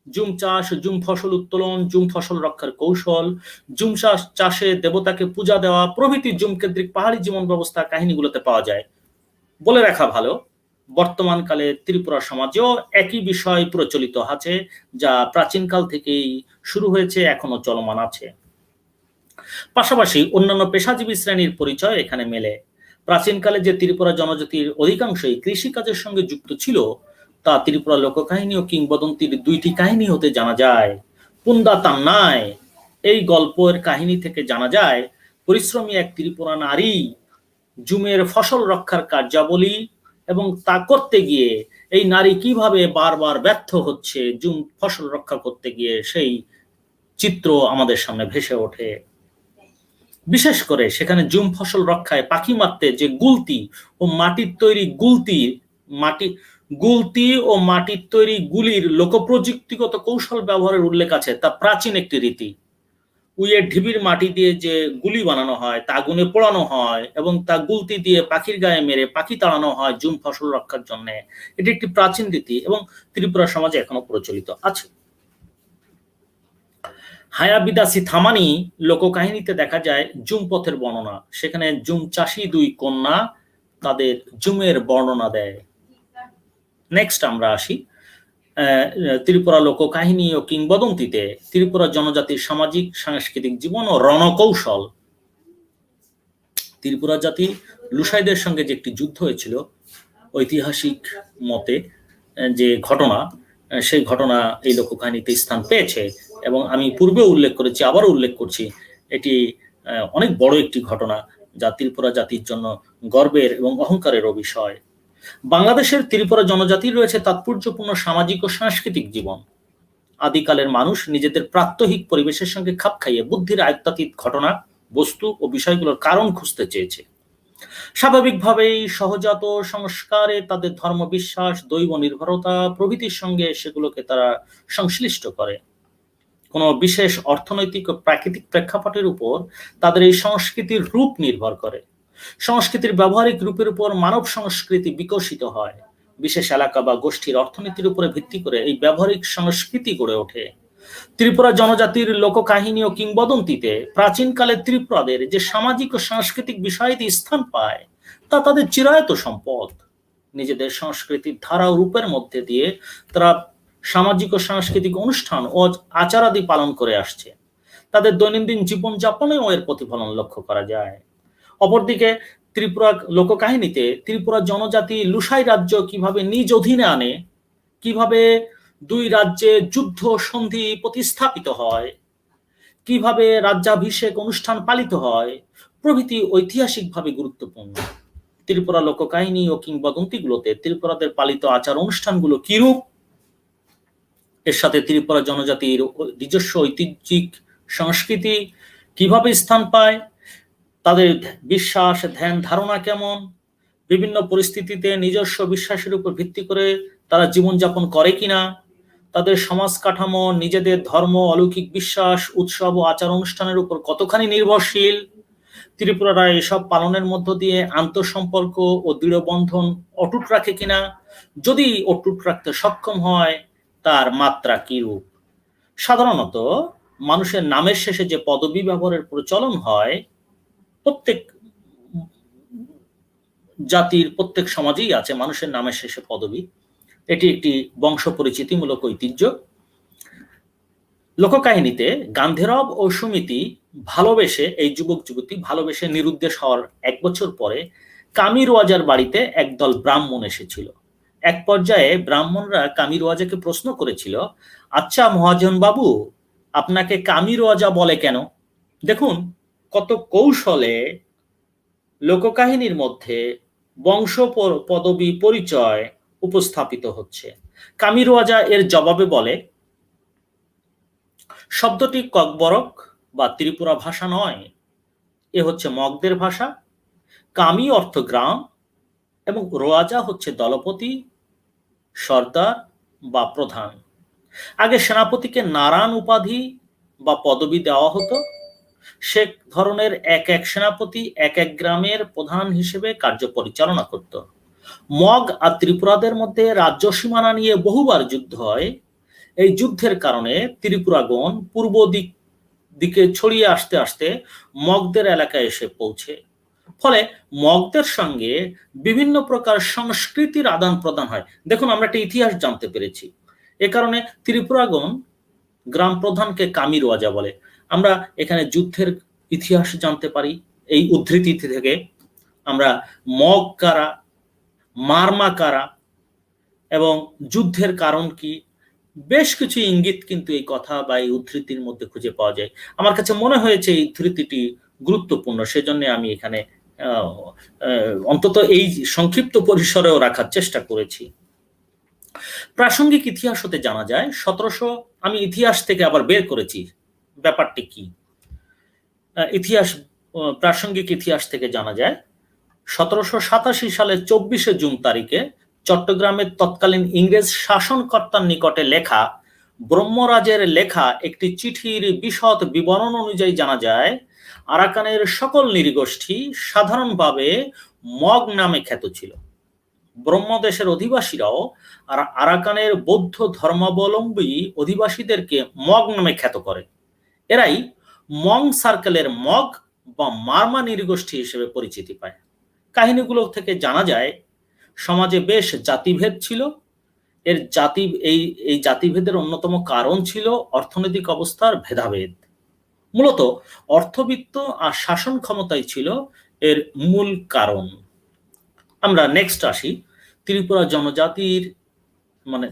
জুম চাষ, জুম ফসল উত্তোলন, জুম ফসল রক্ষার কৌশল, জুম চাষে দেবতাকে পূজা দেওয়া প্রভৃতি জুম কেন্দ্রিক পাহাড়ি জীবন ব্যবস্থা কাহিনীগুলোতে পাওয়া যায়। বলে রাখা ভালো, বর্তমানকালে ত্রিপুরা সমাজেও একই বিষয় প্রচলিত আছে, যা প্রাচীনকাল থেকেই শুরু হয়েছে, এখনো চলমান আছে। পাশাপাশি অন্যান্য পেশাজীবী শ্রেণীর পরিচয় এখানে মেলে। প্রাচীনকালে যে ত্রিপুরা জনজাতির অধিকাংশই কৃষিকাজের সঙ্গে যুক্ত ছিল, তা ত্রিপুরা লোককাহিনী ও কিংবদন্তির দুইটি কাহিনী হতে জানা যায়। পুন্দা তান্নায় এই গল্পের কাহিনী থেকে জানা যায় পরিশ্রমী এক ত্রিপুরা নারী জুমের ফসল রক্ষার কার্যাবলী এবং তা করতে গিয়ে এই নারী কিভাবে বারবার ব্যর্থ হচ্ছে জুম ফসল রক্ষা করতে গিয়ে, সেই চিত্র আমাদের সামনে ভেসে ওঠে। বিশেষ করে সেখানে জুম ফসল রক্ষায় পাখি মারতে যে গুলতি ও মাটির তৈরি গুলির লোকপ্রযুক্তিগত কৌশল ব্যবহারের উল্লেখ আছে, তা প্রাচীন একটি রীতি। উইয়ের ঢিবির মাটি দিয়ে যে গুলি বানানো হয় তা আগুনে পোড়ানো হয় এবং তা গুলতি দিয়ে পাখির গায়ে মেরে পাখি তাড়ানো হয় জুম ফসল রক্ষার জন্য। এটি একটি প্রাচীন রীতি এবং ত্রিপুরা সমাজে এখনো প্রচলিত আছে। হায়াবিদাসি থামানি লোককাহিনীতে দেখা যায় জুম পথের বর্ণনা। সেখানে জুম চাষী দুই কন্যা তাদের জুমের বর্ণনা দেয়। নেক্সট আমরা আসি ত্রিপুরা লোককাহিনী ও কিংবদন্তিতে ত্রিপুরা জনজাতির সামাজিক সাংস্কৃতিক জীবন ও রণকৌশল। ত্রিপুরা জাতি লুসাইদের সঙ্গে যে একটি যুদ্ধ হয়েছিল, ঐতিহাসিক মতে যে ঘটনা, সেই ঘটনা এই লোককাহিনীতে স্থান পেয়েছে এবং আমি পূর্বে উল্লেখ করেছি, আবারও উল্লেখ করছি, এটি অনেক বড় একটি ঘটনা যা ত্রিপুরা জাতির জন্য গর্বের এবং অহংকারেরও বিষয়। বাংলাদেশের ত্রিপুরা জনজাতির রয়েছে তাৎপর্যপূর্ণ সামাজিক ও সাংস্কৃতিক জীবন। আদিকালের মানুষ নিজেদের প্রাত্যহিক পরিবেশের সঙ্গে খাপ খাইয়ে বুদ্ধির আয়ত্তাতীত ঘটনা, বস্তু ও বিষয়গুলোর কারণ খুঁজতে চেয়েছে। স্বাভাবিকভাবেই সহজাত সংস্কারে তাদের ধর্ম বিশ্বাস, দৈব নির্ভরতা প্রভৃতির সঙ্গে সেগুলোকে তারা সংশ্লিষ্ট করে। কোনো বিশেষ অর্থনৈতিক ও প্রাকৃতিক প্রেক্ষাপটের উপর তাদের এই সংস্কৃতির রূপ নির্ভর করে। সংস্কৃতির ব্যবহারিক রূপের উপর মানব সংস্কৃতি বিকশিত হয়। বিশেষ এলাকা বা গোষ্ঠীর অর্থনীতির উপরে ভিত্তি করে এই ব্যবহারিক সংস্কৃতি গড়ে ওঠে। ত্রিপুরা জনজাতির লোককাহিনী ও কিংবদন্তিতে প্রাচীনকালে ত্রিপুরাদের যে সামাজিক ও সাংস্কৃতিক বিষয়াদি স্থান পায়, তা তাদের চিরায়ত সম্পদ। নিজেদের সংস্কৃতির ধারা ও রূপের মধ্যে দিয়ে তারা সামাজিক ও সাংস্কৃতিক অনুষ্ঠান ও আচারাদি পালন করে আসছে। তাদের দৈনন্দিন জীবনযাপনেও এর প্রতিফলন লক্ষ্য করা যায়। অপরদিকে ত্রিপুরা লোককাহিনীতে ত্রিপুরা জনজাতি লুসাই রাজ্য কিভাবে নিজ অধীনে আনে, কিভাবে দুই রাজ্যে যুদ্ধ সন্ধি প্রতিস্থাপিত হয়, কিভাবে রাজ্যাভিষেক অনুষ্ঠান পালিত হয় প্রভৃতি ঐতিহাসিকভাবে গুরুত্বপূর্ণ। ত্রিপুরা লোককাহিনী ও কিংবদন্তিগুলোতে ত্রিপুরাদের পালিত আচার অনুষ্ঠানগুলো কিরূপ, এর সাথে ত্রিপুরা জনজাতির নিজস্ব ঐতিহ্যিক সংস্কৃতি কিভাবে স্থান পায়, তাদের বিশ্বাস, ধ্যান, ধারণা কেমন, বিভিন্ন পরিস্থিতিতে নিজস্ব বিশ্বাসের উপর ভিত্তি করে তারা জীবনযাপন করে কিনা, তাদের সমাজ কাঠামো নিজেদের ধর্ম, অলৌকিক বিশ্বাস, উৎসব ও আচার অনুষ্ঠানের উপর কতখানি নির্ভরশীল, ত্রিপুরারা এসব পালনের মধ্য দিয়ে আন্তঃসম্পর্ক ও দৃঢ় বন্ধন অটুট রাখে কিনা, যদি অটুট রাখতে সক্ষম হয় তার মাত্রা কিরূপ। সাধারণত মানুষের নামের শেষে যে পদবি ব্যবহারের প্রচলন হয় প্রত্যেক জাতির প্রত্যেক সমাজেই আছে মানুষের নামের শেষে পদবি। এটি একটি বংশ পরিচিতিমূলক ঐতিহ্য। লোককাহিনীতে গান্ধীরব ও সুমিতি ভালোবেসে, এই যুবক যুবতী ভালোবেসে নিরুদ্দেশ হওয়ার 1 বছর পরে কামির ওয়াজার বাড়িতে একদল ব্রাহ্মণ এসেছিল। এক পর্যায়ে ব্রাহ্মণরা কামির ওয়াজাকে প্রশ্ন করেছিল, আচ্ছা মহাজন বাবু, আপনাকে কামির ওয়াজা বলে কেন? দেখুন কত কৌশলে লোককাহিনীর মধ্যে বংশ পদবী পরিচয় উপস্থাপিত হচ্ছে। কামির ওয়াজা এর জবাবে বলে, শব্দটি ককবরক বা ত্রিপুরা ভাষা নয়, এ হচ্ছে মগদের ভাষা। কামি অর্থ গ্রাম এবং রোয়াজা হচ্ছে দলপতি, সর্দার বা প্রধান। আগে সেনাপতিকে নারায়ণ উপাধি বা পদবি দেওয়া হতো। সে ধরনের এক এক সেনাপতি এক এক গ্রামের প্রধান হিসেবে কার্য পরিচালনা করত। মগ আর ত্রিপুরাদের মধ্যে রাজ্য সীমানা নিয়ে বহুবার যুদ্ধ হয়। এই যুদ্ধের কারণে ত্রিপুরাগণ পূর্ব দিকে ছড়িয়ে আসতে আসতে মগদের এলাকায় এসে পৌঁছে। ফলে মগদের সঙ্গে বিভিন্ন প্রকার সংস্কৃতির আদান প্রদান হয়। দেখুন, আমরা একটা ইতিহাস জানতে পেরেছি। এ কারণে ত্রিপুরাগণ গ্রাম প্রধানকে কামি রোয়াজা বলে। আমরা এখানে যুদ্ধের ইতিহাস জানতে পারি এই উদ্ধৃতি থেকে। আমরা মগ কারা, মারমা কারা এবং যুদ্ধের কারণ কি, বেশ কিছু ইঙ্গিত কিন্তু এই কথা বা এই উদ্ধৃতির মধ্যে খুঁজে পাওয়া যায়। আমার কাছে মনে হয়েছে এই উদ্ধৃতিটি গুরুত্বপূর্ণ, সেজন্য আমি এখানে অন্তত এই সংক্ষিপ্ত পরিসরেও রাখার চেষ্টা করেছি। প্রাসঙ্গিক ইতিহাস হতে জানা যায় 1700, আমি ইতিহাস থেকে আবার বের করেছি ব্যাপারটি কি। প্রাসঙ্গিক ইতিহাস থেকে জানা যায় 1787 সালের 24শে জুন তারিখে চট্টগ্রামের তৎকালীন ইংরেজ শাসনকর্তার নিকটে লেখা ব্রহ্মরাজের লেখা একটি চিঠির বিশদ বিবরণ অনুযায়ী জানা যায় আরাকানের সকল নৃগোষ্ঠী সাধারণভাবে মগ নামে খ্যাত ছিল। ব্রহ্মদেশের অধিবাসীরাও আর আরাকানের বৌদ্ধ ধর্মাবলম্বী অধিবাসীদেরকে মগ নামে খ্যাত করে। এরাই মং সার্কেলের মগ বা মারমা নৃগোষ্ঠী হিসেবে পরিচিতি পায়। কাহিনীগুলো থেকে জানা যায় সমাজে বেশ জাতিভেদ ছিল। এই জাতিভেদের অন্যতম কারণ ছিল অর্থনৈতিক অবস্থার ভেদাভেদ। মূলত অর্থবিত্ত আর শাসন ক্ষমতাই ছিল এর মূল কারণ। আমরা নেক্সট আসি ত্রিপুরা জনজাতির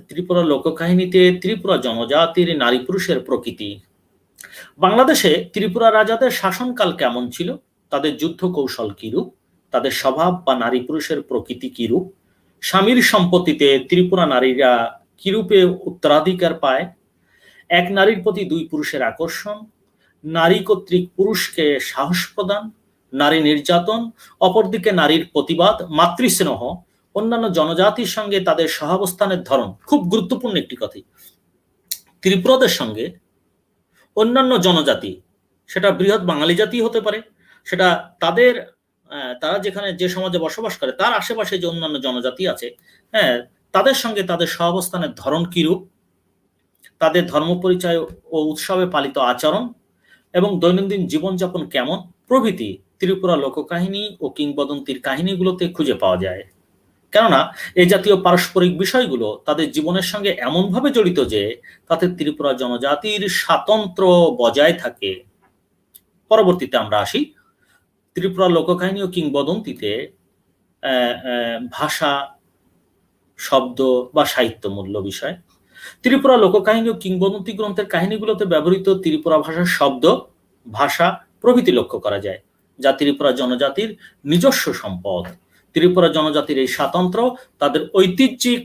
ত্রিপুরা লোককাহিনীতে ত্রিপুরা জনজাতির নারী পুরুষের প্রকৃতি। বাংলাদেশে ত্রিপুরা রাজাদের শাসনকাল কেমন ছিল, তাদের যুদ্ধ কৌশল কিরূপ, তাদের স্বভাব বা নারী পুরুষের প্রকৃতি কিরূপ, স্বামীর সম্পত্তিতে ত্রিপুরা নারীরা কিরূপে উত্তরাধিকার পায়, এক নারীর প্রতি দুই পুরুষের আকর্ষণ, নারী কর্তৃক পুরুষকে সাহস প্রদান, নারী নির্যাতন, অপরদিকে নারীর প্রতিবাদ, মাতৃস্নেহ, অন্যান্য জনজাতির সঙ্গে তাদের সহাবস্থানের ধরন। খুব গুরুত্বপূর্ণ একটি কথা, ত্রিপুরাদের সঙ্গে অন্যান্য জনজাতি, সেটা বৃহৎ বাঙালি জাতি হতে পারে, সেটা তারা যেখানে যে সমাজে বসবাস করে তার আশেপাশে যে অন্যান্য জনজাতি আছে, তাদের সঙ্গে তাদের সহাবস্থানের ধরন কিরূপ, তাদের ধর্ম পরিচয় ও উৎসবে পালিত আচরণ এবং দৈনন্দিন জীবনযাপন কেমন প্রভৃতি ত্রিপুরা লোককাহিনী ও কিংবদন্তির কাহিনীগুলোতে খুঁজে পাওয়া যায়। কেননা এই জাতীয় পারস্পরিক বিষয়গুলো তাদের জীবনের সঙ্গে এমনভাবে জড়িত যে তাতে ত্রিপুরা জনজাতির স্বাতন্ত্র্য বজায় থাকে। পরবর্তীতে আমরা আসি ত্রিপুরা লোককাহিনী ও কিংবদন্তিতে ভাষা, শব্দ বা সাহিত্য মূল্য বিষয়। ত্রিপুরা লোককাহিনী ও কিংবদন্তি গ্রন্থের কাহিনীগুলোতে ব্যবহৃত ত্রিপুরা ভাষার শব্দ, ভাষা প্রভৃতি লক্ষ্য করা যায়, যা ত্রিপুরা জনজাতির নিজস্ব সম্পদ। ত্রিপুরা জনজাতির এই স্বাতন্ত্র্য তাদের ঐতিহ্যিক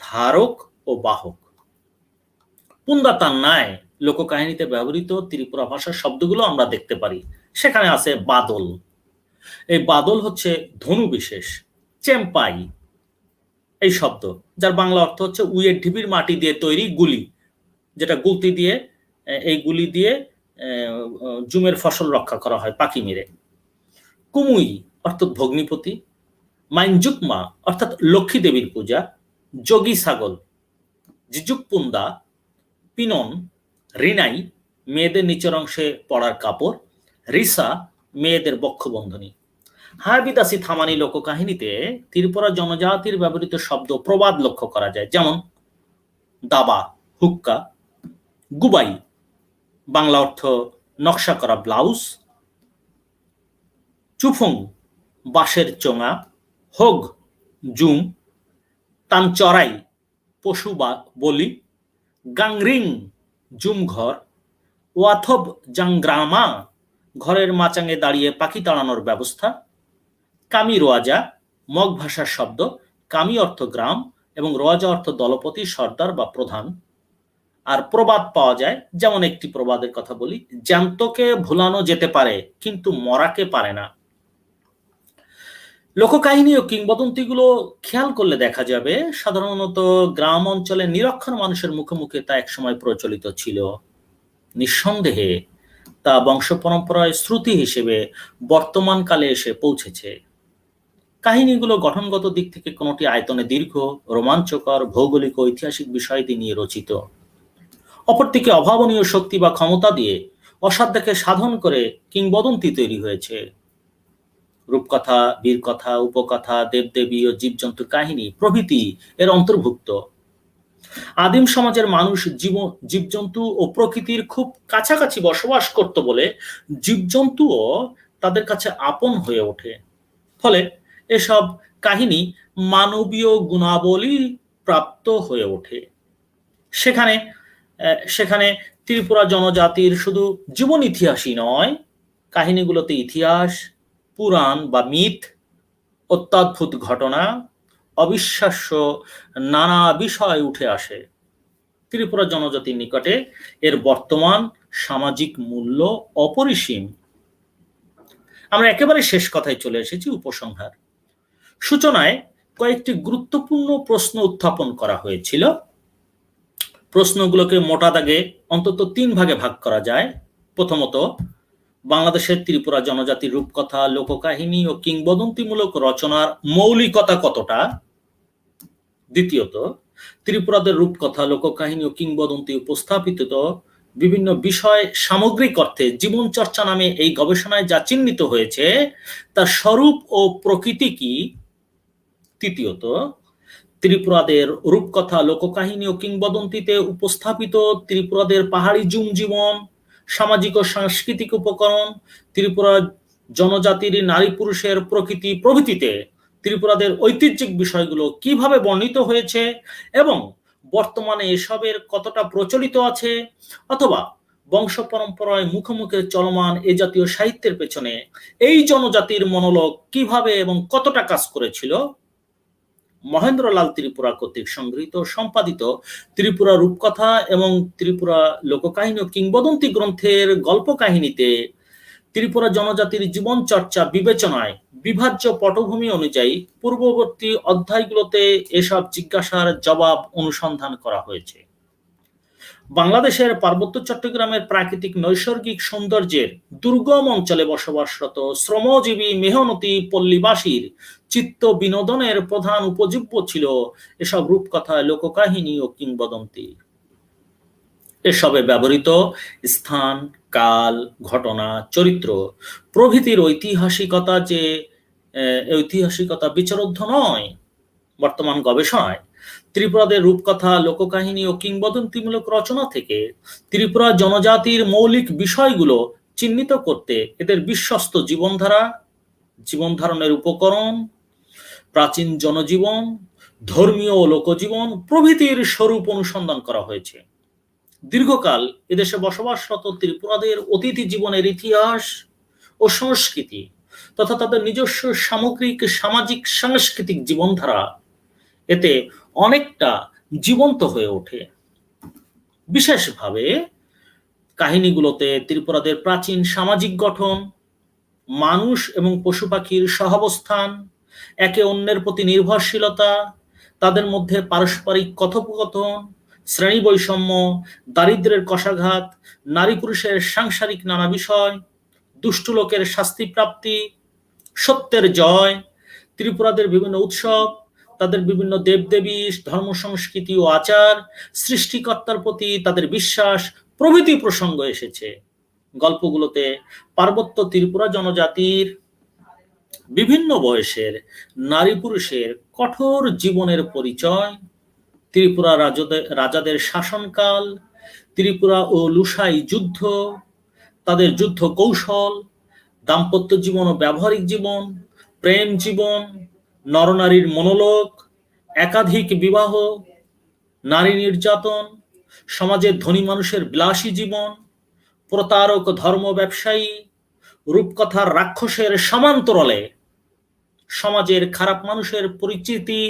ধারক ও বাহক। পুন্দাতার ন্যায় লোককাহিনীতে ব্যবহৃত ত্রিপুরা ভাষার শব্দগুলো আমরা দেখতে পারি। সেখানে আছে বাদল, এই বাদল হচ্ছে ধনু বিশেষ। চেম্পাই এই শব্দ, যার বাংলা অর্থ হচ্ছে উইয়ের ঢিবির মাটি দিয়ে তৈরি গুলি, যেটা গুলতি দিয়ে, এই গুলি দিয়ে জুমের ফসল রক্ষা করা হয় পাখি মেরে। কুমুই অর্থাৎ ভগ্নিপতি, মাইনজুকমা অর্থাৎ লক্ষ্মী দেবীর পূজা, যোগী ছাগল, জিজুকপুন্দা, পিনন, রিনাই মেয়েদের নিচের অংশে পড়ার কাপড়, রিসা মেয়েদের বক্ষবন্ধনী। হাবিদাসি থামানি লোককাহিনীতে ত্রিপুরা জনজাতির ব্যবহৃত শব্দ প্রবাদ লক্ষ্য করা যায়, যেমন দাবা হুক্কা, গুবাই বাংলা অর্থ নকশা করা ব্লাউজ, চুফুং বাঁশের চোঙা, হোগ জুম, তানচরাই পশু বলি, গাংরিং জুম ঘর, ওয়াথব জাংগ্রামা ঘরের মাচাঙে দাঁড়িয়ে পাখি তাড়ানোর ব্যবস্থা। কামি রোয়াজা মগ ভাষার শব্দ, কামি অর্থ গ্রাম এবং রোয়াজা অর্থ দলপতি, সর্দার বা প্রধান। আর প্রবাদ পাওয়া যায়, যেমন একটি প্রবাদের কথা বলি, জ্যান্তকে ভুলানো যেতে পারে কিন্তু মরাকে পারে না। লোককাহিনী ও কিংবদন্তিগুলো খেয়াল করলে দেখা যাবে সাধারণত গ্রাম অঞ্চলে নিরক্ষর মানুষের মুখে মুখে তা একসময় প্রচলিত ছিল। নিঃসন্দেহে তা বংশ পরম্পরায় শ্রুতি হিসেবে বর্তমান কালে এসে পৌঁছেছে। কাহিনীগুলো গঠনগত দিক থেকে কোনোটি আয়তনে দীর্ঘ, রোমাঞ্চকর, ভৌগোলিক ও ঐতিহাসিক বিষয়াদি নিয়ে রচিত, অপরদিকে অভাবনীয় শক্তি বা ক্ষমতা দিয়ে অসাধ্যকে সাধন করে কিংবদন্তি তৈরি হয়েছে। রূপকথা, বীরকথা, উপকথা, দেবদেবী ও জীবজন্তুর কাহিনী প্রভৃতি এর অন্তর্ভুক্ত। আদিম সমাজের মানুষ জীবজন্তু ও প্রকৃতির খুব কাছাকাছি বসবাস করত বলে জীবজন্তুও তাদের কাছে আপন হয়ে ওঠে। ফলে এসব কাহিনী মানবীয় গুণাবলী প্রাপ্ত হয়ে ওঠে। সেখানে ত্রিপুরা জনজাতির শুধু জীবন ইতিহাসই নয়, কাহিনীগুলোতে ইতিহাস, পুরাণ বা মিথ, অত্যদ্ভুত ঘটনা, অবিশ্বাস্য নানা বিষয় উঠে আসে। ত্রিপুরা জনজাতির নিকটে এর বর্তমান সামাজিক মূল্য অপরিসীম। আমরা একেবারে শেষ কথায় চলে এসেছি, উপসংহার। সূচনায় কয়েকটি গুরুত্বপূর্ণ প্রশ্ন উত্থাপন করা হয়েছিল। প্রশ্নগুলোকে মোটা দাগে অন্তত 3 ভাগে ভাগ করা যায়। প্রথমত, বাংলাদেশের ত্রিপুরা জনজাতির রূপকথা, লোককাহিনী ও কিংবদন্তিমূলক রচনার মৌলিকতা কতটা। দ্বিতীয়ত, ত্রিপুরাদের রূপকথা, লোককাহিনী ও কিংবদন্তি উপস্থাপিত বিভিন্ন বিষয় সামগ্রিক অর্থে জীবন চর্চা নামে এই গবেষণায় যা চিহ্নিত হয়েছে তার স্বরূপ ও প্রকৃতি কি। তৃতীয়ত, ত্রিপুরাদের রূপকথা, লোককাহিনী ও কিংবদন্তিতে উপস্থাপিত ত্রিপুরাদের পাহাড়ি জীবন, সামাজিক ও সাংস্কৃতিক উপকরণ, ত্রিপুরা জনজাতির নারী পুরুষের প্রকৃতি প্রভৃতিতে ত্রিপুরাদের ঐতিহ্যিক বিষয়গুলো কিভাবে বর্ণিত হয়েছে এবং বর্তমানে এসবের কতটা প্রচলিত আছে, অথবা বংশ পরম্পরায় মুখে মুখে চলমান এ জাতীয় সাহিত্যের পেছনে এই জনজাতির মনোলোগ কিভাবে এবং কতটা কাজ করেছিল। মহেন্দ্রলাল ত্রিপুরা কর্তৃক সংগৃহীত সম্পাদিত ত্রিপুরা রূপকথা এবং ত্রিপুরা লোককাহিনী ও কিংবদন্তি গ্রন্থের গল্প কাহিনীতে ত্রিপুরা জনজাতির জীবন চর্চা বিবেচনায় বিভাজ্য পটভূমি অনুযায়ী পূর্ববর্তী অধ্যায়গুলোতে এসব জিজ্ঞাসার জবাব অনুসন্ধান করা হয়েছে। বাংলাদেশের পার্বত্য চট্টগ্রামের প্রাকৃতিক নৈসর্গিক সৌন্দর্যের দুর্গম অঞ্চলে বসবাসরত শ্রমজীবী মেহনতি পল্লীবাসীর চিত্ত বিনোদনের প্রধান উপজীব্য ছিল এসব রূপকথা, লোককাহিনী ও কিংবদন্তি। এসবে ব্যবহৃত স্থান, কাল, ঘটনা, চরিত্র প্রভৃতির ঐতিহাসিকতা বিচারোদ্ধ নয়। বর্তমান গবেষণায় ত্রিপুরাদের রূপকথা, লোককাহিনী ও কিংবদন্তিমূলক রচনা থেকে ত্রিপুরা জনজাতির মৌলিক বিষয়গুলো চিহ্নিত করতে এদের বিশ্বস্ত জীবনধারা, জীবনধারণের উপকরণ, প্রাচীন জনজীবন, ধর্মীয় ও লোকজীবন প্রভৃতির স্বরূপ অনুসন্ধান করা হয়েছে। দীর্ঘকাল এদেশে বসবাসরত ত্রিপুরাদের অতিথি জীবনের ইতিহাস ও সংস্কৃতি তথা তাদের নিজস্ব সামগ্রিক সামাজিক সাংস্কৃতিক জীবনধারা এতে অনেকটা জীবন্ত হয়ে ওঠে। বিশেষভাবে কাহিনীগুলোতে ত্রিপুরাদের প্রাচীন সামাজিক গঠন, মানুষ এবং পশু পাখির সহাবস্থান, একে অন্যের প্রতি নির্ভরশীলতা, তাদের মধ্যে পারস্পরিক কথোপকথন, শ্রেণী বৈষম্য, দারিদ্র্যের কষাঘাত, নারী পুরুষের সাংসারিক নানা বিষয়, দুষ্ট লোকের শাস্তি প্রাপ্তি, সত্যের জয়, ত্রিপুরাদের বিভিন্ন উৎসব, তাদের বিভিন্ন দেবদেবী, ধর্ম সংস্কৃতি ও আচার, সৃষ্টিকর্তার প্রতি তাদের বিশ্বাস প্রভৃতি প্রসঙ্গ এসেছে। গল্পগুলোতে পার্বত্য ত্রিপুরা জনজাতির বিভিন্ন বয়সের নারী পুরুষের কঠোর জীবনের পরিচয়, ত্রিপুরা রাজাদের শাসনকাল, ত্রিপুরা ও লুসাই যুদ্ধ, তাদের যুদ্ধ কৌশল, দাম্পত্য জীবন ও ব্যবহারিক জীবন, প্রেম জীবন, নরনারীর মনোলোগ, একাধিক বিবাহ, নারী নির্যাতন, সমাজের ধনী মানুষের বিলাসী জীবন, প্রতারক ধর্ম ব্যবসায়ী, রূপকথার রাক্ষসের সমান্তরালে সমাজের খারাপ মানুষের পরিচিতি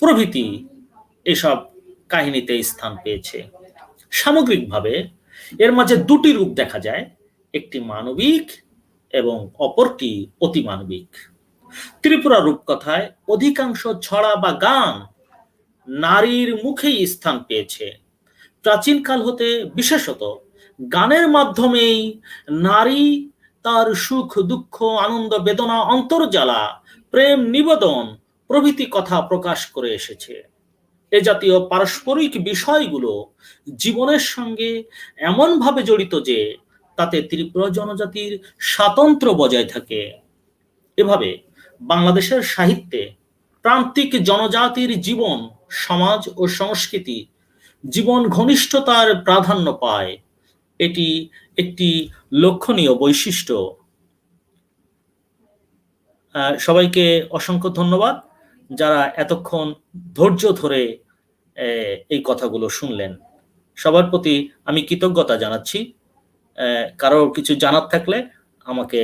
প্রভৃতি এসব কাহিনীতে স্থান পেয়েছে। সামগ্রিকভাবে এর মাঝে দুটি রূপ দেখা যায়, একটি মানবিক এবং অপরটি অতিমানবিক। ত্রিপুরা রূপকথায় অধিকাংশ ছড়া বা গান নারীর মুখেই স্থান পেয়েছে। প্রাচীনকাল হতে বিশেষত গানের মাধ্যমেই নারী তার সুখ দুঃখ আনন্দ বেদনা অন্তর্জ্বালা প্রেম নিবেদন প্রভৃতি কথা প্রকাশ করে এসেছে। এ জাতীয় পারস্পরিক বিষয়গুলো জীবনের সঙ্গে এমনভাবে জড়িত যে তাতে ত্রিপুরা জনজাতির স্বাতন্ত্র্য বজায় থাকে। এভাবে বাংলাদেশের সাহিত্যে প্রান্তিক জনজাতির জীবন সমাজ ও সংস্কৃতি জীবন ঘনিষ্ঠতার প্রাধান্য পায়। এটি একটি লক্ষণীয় বৈশিষ্ট্য। সবাইকে অসংখ্য ধন্যবাদ যারা এতক্ষণ ধৈর্য ধরে এই কথাগুলো শুনলেন। সবার প্রতি আমি কৃতজ্ঞতা জানাচ্ছি। কারো কিছু জানার থাকলে আমাকে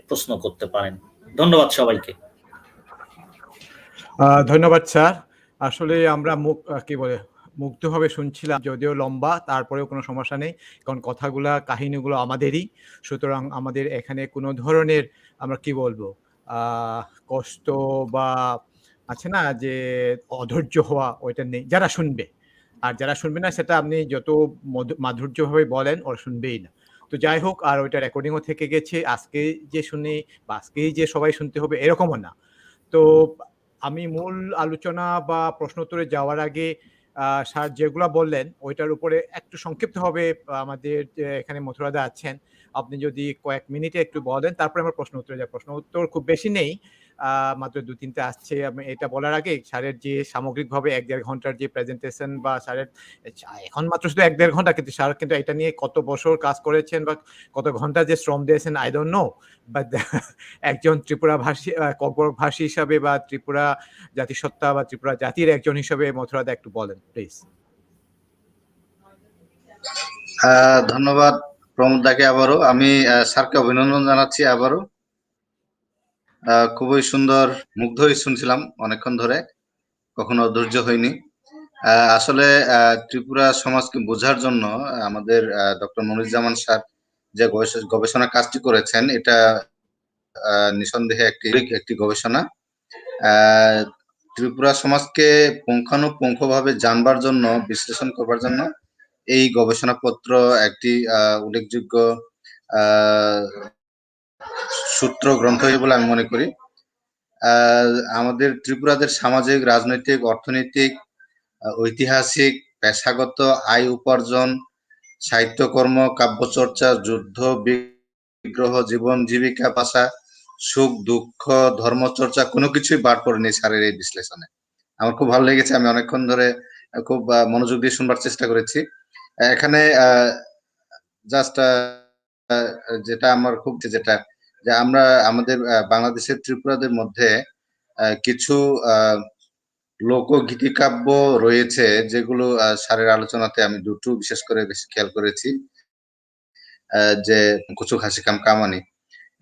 প্রশ্ন করতে পারেন। ধন্যবাদ সবাইকে। ধন্যবাদ স্যার। আসলে আমরা মুগ্ধভাবে শুনছিলাম, যদিও লম্বা, তারপরেও কোনো সমস্যা নেই, কারণ কথাগুলা কাহিনীগুলো আমাদেরই। সুতরাং আমাদের এখানে কোনো ধরনের আমরা কি বলবো কষ্ট বা আছে না যে অধৈর্য হওয়া, ওইটা নেই যারা শুনবে। আর যারা শুনবে না সেটা আপনি যত মাধুর্যভাবে বলেন ওরা শুনবেই না। তো যাই হোক, আর ওইটা রেকর্ডিংও থেকে গেছে, আজকে যে শুনি বা আজকেই যে সবাই শুনতে হবে এরকমও না। তো আমি মূল আলোচনা বা প্রশ্নোত্তরে যাওয়ার আগে স্যার যেগুলা বললেন ওইটার উপরে একটু সংক্ষিপ্তভাবে আমাদের এখানে মথুরাদা আছেন, আপনি যদি কয়েক মিনিটে একটু বলেন, তারপরে আমরা প্রশ্ন উত্তরে যাই। প্রশ্ন উত্তর খুব বেশি নেই, মাত্র 2-3টা আসছে। আমি এটা বলার আগে স্যারের যে সামগ্রিকভাবে 1-1.5 ঘন্টার যে প্রেজেন্টেশন বা স্যারের এখন মাত্র শুধু 1-1.5 ঘন্টা, কিন্তু স্যার কিন্তু এটা নিয়ে কত বছর কাজ করেছেন বা কত ঘন্টা যে শ্রম দিয়েছেন আই ডোন্ট নো, বাট একজন ত্রিপুরা ভাষী ভাষী হিসাবে বা ত্রিপুরা জাতিসত্তা বা ত্রিপুরা জাতির একজন হিসাবে মথুরাদা একটু বলেন প্লিজ। ধন্যবাদ প্রমোদদাকে। আবারও আমি স্যারকে অভিনন্দন জানাচ্ছি। আবারও খুবই সুন্দর, মুগ্ধ হয়ে শুনছিলাম অনেকক্ষণ ধরে, কখনো ধৈর্য হয়নি। আসলে ত্রিপুরা সমাজকে বোঝার জন্য আমাদের ডক্টর মনিরুজ্জামান স্যার যে গবেষণা কাজটি করেছেন, এটা নিঃসন্দেহে একটি গবেষণা। ত্রিপুরা সমাজকে পুঙ্খানুপুঙ্খভাবে জানবার জন্য, বিশ্লেষণ করবার জন্য এই গবেষণাপত্র একটি উল্লেখযোগ্য সূত্র গ্রন্থ বলে আমি মনে করি। আমাদের ত্রিপুরাদের সামাজিক, রাজনৈতিক, অর্থনৈতিক, ঐতিহাসিক, পেশাগত, আয় উপার্জন, সাহিত্যকর্ম, কাব্যচর্চা, যুদ্ধ বিগ্রহ, জীবন জীবিকা, ভাষা, সুখ দুঃখ, ধর্মচর্চা, কোনো কিছুই বাদ পড়েনি স্যারের এই বিশ্লেষণে। আমার খুব ভালো লেগেছে। আমি অনেকক্ষণ ধরে খুব মনোযোগ দিয়ে শুনবার চেষ্টা করেছি। এখানে জাস্ট যেটা আমার খুব যেটা যে আমরা আমাদের বাংলাদেশের ত্রিপুরাদের মধ্যে কিছু লোকগীতি কাব্য রয়েছে, যেগুলো স্যারের আলোচনাতে আমি দুটো বিশেষ করে বেশি খেয়াল করেছি, যে কুচুক হাসিকাম কামানি।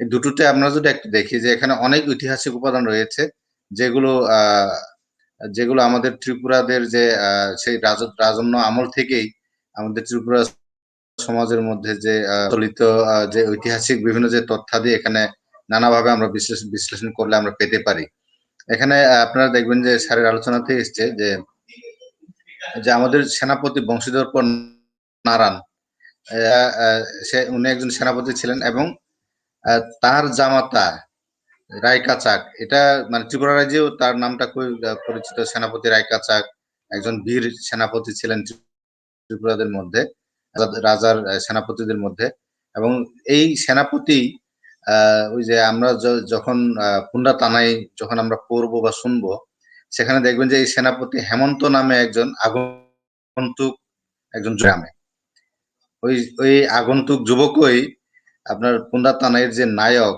এই দুটোতে আমরা যদি একটু দেখি যে এখানে অনেক ঐতিহাসিক উপাদান রয়েছে, যেগুলো আমাদের ত্রিপুরাদের যে সেই রাজন্য আমল থেকেই আমাদের ত্রিপুরা সমাজের মধ্যে যে চলিত যে ঐতিহাসিক বিভিন্ন যে তথ্যাদি এখানে নানাভাবে আমরা বিশ্লেষণ করলে আমরা পেতে পারি। এখানে আপনারা দেখবেন যে স্যারের আলোচনাতে এসছে যে আমাদের সেনাপতি বংশীধর নারায়ণ, উনি একজন সেনাপতি ছিলেন এবং তার জামাতা রায়কাচাক, এটা মানে ত্রিপুরা রাজ্যেও তার নামটা খুবই পরিচিত। সেনাপতি রায়কাচাক একজন বীর সেনাপতি ছিলেন ত্রিপুরাদের মধ্যে, রাজার সেনাপতিদের মধ্যে। এবং এই সেনাপতি ওই যে আমরা যখন পুন্ডা তানাই যখন আমরা পড়বো বা শুনবো, সেখানে দেখবেন যে এই সেনাপতি হেমন্ত নামে একজন আগন্তুক একজন গ্রামে, ওই আগন্তুক যুবকই আপনার পুন্ডা তানাইয়ের যে নায়ক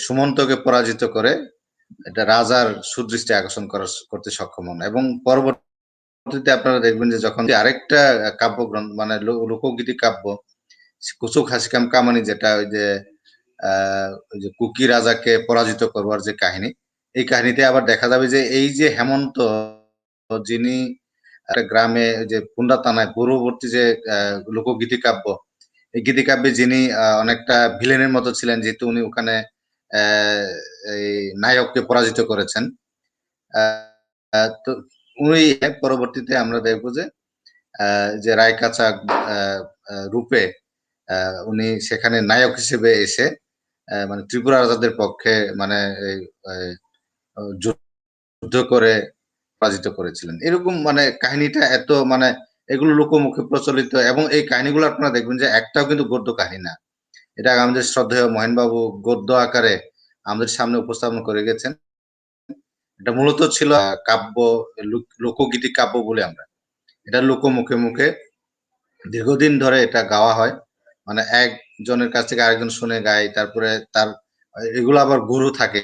সুমন্তকে পরাজিত করে এটা রাজার সুদৃষ্টি আকর্ষণ করতে সক্ষম হন। এবং পরবর্তীতে আপনারা দেখবেন যে যখন আরেকটা কাব্যগ্রন্থ মানে লোকগীতি কাব্য কুচুক হাসিকাম কামানি, যেটা ওই যে কুকি রাজাকে পরাজিত করবার যে কাহিনী, এই কাহিনীতে আবার দেখা যাবে যে এই যে হেমন্ত, যিনি একটা গ্রামে যে পুন্ডাতানায় পূর্ববর্তী যে লোকগীতি কাব্য, এই গীতিকাব্যে যিনি অনেকটা ভিলেনের মতো ছিলেন, যেহেতু উনি ওখানে এই নায়ককে পরাজিত করেছেন। তো উনি পরবর্তীতে আমরা দেখবো যে রায়কাচা রূপে উনি সেখানে নায়ক হিসেবে এসে মানে ত্রিপুরা রাজাদের পক্ষে মানে যুদ্ধ করে পরাজিত করেছিলেন। এরকম মানে কাহিনীটা এত মানে এগুলো লোকমুখে প্রচলিত, এবং এই কাহিনীগুলো আপনারা দেখবেন যে একটাও কিন্তু গদ্য কাহিনী না। এটা আমাদের শ্রদ্ধেয় মহেনবাবু গদ্য আকারে আমাদের সামনে উপস্থাপন করে গেছেন। এটা মূলত ছিল কাব্য, লোকগীতি কাব্য বলে আমরা। এটা লোকমুখে মুখে দীর্ঘদিন ধরে এটা গাওয়া হয়, মানে একজনের কাছ থেকে আরেকজন শুনে গায়। তারপরে তার এগুলো আবার গুরু থাকে,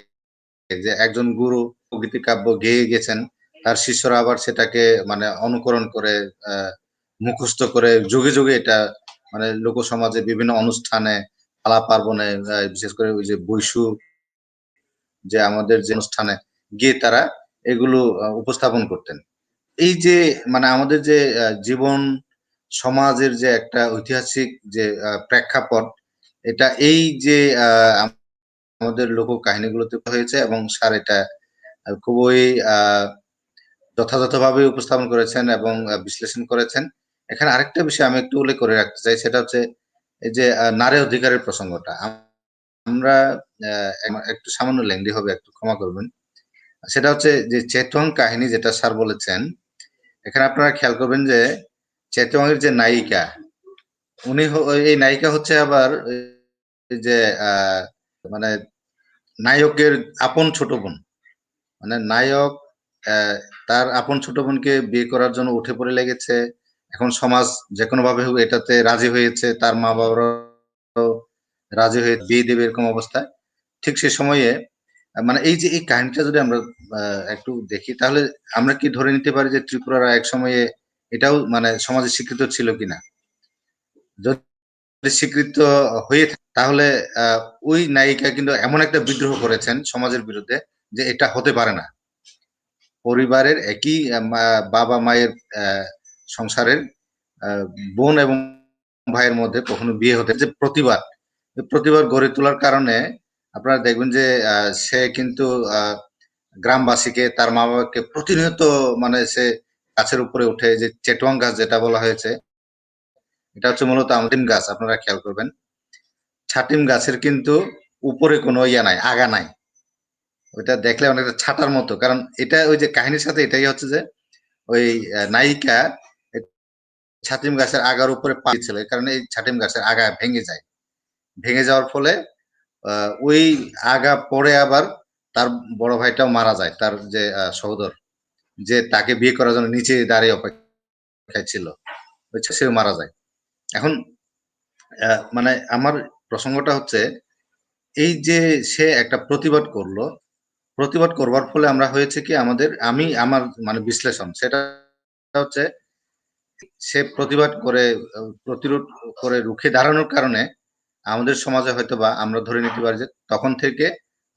যে একজন গুরু গীতি কাব্য গেয়ে গেছেন, তার শিষ্যরা আবার সেটাকে মানে অনুকরণ করে মুখস্থ করে যুগে যুগে এটা মানে লোক সমাজে বিভিন্ন অনুষ্ঠানে, পালা পার্বণে, বিশেষ করে ওই যে বৈশু যে আমাদের যে অনুষ্ঠানে গিয়ে তারা এগুলো উপস্থাপন করতেন। এই যে মানে আমাদের যে জীবন সমাজের যে একটা ঐতিহাসিক যে প্রেক্ষাপট, এটা এই যে আমাদের লোক কাহিনীগুলোতে হয়েছে, এবং স্যার এটা খুবই যথাযথভাবে উপস্থাপন করেছেন এবং বিশ্লেষণ করেছেন। এখানে আরেকটা বিষয় আমি একটু উল্লেখ করে রাখতে চাই, সেটা হচ্ছে এই যে নারী অধিকারের প্রসঙ্গটা। আমরা একটু সামান্য লেংদি হবে, একটু ক্ষমা করবেন। সেটা হচ্ছে যে চেতং কাহিনী যেটা স্যার বলেছেন, এখানে আপনারা খেয়াল করবেন যে চেতং এর যে নায়িকা, উনি এই নায়িকা হচ্ছে আবার যে মানে নায়কের আপন ছোট বোন। মানে নায়ক তার আপন ছোট বোনকে বিয়ে করার জন্য উঠে পড়ে লেগেছে। এখন সমাজ যে কোনো ভাবে হোক এটাতে রাজি হয়েছে, তার মা বাবারাও রাজি হয়ে বিয়ে দেবে, এরকম অবস্থায় ঠিক সে সময়ে মানে এই যে এই কাহিনীটা যদি আমরা একটু দেখি, তাহলে আমরা কি ধরে নিতে পারি যে ত্রিপুরারা এক সময়ে এটাও মানে সমাজে স্বীকৃত ছিল কিনা? যদি স্বীকৃত হয়ে থাকে তাহলে ওই নায়িকা কিন্তু এমন একটা বিদ্রোহ করেছেন সমাজের বিরুদ্ধে যে এটা হতে পারে না। পরিবারের একই বাবা মায়ের সংসারের বোন এবং ভাইয়ের মধ্যে কখনো বিয়ে হতে, যে প্রতিবাদ গড়ে তোলার কারণে আপনারা দেখবেন যে সে কিন্তু গ্রামবাসীকে, তার মা বাবাকে প্রতিনিয়ত মানে সে গাছের উপরে উঠে, যে চেটুয়াং গাছ যেটা বলা হয়েছে, এটা হচ্ছে মূলত ছাটিম গাছ। আপনারা খেয়াল করবেন ছাটিম গাছের কিন্তু উপরে কোনো ইয়া নাই, আগা নাই। ওইটা দেখলে অনেকটা ছাতার মতো, কারণ এটা ওই যে কাহিনীর সাথে এটাই হচ্ছে যে ওই নায়িকা ছাতিম গাছের আগার উপরে পা ছিল, এই কারণে এই ছাতিম গাছের আগা ভেঙে যায়। ভেঙে যাওয়ার ফলে ওই আগা পড়ে আবার তার বড় ভাইটাও মারা যায়, তার যে সহোদর, যে তাকে বিয়ে করার জন্য নিচে দাঁড়িয়ে অপেক্ষায় ছিল, সেও মারা যায়। এখন মানে আমার প্রসঙ্গটা হচ্ছে এই যে সে একটা প্রতিবাদ করলো, প্রতিবাদ করবার ফলে আমরা হয়েছে কি আমার মানে বিশ্লেষণ সেটা হচ্ছে সে প্রতিবাদ করে প্রতিরোধ করে রুখে দাঁড়ানোর কারণে আমাদের সমাজে হয়তোবা আমরা ধরে নিতে পারি যে তখন থেকে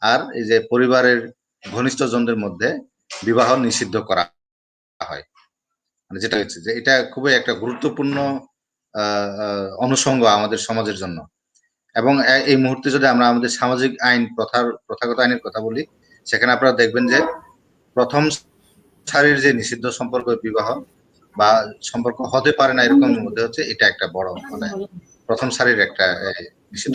আর এই যে পরিবারের ঘনিষ্ঠ জনদের মধ্যে বিবাহ নিষিদ্ধ করা হয়। মানে যেটা হচ্ছে যে এটা খুবই একটা গুরুত্বপূর্ণ অনুষঙ্গ আমাদের সমাজের জন্য। এবং এই মুহূর্তে যদি আমরা আমাদের সামাজিক আইন প্রথাগত আইনের কথা বলি, সেখানে আপনারা দেখবেন যে প্রথম সারির যে নিষিদ্ধ সম্পর্ক বিবাহ বা সম্পর্ক হতে পারে না এরকম মধ্যে হচ্ছে এটা একটা বড় মানে প্রথম সারির একটা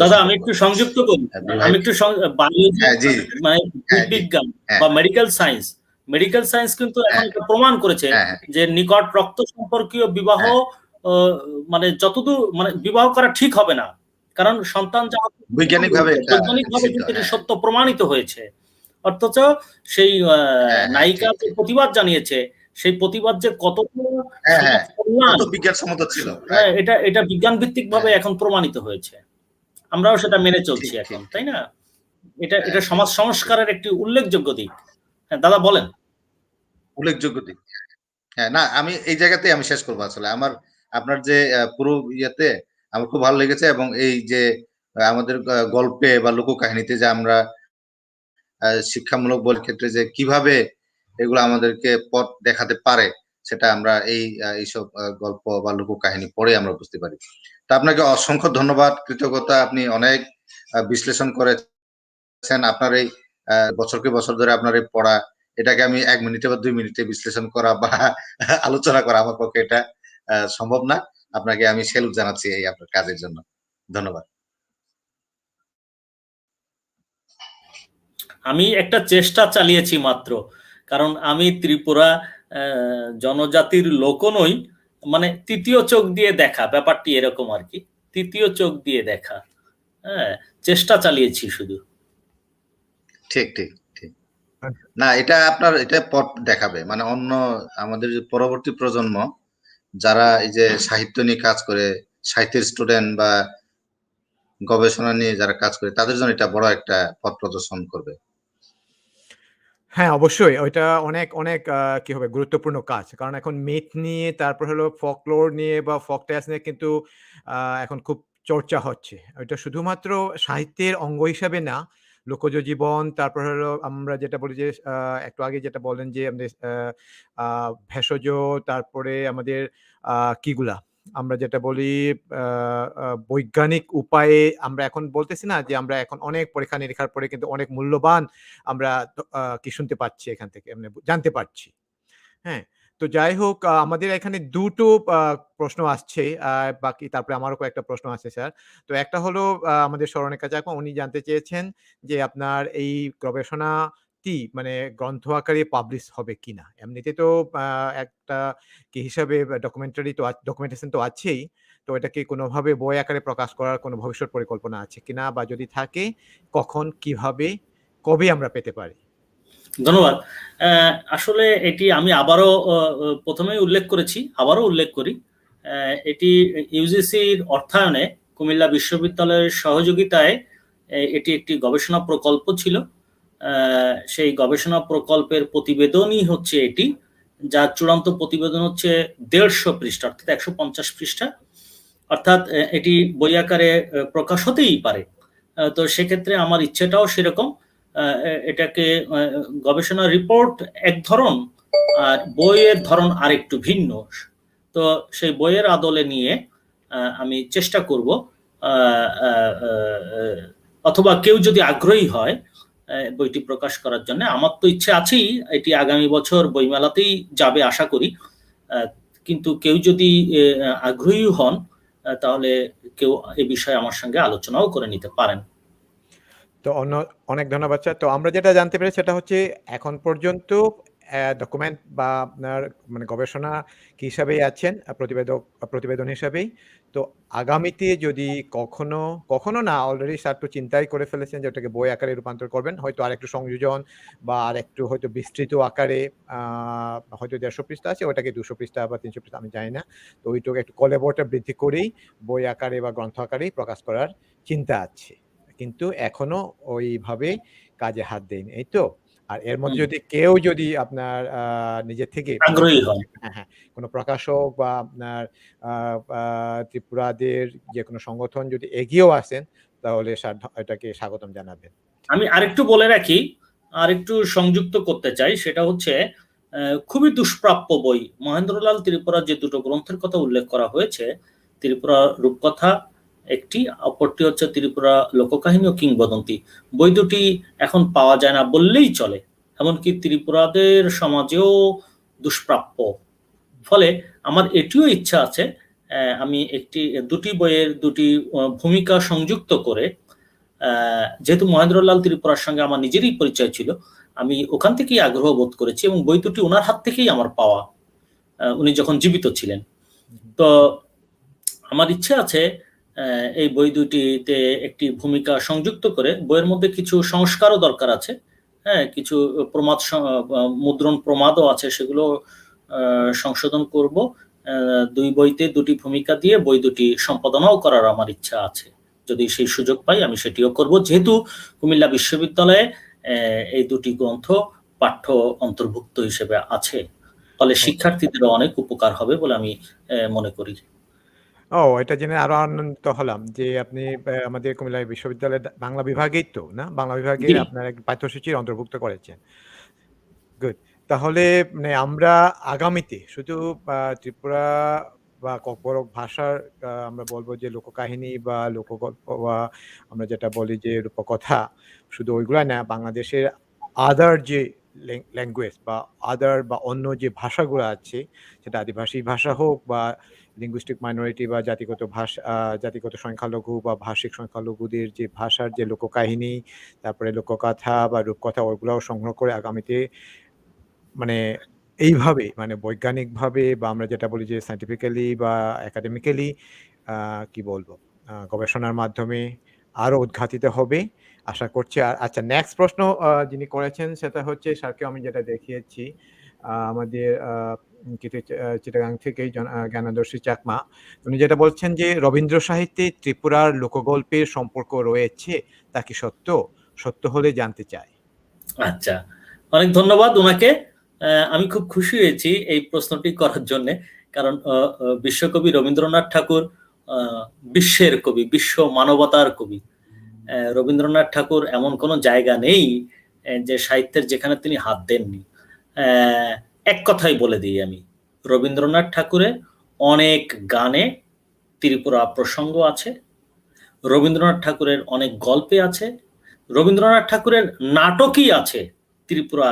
দাদা আমি একটু সংযুক্ত করি, আমি একটু বায়োলজি মানে বিজ্ঞান বা মেডিকেল সায়েন্স কিন্তু এখন প্রমাণ করেছে যে নিকট রক্ত সম্পর্কীয় বিবাহ মানে যতদূর মানে বিবাহ করা ঠিক হবে না, কারণ সন্তান যা বৈজ্ঞানিকভাবে কিন্তু সত্য প্রমাণিত হয়েছে। অথচ সেই নায়িকা যে প্রতিবাদ জানিয়েছে, সেই প্রতিবাদ যে কত বিজ্ঞানসম্মত ছিল, এটা বিজ্ঞান ভিত্তিক ভাবে এখন প্রমাণিত হয়েছে। আমরাও সেটা মেনে চলছি এখন, তাই না? এটা সমাজ সংস্কারের একটি উল্লেখযোগ্য দিক। হ্যাঁ দাদা বলেন। উল্লেখযোগ্য দিক। হ্যাঁ, না আমি এই জায়গাতে আমি শেষ করবো। আসলে আপনার যে পুরো ইয়েতে আমার খুব ভালো লেগেছে, এবং এই যে আমাদের গল্পে বা লোককাহিনীতে যে আমরা শিক্ষামূলক বল ক্ষেত্রে যে কিভাবে এগুলো আমাদেরকে পথ দেখাতে পারে, সেটা আমরা এইসব গল্প বা লোককাহিনী পড়ে আমরা বুঝতে পারি। তা আপনাকে অসংখ্য ধন্যবাদ, কৃতজ্ঞতা। আপনি অনেক বিশ্লেষণ করেছেন। আপনার এই বছরকে বছর ধরে আপনার এই পড়া, এটাকে আমি 1 মিনিটে বা 2 মিনিটে বিশ্লেষণ করা বা আলোচনা করা আমার পক্ষে এটা সম্ভব না। আপনাকে আমি স্যালুট জানাচ্ছি এই আপনার কাজের জন্য। ধন্যবাদ। আমি একটা চেষ্টা চালিয়েছি মাত্র, কারণ আমি ত্রিপুরা জনজাতির লোক নই, মানে তৃতীয় চোখ দিয়ে দেখা, ব্যাপারটি এরকম আর কি, তৃতীয় চোখ দিয়ে দেখা। হ্যাঁ, চেষ্টা চালিয়েছি শুধু। ঠিক ঠিক ঠিক। না, এটা আপনার এটা পথ দেখাবে, মানে অন্য আমাদের যে পরবর্তী প্রজন্ম যারা এই যে সাহিত্য নিয়ে কাজ করে, সাহিত্যের স্টুডেন্ট বা গবেষণা নিয়ে যারা কাজ করে, তাদের জন্য এটা বড় একটা পথ প্রদর্শন করবে। হ্যাঁ, অবশ্যই। ওইটা অনেক, অনেক কি হবে গুরুত্বপূর্ণ কাজ। কারণ এখন মিথ নিয়ে তারপর হলো ফোকলোর নিয়ে বা ফোক টেলস নিয়ে কিন্তু এখন খুব চর্চা হচ্ছে। ওইটা শুধুমাত্র সাহিত্যের অঙ্গ হিসাবে না, লোকজ জীবন, তারপর হলো আমরা যেটা বলি যে একটু আগে যেটা বললেন যে আমাদের আ ভেষজ, তারপরে আমাদের আ কিগুলা? আমরা যেটা বলি আ আ বৈজ্ঞানিক উপায়ে আমরা এখন বলতেছি না যে আমরা এখন অনেক পরীক্ষা-নিরীক্ষার পরে কিন্তু অনেক মূল্যবান আমরা কি শুনতে পাচ্ছি এখান থেকে মানে জানতে পারছি। হ্যাঁ? তো যাই হোক আমাদের এখানে ২ টো আ প্রশ্ন আসছে। বাকি তারপরে আমারও কয়েকটা প্রশ্ন আছে স্যার। তো একটা হলো আমাদের স্মরণের কাছে এখন উনি জানতে চেয়েছেন যে আপনার এই গবেষণাটি মানে গ্রন্থ আকারে পাবলিশ হবে কিনা? এমনিতে তো আ একটা কি হিসাবে ডকুমেন্টেশন তো আছেই। তো এটা কি কোনোভাবে বই আকারে প্রকাশ করার কোনো ভবিষ্যৎ পরিকল্পনা আছে কিনা? বা যদি থাকে কখন, কিভাবে, কবে আমরা পেতে পারি? ধন্যবাদ। আসলে এটি আমি আবারও প্রথমেই উল্লেখ করেছি, আবারও উল্লেখ করি। এটি ইউজিসির অর্থায়নে কুমিল্লা বিশ্ববিদ্যালয়ের সহযোগিতায় এটি একটি গবেষণা প্রকল্প ছিল। সেই গবেষণা প্রকল্পের প্রতিবেদনই হচ্ছে এটি, যার চূড়ান্ত প্রতিবেদন হচ্ছে 150 পৃষ্ঠা, অর্থাৎ 150 পৃষ্ঠা। অর্থাৎ এটি বই আকারে প্রকাশ হতেই পারে। তো সেক্ষেত্রে আমার ইচ্ছেটাও সেরকম। এটাকে গবেষণা রিপোর্ট এক ধরন আর বইয়ের ধরন আরেকটু ভিন্ন। তো সেই বইয়ের আদলে নিয়ে আমি চেষ্টা করব, অথবা কেউ যদি আগ্রহী হয় বইটি প্রকাশ করার জন্য, আমার তো ইচ্ছে আছেই এটি আগামী বছর বইমেলাতেই যাবে আশা করি। কিন্তু কেউ যদি আগ্রহী হন তাহলে কেউ এ বিষয়ে আমার সঙ্গে আলোচনাও করে নিতে পারেন। তো অনেক ধন্যবাদ স্যার। তো আমরা যেটা জানতে পেরেছি সেটা হচ্ছে এখন পর্যন্ত ডকুমেন্ট বা আপনার মানে গবেষণা কি হিসাবেই আছেন প্রতিবেদন হিসাবেই। তো আগামীতে যদি কখনো না অলরেডি স্যার তো চিন্তাই করে ফেলেছেন যে ওটাকে বই আকারে রূপান্তর করবেন। হয়তো আরেকটু সংযোজন বা আরেকটু হয়তো বিস্তৃত আকারে হয়তো ১৫০ পৃষ্ঠা আছে ওটাকে ২০০ পৃষ্ঠা বা ৩০০ পৃষ্ঠা আমি জানি না। তো ওইটুকু একটু কলেবরটা বৃদ্ধি করেই বই আকারে বা গ্রন্থ আকারেই প্রকাশ করার চিন্তা আছে। কিন্তু এখনো ওইভাবে কাজে হাত দেয়নি। এই তো? আর এর মধ্যে যদি আপনার নিজের থেকে আগ্রহী হন। হ্যাঁ, কোনো প্রকাশক বা আপনার আ আ ত্রিপুরাদের যেকোনো সংগঠন যদি এগিয়েও আসেন তাহলে এটাকে স্বাগতম জানাবেন। আমি আরেকটু বলে রাখি, আরেকটু সংযুক্ত করতে চাই, সেটা হচ্ছে খুবই দুষ্প্রাপ্য বই। মহেন্দ্রলাল ত্রিপুরার যে দুটো গ্রন্থের কথা উল্লেখ করা হয়েছে, ত্রিপুরা রূপকথা একটি, অপরটি হচ্ছে ত্রিপুরা লোককাহিনী ও কিংবদন্তি। বই দুটি এখন পাওয়া যায় না বললেই চলে, এমনকি ত্রিপুরাদের সমাজেও দুষ্প্রাপ্য। ফলে আমার এটিও ইচ্ছা আছে আমি দুটি বইয়ের দুটি ভূমিকা সংযুক্ত করে, যেহেতু মহেন্দ্রলাল ত্রিপুরার সঙ্গে আমার নিজেরই পরিচয় ছিল, আমি ওখান থেকেই আগ্রহ বোধ করেছি এবং বই দুটি ওনার হাত থেকেই আমার পাওয়া, উনি যখন জীবিত ছিলেন। তো আমার ইচ্ছে আছে এই বই দুটিতে একটি ভূমিকা সংযুক্ত করে, বইয়ের মধ্যে কিছু সংস্কারও দরকার আছে। হ্যাঁ, কিছু মুদ্রণ প্রমাদও আছে, সেগুলো সংশোধন করব। ২ বইতে দুটি ভূমিকা দিয়ে বই দুটি সম্পাদনাও করার আমার ইচ্ছা আছে। যদি সেই সুযোগ পাই আমি সেটিও করব, যেহেতু কুমিল্লা বিশ্ববিদ্যালয়ে এই দুটি গ্রন্থ পাঠ্য অন্তর্ভুক্ত হিসেবে আছে। ফলে শিক্ষার্থীদেরও অনেক উপকার হবে বলে আমি মনে করি। এটা জেনে আরো আনন্দিত হলাম যে আপনি আমাদের কুমিল্লা বিশ্ববিদ্যালয়ের বাংলা বিভাগেই তো না? বাংলা বিভাগে জি। আপনার এক পাঠ্যসূচির অন্তর্ভুক্ত করেছেন। গুড। তাহলে মানে আমরা আগামীতে শুধু ত্রিপুরা বা ককবরক ভাষার আমরা বলবো যে লোককাহিনী বা লোকগল্প বা আমরা যেটা বলি যে রূপকথা, শুধু ওইগুলা না, বাংলাদেশের আদার যে ল্যাঙ্গুয়েজ বা আদার বা অন্য যে ভাষাগুলো আছে, সেটা আদিবাসী ভাষা হোক বা লিঙ্গুইস্টিক মাইনরিটি বা জাতিগত সংখ্যালঘু বা ভাষিক সংখ্যালঘুদের যে ভাষার যে লোককাহিনী, তারপরে লোককথা বা রূপকথা, ওইগুলাও সংগ্রহ করে আগামীতে মানে এইভাবে মানে বৈজ্ঞানিকভাবে বা আমরা যেটা বলি যে সায়েন্টিফিক্যালি বা একাডেমিক্যালি কি বলবো গবেষণার মাধ্যমে আরো উদ্ঘাটিত হবে আশা করছি। আর আচ্ছা, নেক্সট প্রশ্ন যিনি করেছেন সেটা হচ্ছে, স্যারকে আমি যেটা দেখিয়েছি আমাদের কিছু চিটাগাং থেকেই জ্ঞানদর্শী চাকমা, উনি যেটা বলছেন যে রবীন্দ্র সাহিত্যে ত্রিপুরার লোকগল্পের সম্পর্ক রয়েছে, তা কি সত্য? সত্য হলে জানতে চাই। আচ্ছা, অনেক ধন্যবাদ ওনাকে। আমি খুব খুশি হয়েছি এই প্রশ্নটি করার জন্য, কারণ বিশ্বকবি রবীন্দ্রনাথ ঠাকুর বিশ্বের কবি, বিশ্ব মানবতার কবি। রবীন্দ্রনাথ ঠাকুর এমন কোনো জায়গা নেই যে সাহিত্যের যেখানে তিনি হাত দেননি। এক কথাই বলে দিই আমি, রবীন্দ্রনাথ ঠাকুরের অনেক গানে ত্রিপুরা প্রসঙ্গ আছে, রবীন্দ্রনাথ ঠাকুরের অনেক গল্পে আছে, রবীন্দ্রনাথ ঠাকুরের নাটকই আছে ত্রিপুরা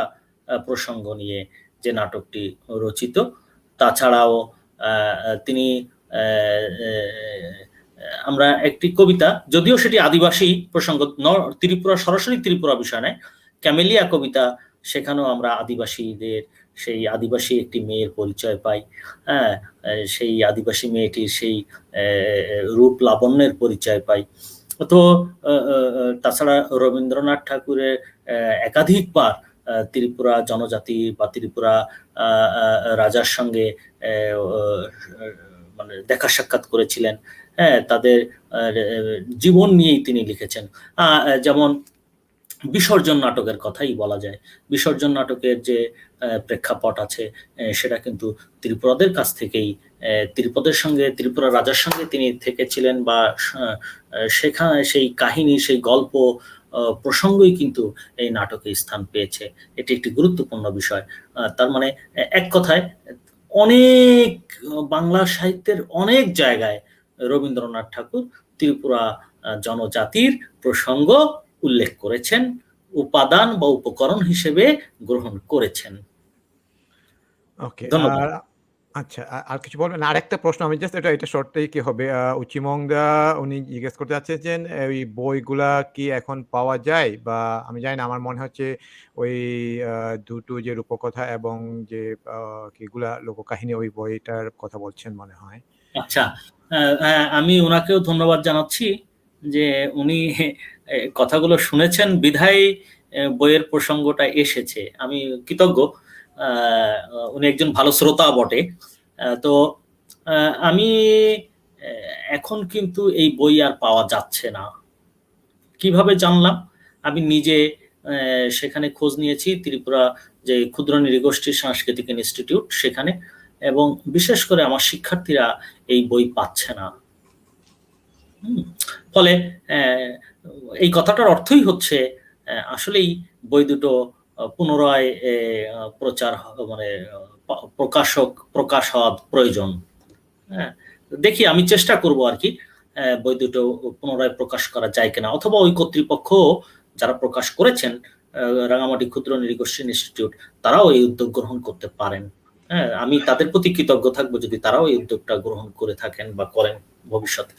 প্রসঙ্গ নিয়ে, যে নাটকটি রচিত। তাছাড়াও তিনি আমরা একটি কবিতা, যদিও সেটি আদিবাসী প্রসঙ্গ, ত্রিপুরা সরাসরি ত্রিপুরা বিষয় নয়, ক্যামেলিয়া কবিতা, সেখানেও আমরা আদিবাসীদের সেই আদিবাসী একটি মেয়ের পরিচয় পাই। হ্যাঁ, সেই আদিবাসী মেয়েটির সেই রূপ লাবণ্যের পরিচয় পাই। তো তাছাড়া রবীন্দ্রনাথ ঠাকুরের একাধিকবার ত্রিপুরা জনজাতি বা ত্রিপুরা রাজার সঙ্গে মানে দেখা সাক্ষাৎ করেছিলেন। হ্যাঁ, তাদের জীবন নিয়েই তিনি লিখেছেন। যেমন বিসর্জন নাটকের কথাই বলা যায়। বিসর্জন নাটকের যে প্রেক্ষাপট আছে সেটা কিন্তু ত্রিপুরাদের কাছ থেকেই, ত্রিপুরাদের সঙ্গে, ত্রিপুরা রাজার সঙ্গে তিনি থেকেছিলেন, বা সেখানে সেই কাহিনী, সেই গল্প প্রসঙ্গই কিন্তু এই নাটকে স্থান পেয়েছে। এটি একটি গুরুত্বপূর্ণ বিষয়। তার মানে এক কথায় অনেক বাংলা সাহিত্যের অনেক জায়গায় রবীন্দ্রনাথ ঠাকুর ত্রিপুরা জনজাতির প্রসঙ্গ উল্লেখ করেছেন, উপাদান বা উপকরণ হিসেবে গ্রহণ করেছেন। ওকে, ধন্যবাদ। আচ্ছা, আর কিছু বলবেন? আরেকটা প্রশ্ন আমি জাস্ট এটা শর্টটাই কি হবে, উচিমংদা উনি জিজ্ঞেস করতে চাচ্ছেন যে ওই বইগুলা কি এখন পাওয়া যায়? বা আমি জানি না, আমার মনে হচ্ছে ওই দুটো যে রূপকথা এবং যে কিগুলা লোককাহিনী, ওই বইটার কথা বলছেন মনে হয়। আচ্ছা, আমি ওনাকেও ধন্যবাদ জানাচ্ছি যে উনি কথাগুলো শুনেছেন বিধায় বইয়ের প্রসঙ্গটা এসেছে। আমি কৃতজ্ঞ, উনি একজন ভালো শ্রোতা বটে। তো আমি এখন কিন্তু এই বই আর পাওয়া যাচ্ছে না। কিভাবে জানলাম? আমি নিজে সেখানে খোঁজ নিয়েছি, ত্রিপুরা যে ক্ষুদ্র নৃগোষ্ঠী সাংস্কৃতিক ইনস্টিটিউট সেখানে, এবং বিশেষ করে আমার শিক্ষার্থীরা এই বই পাচ্ছে না। ফলে এই কথাটার অর্থই হচ্ছে আসলেই বই দুটো পুনরায় প্রচার মানে প্রকাশ হওয়া প্রয়োজন। হ্যাঁ, দেখি, আমি চেষ্টা করব আর কি বই দুটো পুনরায় প্রকাশ করা যায় কিনা, অথবা ওই কর্তৃপক্ষ যারা প্রকাশ করেছেন, রাঙামাটি ক্ষুদ্র নৃগোষ্ঠী ইনস্টিটিউট, তারাও এই উদ্যোগ গ্রহণ করতে পারেন। হ্যাঁ, আমি তাদের প্রতি কৃতজ্ঞ থাকবো যদি তারাও এই উদ্যোগটা গ্রহণ করে থাকেন বা করেন ভবিষ্যতে।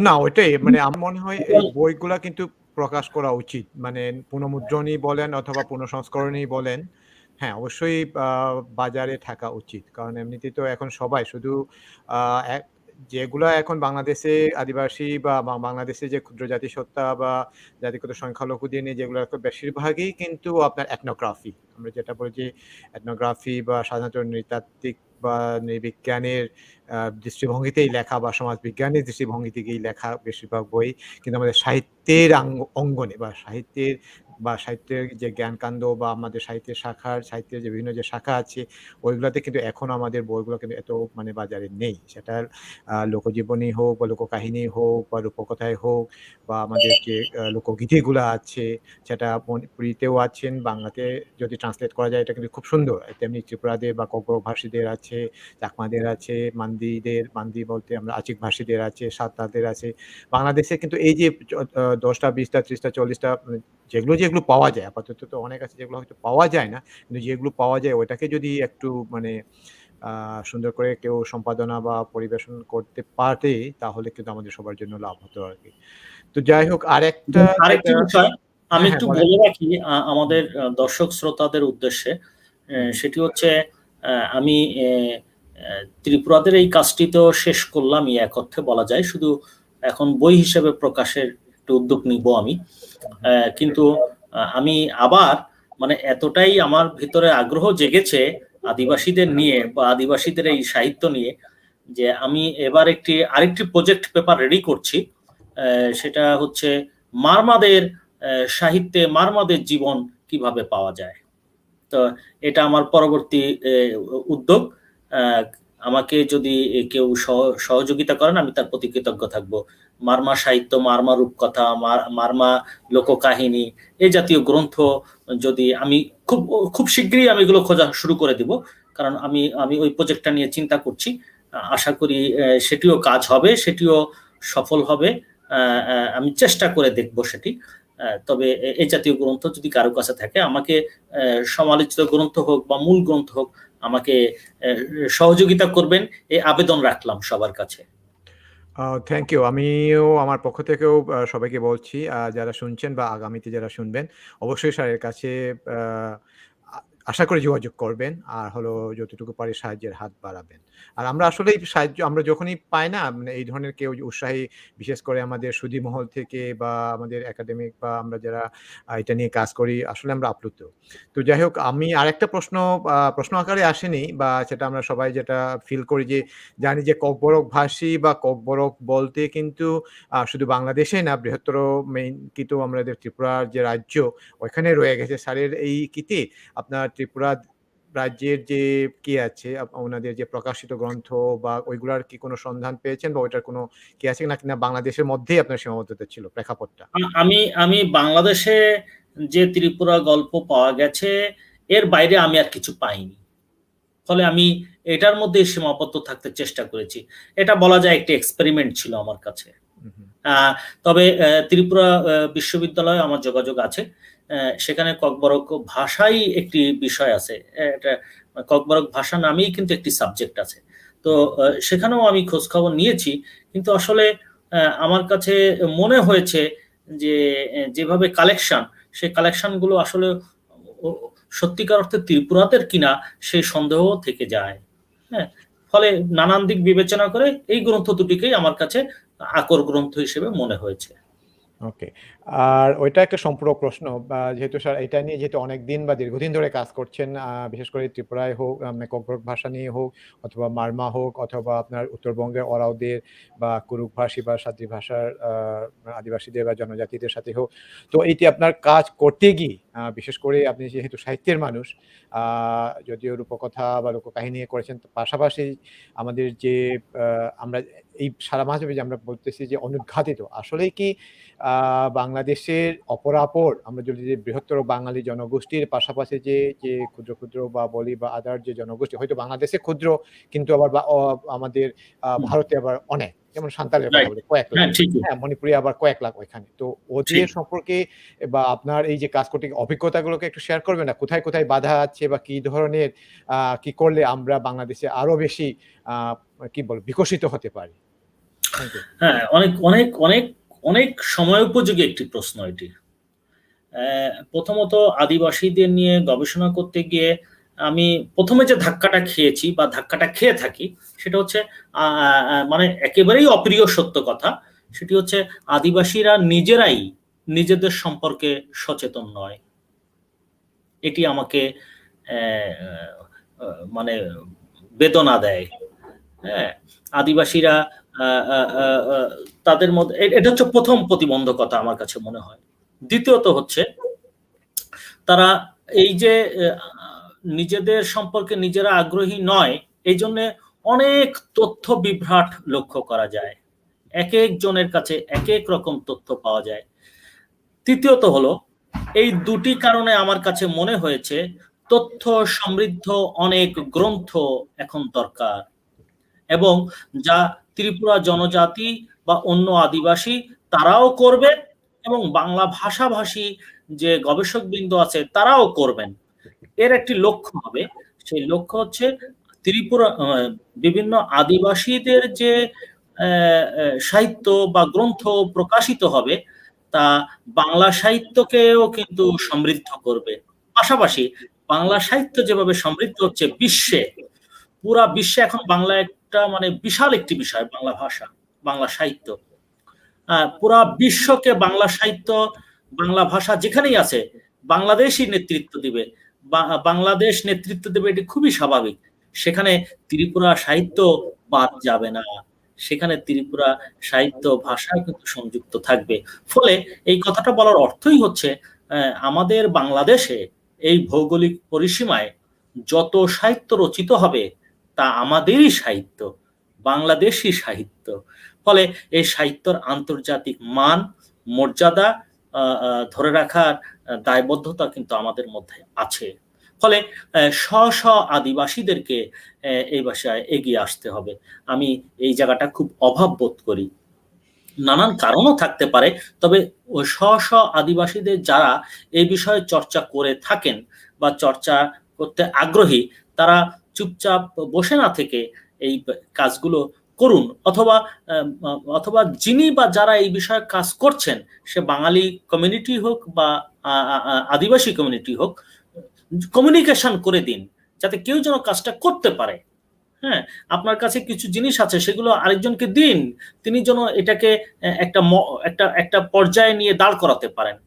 না, ওইটাই মানে আমার মনে হয় এই বইগুলা কিন্তু প্রকাশ করা উচিত, মানে পুনঃমুদ্রণই বলেন অথবা পুনঃসংস্করণই বলেন, হ্যাঁ অবশ্যই বাজারে থাকা উচিত। কারণ এমনিতেই তো এখন সবাই শুধু যেগুলা এখন বাংলাদেশে আদিবাসী বা বাংলাদেশে যে ক্ষুদ্র জাতিসত্তা বা জাতিগত সংখ্যালঘুদের নিয়ে যেগুলো, বেশিরভাগই কিন্তু আপনার এথনোগ্রাফি, আমরা যেটা বলি যে এথনোগ্রাফি বা সাধারণত নৃতাত্ত্বিক বা নৃবিজ্ঞানের দৃষ্টিভঙ্গিতেই লেখা বা সমাজবিজ্ঞানের দৃষ্টিভঙ্গিতেই লেখা বেশিরভাগ বই কিন্তু আমাদের সাহিত্যের অঙ্গনে বা সাহিত্যের যে জ্ঞানকাণ্ড বা আমাদের সাহিত্যের যে বিভিন্ন যে শাখা আছে ওইগুলোতে কিন্তু এখন আমাদের বইগুলো কিন্তু এত মানে বাজারে নেই। সেটা লোকজীবনী হোক বা লোককাহিনী হোক বা রূপকথায় হোক বা আমাদের যে লোকগীতিগুলো আছে সেটা মণিপুরিতেও আছেন, বাংলাতে যদি ট্রান্সলেট করা যায় এটা কিন্তু খুব সুন্দর। তেমনি ত্রিপুরাদের বা ককবরক ভাষীদের আছে, চাকমাদের আছে, মান্দি বলতে আমরা আচিক ভাষীদের আছে, সাঁওতালদের আছে। বাংলাদেশে কিন্তু এই যে ১০টা, ২০টা, ৩০টা, ৪০টা যেগুলো পাওয়া যায়, আপাতত তো অনেক আছে যেগুলো হয়তো পাওয়া যায় না। কিন্তু যেগুলো পাওয়া যায় ওইটাকে যদি একটু মানে সুন্দর করে কেউ সম্পাদনা বা পরিবেশন করতে পারে তাহলে কিন্তু আমাদের সবার জন্য লাভ হতো আরকি। তো যাই হোক আরেকটা আরেকটি বিষয় আমি হ্যাঁ, একটু বলেন। বলে রাখি আমাদের দর্শক শ্রোতাদের উদ্দেশ্যে, সেটি হচ্ছে আমি ত্রিপুরাদের এই কাজটি তো শেষ করলামই এক অর্থে বলা যায়, শুধু এখন বই হিসেবে প্রকাশের একটু উদ্যোগ নিব আমি। কিন্তু আমি আবার মানে এতটাই আমার ভিতরে আগ্রহ জেগেছে আদিবাসীদের নিয়ে বা আদিবাসীদের এই সাহিত্য নিয়ে যে আমি এবার আরেকটি প্রজেক্ট পেপার রেডি করছি। সেটা হচ্ছে মারমাদের সাহিত্যে মারমাদের জীবন কিভাবে পাওয়া যায়। তো এটা আমার পরবর্তী উদ্যোগ। আমাকে যদি কেউ সহযোগিতা করেন আমি তার প্রতি কৃতজ্ঞ থাকবো। মারমা সাহিত্য, মারমা রূপকথা, মারমা লোককাহিনী এই জাতীয় গ্রন্থ যদি আমি খুব শীঘ্রই আমি এগুলো খোঁজা শুরু করে দিব, কারণ আমি ওই প্রজেক্টটা নিয়ে চিন্তা করছি। আশা করি সেটিও কাজ হবে, সেটিও সফল হবে। আমি চেষ্টা করে দেখব সেটি। তবে এই জাতীয় গ্রন্থ যদি কারো কাছে থাকে আমাকে সমালোচিত গ্রন্থ হোক বা মূল গ্রন্থ হোক আমাকে সহযোগিতা করবেন এই আবেদন রাখলাম সবার কাছে। Thank you. আমিও আমার পক্ষ থেকেও সবাইকে বলছি যারা শুনছেন বা আগামীতে যারা শুনবেন অবশ্যই স্যারের কাছে আশা করি যোগাযোগ করবেন। আর হলো যতটুকু পারি সাহায্যের হাত বাড়াবেন। আর আমরা আসলেই আমরা যখনই পাই না মানে এই ধরনের কেউ উৎসাহী বিশেষ করে আমাদের সুধী মহল থেকে বা আমাদের একাডেমিক বা আমরা যারা এটা নিয়ে কাজ করি আসলে আমরা আপ্লুত। তো যাই হোক আমি আরেকটা প্রশ্ন আকারে আসেনি বা সেটা আমরা সবাই যেটা ফিল করি যে জানি যে ককবরক ভাষী বা ককবরক বলতে কিন্তু শুধু বাংলাদেশে না বৃহত্তর মেইন কিন্তু আমাদের ত্রিপুরার যে রাজ্য ওইখানে রয়ে গেছে। স্যারের এই কিতে আপনার ত্রিপুরা রাজ্যের যে কি আছে ওনাদের যে প্রকাশিত গ্রন্থ বা ওইগুলার কি কোনো সন্ধান পেয়েছেন বা ওইটার কোনো কি আছে নাকি না বাংলাদেশের মধ্যেই আপনার সীমাবদ্ধতা ছিল প্রেক্ষাপটটা? আমি বাংলাদেশে যে ত্রিপুরা গল্প পাওয়া গেছে এর বাইরে আমি আর কিছু পাইনি, ফলে আমি এটার মধ্যে সীমাবদ্ধ থাকতে চেষ্টা করেছি। এটা বলা যায় একটি এক্সপেরিমেন্ট ছিল আমার কাছে। তবে ত্রিপুরা বিশ্ববিদ্যালয়ে আমার যোগাযোগ আছে, সেখানে ককবরক ভাষাই একটি বিষয় আছে, এটা ককবরক ভাষা নামেই কিন্তু একটি সাবজেক্ট আছে। তো সেখানেও আমি খোঁজ খবর নিয়েছি, কিন্তু আসলে আমার কাছে মনে হয়েছে যে যেভাবে কালেকশন, সেই কালেকশনগুলো আসলে সত্যিকার অর্থে ত্রিপুরাতের কিনা সেই সন্দেহ থেকে যায়। হ্যাঁ, ফলে নানান দিক বিবেচনা করে এই গ্রন্থ দুটিকেই আমার কাছে আকর গ্রন্থ হিসেবে মনে হয়েছে। ওকে। আর ওইটা একটা সম্পূরক প্রশ্ন যেহেতু স্যার এটা নিয়ে যেহেতু অনেকদিন বা দীর্ঘদিন ধরে কাজ করছেন বিশেষ করে ত্রিপুরায় হোক ককবরক ভাষা নিয়ে হোক অথবা মারমা হোক অথবা আপনার উত্তরবঙ্গের অরাওদের বা কুরুক ভাষী বা সাদ্রি ভাষার আদিবাসীদের বা জনজাতিদের সাথে হোক। তো এইটি আপনার কাজ করতে গিয়ে বিশেষ করে আপনি যেহেতু সাহিত্যের মানুষ যদিও রূপকথা বা লোককাহিনী করেছেন পাশাপাশি আমাদের যে আমরা এই সারা মাঝে যে আমরা বলতেছি যে অনুদ্ঘাটিত আসলেই কি বাংলাদেশের অপরাপর আমরা যদি বৃহত্তর বাঙালি জনগোষ্ঠীর পাশাপাশি যে ক্ষুদ্র ক্ষুদ্র বা বলি বা আদার যে জনগোষ্ঠী হয়তো বাংলাদেশে ক্ষুদ্র কিন্তু আবার আমাদের ভারতে আবার অনেক, যেমন সাঁওতালের কথা বলি কয়েক লাখ, হ্যাঁ মণিপুরে আবার কয়েক লাখ ওইখানে। তো ওদের সম্পর্কে বা আপনার এই যে কাজ করতে অভিজ্ঞতাগুলোকে একটু শেয়ার করবেন না, কোথায় কোথায় বাধা আছে বা কি ধরনের কি করলে আমরা বাংলাদেশে আরো বেশি কি বল বিকশিত হতে পারি? হ্যাঁ, অনেক অনেক অনেক অনেক সময় উপযোগী একটি প্রশ্ন এটি। প্রথমত আদিবাসীদের নিয়ে গবেষণা করতে গিয়ে আমি প্রথমে যে ধাক্কাটা খেয়েছি বা ধাক্কাটা খেয়ে থাকি সেটা হচ্ছে মানে একেবারেই অপ্রিয় সত্য কথা, সেটি হচ্ছে আদিবাসীরা নিজেরাই নিজেদের সম্পর্কে সচেতন নয়। এটি আমাকে মানে বেদনা দেয়। হ্যাঁ, আদিবাসীরা তাদের মধ্যে এটা হচ্ছে প্রথম প্রতিবন্ধকতা আমার কাছে মনে হয়। দ্বিতীয়ত হচ্ছে তারা এই যে নিজেদের সম্পর্কে নিজেরা আগ্রহী নয়, এই জন্য অনেক তথ্য বিভ্রাট লক্ষ্য করা যায়, এক একজনের কাছে এক এক রকম তথ্য পাওয়া যায়। তৃতীয়ত হলো এই দুটি কারণে আমার কাছে মনে হয়েছে তথ্য সমৃদ্ধ অনেক গ্রন্থ এখন দরকার, এবং যা ত্রিপুরা জনজাতি বা অন্য আদিবাসী তারাও করবে, এবং বাংলা ভাষাভাষী যে গবেষকবৃন্দ আছে তারাও করবেন। এর একটি লক্ষ্য হবে, সেই লক্ষ্য হচ্ছে ত্রিপুরা বিভিন্ন আদিবাসীদের যে সাহিত্য বা গ্রন্থ প্রকাশিত হবে তা বাংলা সাহিত্যকেও কিন্তু সমৃদ্ধ করবে। পাশাপাশি বাংলা সাহিত্য যেভাবে সমৃদ্ধ হচ্ছে বিশ্বে, পুরা বিশ্বে এখন বাংলা একটা মানে বিশাল একটি বিষয়, বাংলা ভাষা, বাংলা সাহিত্য। পুরা বিশ্বকে বাংলা সাহিত্য, বাংলা ভাষা যেখানেই আছে বাংলাদেশই নেতৃত্ব দিবে, বাংলাদেশ নেতৃত্ব দেবে, এটি খুবই স্বাভাবিক। সেখানে ত্রিপুরা সাহিত্য বাদ যাবে না, সেখানে ত্রিপুরা সাহিত্য ভাষা কিন্তু সংযুক্ত থাকবে। ফলে এই কথাটা বলার অর্থই হচ্ছে আমাদের বাংলাদেশে এই ভৌগোলিক পরিসীমায় যত সাহিত্য রচিত হবে তা আমাদেরই সাহিত্য, বাংলাদেশি সাহিত্য। ফলে এই সাহিত্যের আন্তর্জাতিক মান মর্যাদা ধরে রাখার দায়বদ্ধতা কিন্তু আমাদের মধ্যে আছে। ফলে স্ব আদিবাসীদেরকে এই ভাষায় এগিয়ে আসতে হবে। আমি এই জায়গাটা খুব অভাব বোধ করি, নানান কারণও থাকতে পারে, তবে স্ব আদিবাসীদের যারা এই বিষয়ে চর্চা করে থাকেন বা চর্চা করতে আগ্রহী, তারা চুপচাপ বসে না থেকে এই কাজগুলো করুন, অথবা অথবা যিনি বা যারা এই বিষয়ে কাজ করছেন, সে বাঙালি কমিউনিটি হোক বা আদিবাসী কমিউনিটি হোক, কমিউনিকেশন করে দিন যাতে কেউ যেন কাজটা করতে পারে। হ্যাঁ, আপনার কাছে কিছু জিনিস আছে, সেগুলো আরেকজনকে দিন, তিনি যেন এটাকে একটা একটা একটা পর্যায়ে নিয়ে দাঁড় করাতে পারেন।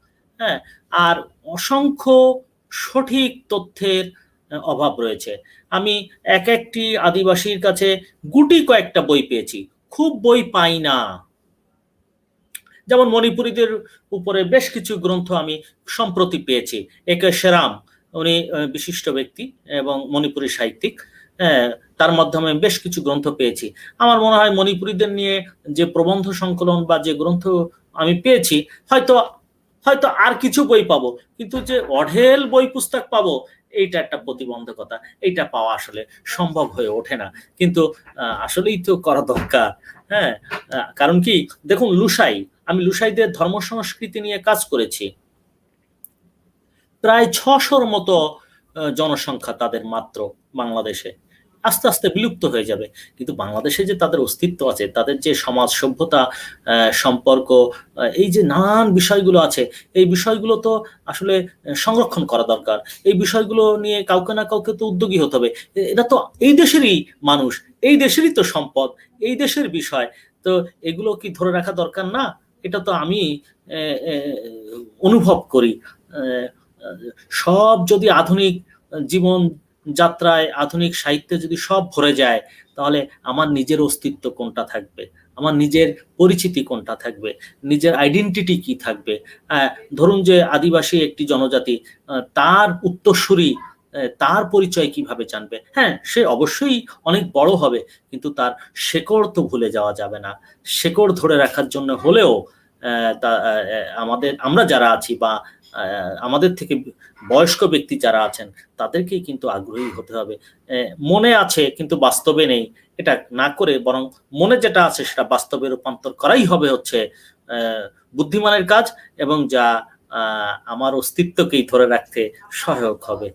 হ্যাঁ, আর অসংখ্য সঠিক তথ্যের অভাব রয়েছে। আমি এক একটি আদিবাসীর কাছে গুটি কয়েকটা বই পেয়েছি, খুব বই পাই না। যেমন মণিপুরীদের উপরে বেশ কিছু গ্রন্থ আমি সম্প্রতি পেয়েছি। একে সেরাম, উনি বিশিষ্ট ব্যক্তি এবং মণিপুরী সাহিত্যিক, তার মাধ্যমে বেশ কিছু গ্রন্থ পেয়েছি। আমার মনে হয় মণিপুরীদের নিয়ে যে প্রবন্ধ সংকলন বা যে গ্রন্থ আমি পেয়েছি, হয়তো হয়তো আর কিছু বই পাবো, কিন্তু যে অঢেল বই পুস্তক পাবো এইটা একটা প্রতিবন্ধকতা, এইটা পাওয়া আসলে সম্ভব হয়ে ওঠে না। কিন্তু আসলেই তো করা দরকার। হ্যাঁ, কারণ কি দেখুন, লুসাই, আমি লুসাইদের ধর্ম সংস্কৃতি নিয়ে কাজ করেছি। প্রায় 600-র মতো জনসংখ্যা তাদের মাত্র বাংলাদেশে, আস্তে আস্তে বিলুপ্ত হয়ে যাবে। কিন্তু বাংলাদেশে যে তাদের অস্তিত্ব আছে, তাদের যে সমাজ সভ্যতা, সম্পর্ক, এই যে নানান বিষয়গুলো আছে, এই বিষয়গুলো তো আসলে সংরক্ষণ করা দরকার। এই বিষয়গুলো নিয়ে কাউকে না কাউকে তো উদ্যোগী হতে হবে। এটা তো এই দেশেরই মানুষ, এই দেশেরই তো সম্পদ, এই দেশের বিষয়, তো এগুলো কি ধরে রাখা দরকার না? এটা তো আমি অনুভব করি। সব যদি আধুনিক জীবন যাত্রায়, আধুনিক সাহিত্যে যদি সব ভরে যায়, তাহলে আমার নিজের অস্তিত্ব কোনটা থাকবে, আমার নিজের পরিচিতি কোনটা থাকবে, নিজের আইডেন্টিটি কি থাকবে? ধরুন যে আদিবাসী একটি জনজাতি, তার উত্তরসূরি তার পরিচয় কিভাবে জানবে? হ্যাঁ, সে অবশ্যই অনেক বড় হবে, কিন্তু তার শেকড় তো ভুলে যাওয়া যাবে না। শেকড় ধরে রাখার জন্য হলেও আমরা যারা আছি বা আমাদের থেকে বয়স্ক ব্যক্তি যারা আছেন, তাদেরকেই কিন্তু আগ্রহী হতে হবে। মনে আছে কিন্তু বাস্তবে নেই, এটা না করে বরং মনে যেটা আছে সেটা বাস্তবে রূপান্তর করাই হবে হচ্ছে বুদ্ধিমানের কাজ, এবং যা আমার অস্তিত্বকেই ধরে রাখতে সহায়ক হবে।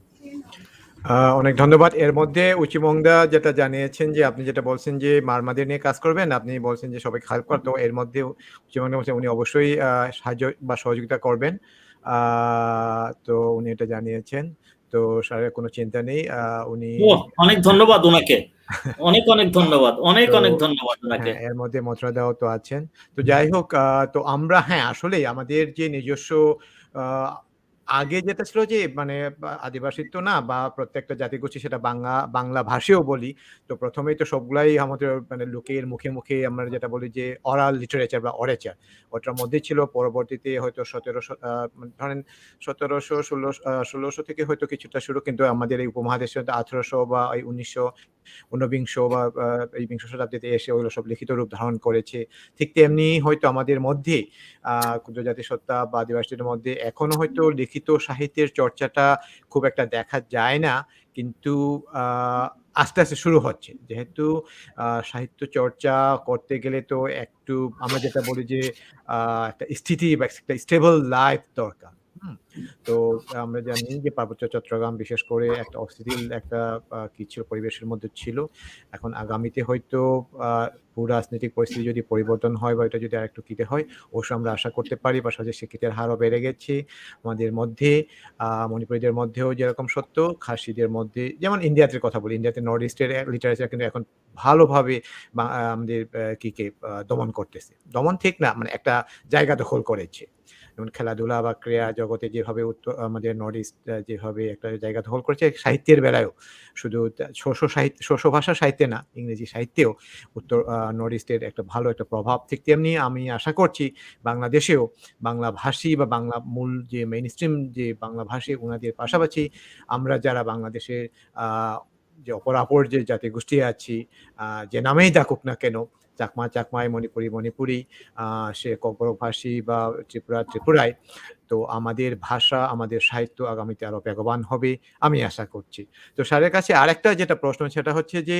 অনেক ধন্যবাদ। এর মধ্যে উচিমংদা যেটা জানিয়েছেন, যে আপনি যেটা বলছেন যে মারমাদের নিয়ে কাজ করবেন, আপনি বলছেন যে সবাইকে হেল্প করতে, এর মধ্যে উচিমংদা বলছেন উনি অবশ্যই সাহায্য বা সহযোগিতা করবেন। তো উনি এটা জানিয়েছেন, তো স্যারের কোনো চিন্তা নেই। উনি অনেক ধন্যবাদ ওনাকে, অনেক অনেক ধন্যবাদ, অনেক অনেক ধন্যবাদ ওনাকে। এর মধ্যে মথুরাদাও তো আছেন। তো যাই হোক, তো আমরা আসলেই আমাদের যে নিজস্ব আগে যেটা ছিল যে মানে আদিবাসী তো না বা প্রত্যেকটা জাতিগোষ্ঠী সেটা বাংলা ভাষীও বলি। তো ১ম এই তো সবগুলাই আমাদের মানে লোকের মুখে, মুখে আমরা যেটা বলি যে ওরাল লিটারেচার বা অরেচার ওটার মধ্যে ছিল। পরবর্তীতে হয়তো ১৭০০ মানে ধরেন ১৭০০ ১৬০০ থেকে হয়তো কিছুটা শুরু, কিন্তু আমাদের এই উপমহাদেশে ১৮০০ বা এই ১৯০০ ঊনবিংশ বা এই বিংশ শতাব্দীতে এসে ওগুলো সব লিখিত রূপ ধারণ করেছে। ঠিক তেমনি হয়তো আমাদের মধ্যে ক্ষুদ্র জাতিসত্তা বা আদিবাসীদের মধ্যে এখনো হয়তো লিখিত সাহিত্যের চর্চাটা খুব একটা দেখা যায় না। কিন্তু আ আস্তে, আস্তে শুরু হচ্ছে। যেহেতু সাহিত্য চর্চা করতে গেলে তো একটু আমরা যেটা বলি যে আ একটা স্থিতি বা একটা স্টেবল লাইফ দরকার। হুম? তো আমরা জানি যে পার্বত্য চট্টগ্রাম বিশেষ করে একটা অস্থিতিশীল একটা কিছু পরিবেশের মধ্যে ছিল। এখন আগামীতে হয়তো আ ভূ-রাজনৈতিক পরিস্থিতি যদি পরিবর্তন হয় বা এটা যদি আরেকটু হয়, অবশ্যই আমরা আশা করতে পারি। পাশাপাশি শিক্ষিতের হারও বেড়ে গেছে আমাদের মধ্যে। মণিপুরীদের মধ্যেও যেরকম সত্য, খাসিদের মধ্যে যেমন ইন্ডিয়াতে কথা বলি, ইন্ডিয়াতে নর্থ ইস্টের লিটারেচার কিন্তু এখন ভালোভাবে আমাদের কিকে দমন করতেছে। দমন ঠিক না, মানে একটা জায়গা দখল করেছে। যেমন খেলাধুলা বা ক্রীড়া জগতে যেভাবে আমাদের নর্থ ইস্ট যেভাবে একটা জায়গা দখল করেছে, সাহিত্যের বেলায়ও শুধু শোষো ভাষা সাহিত্যে না, ইংরেজি সাহিত্যেও নর্থ ইস্টের একটা ভালো একটা প্রভাব। ঠিক তেমনি আমি আশা করছি বাংলাদেশেও বাংলাভাষী বা বাংলা মূল যে মেইনস্ট্রিম যে বাংলাভাষী উনাদের পাশাপাশি আমরা যারা বাংলাদেশের আ যে অপরাপর যে জাতিগোষ্ঠী আছি, যে নামেই ডাকুক না কেন, চাকমা চাকমায়, মণিপুরি মণিপুরি, সে ককবরকভাষী বা ত্রিপুরা ত্রিপুরায়, তো আমাদের ভাষা, আমাদের সাহিত্য আগামীতে আরো বেগবান হবে আমি আশা করছি। তো স্যারের কাছে আরেকটা যেটা প্রশ্ন সেটা হচ্ছে যে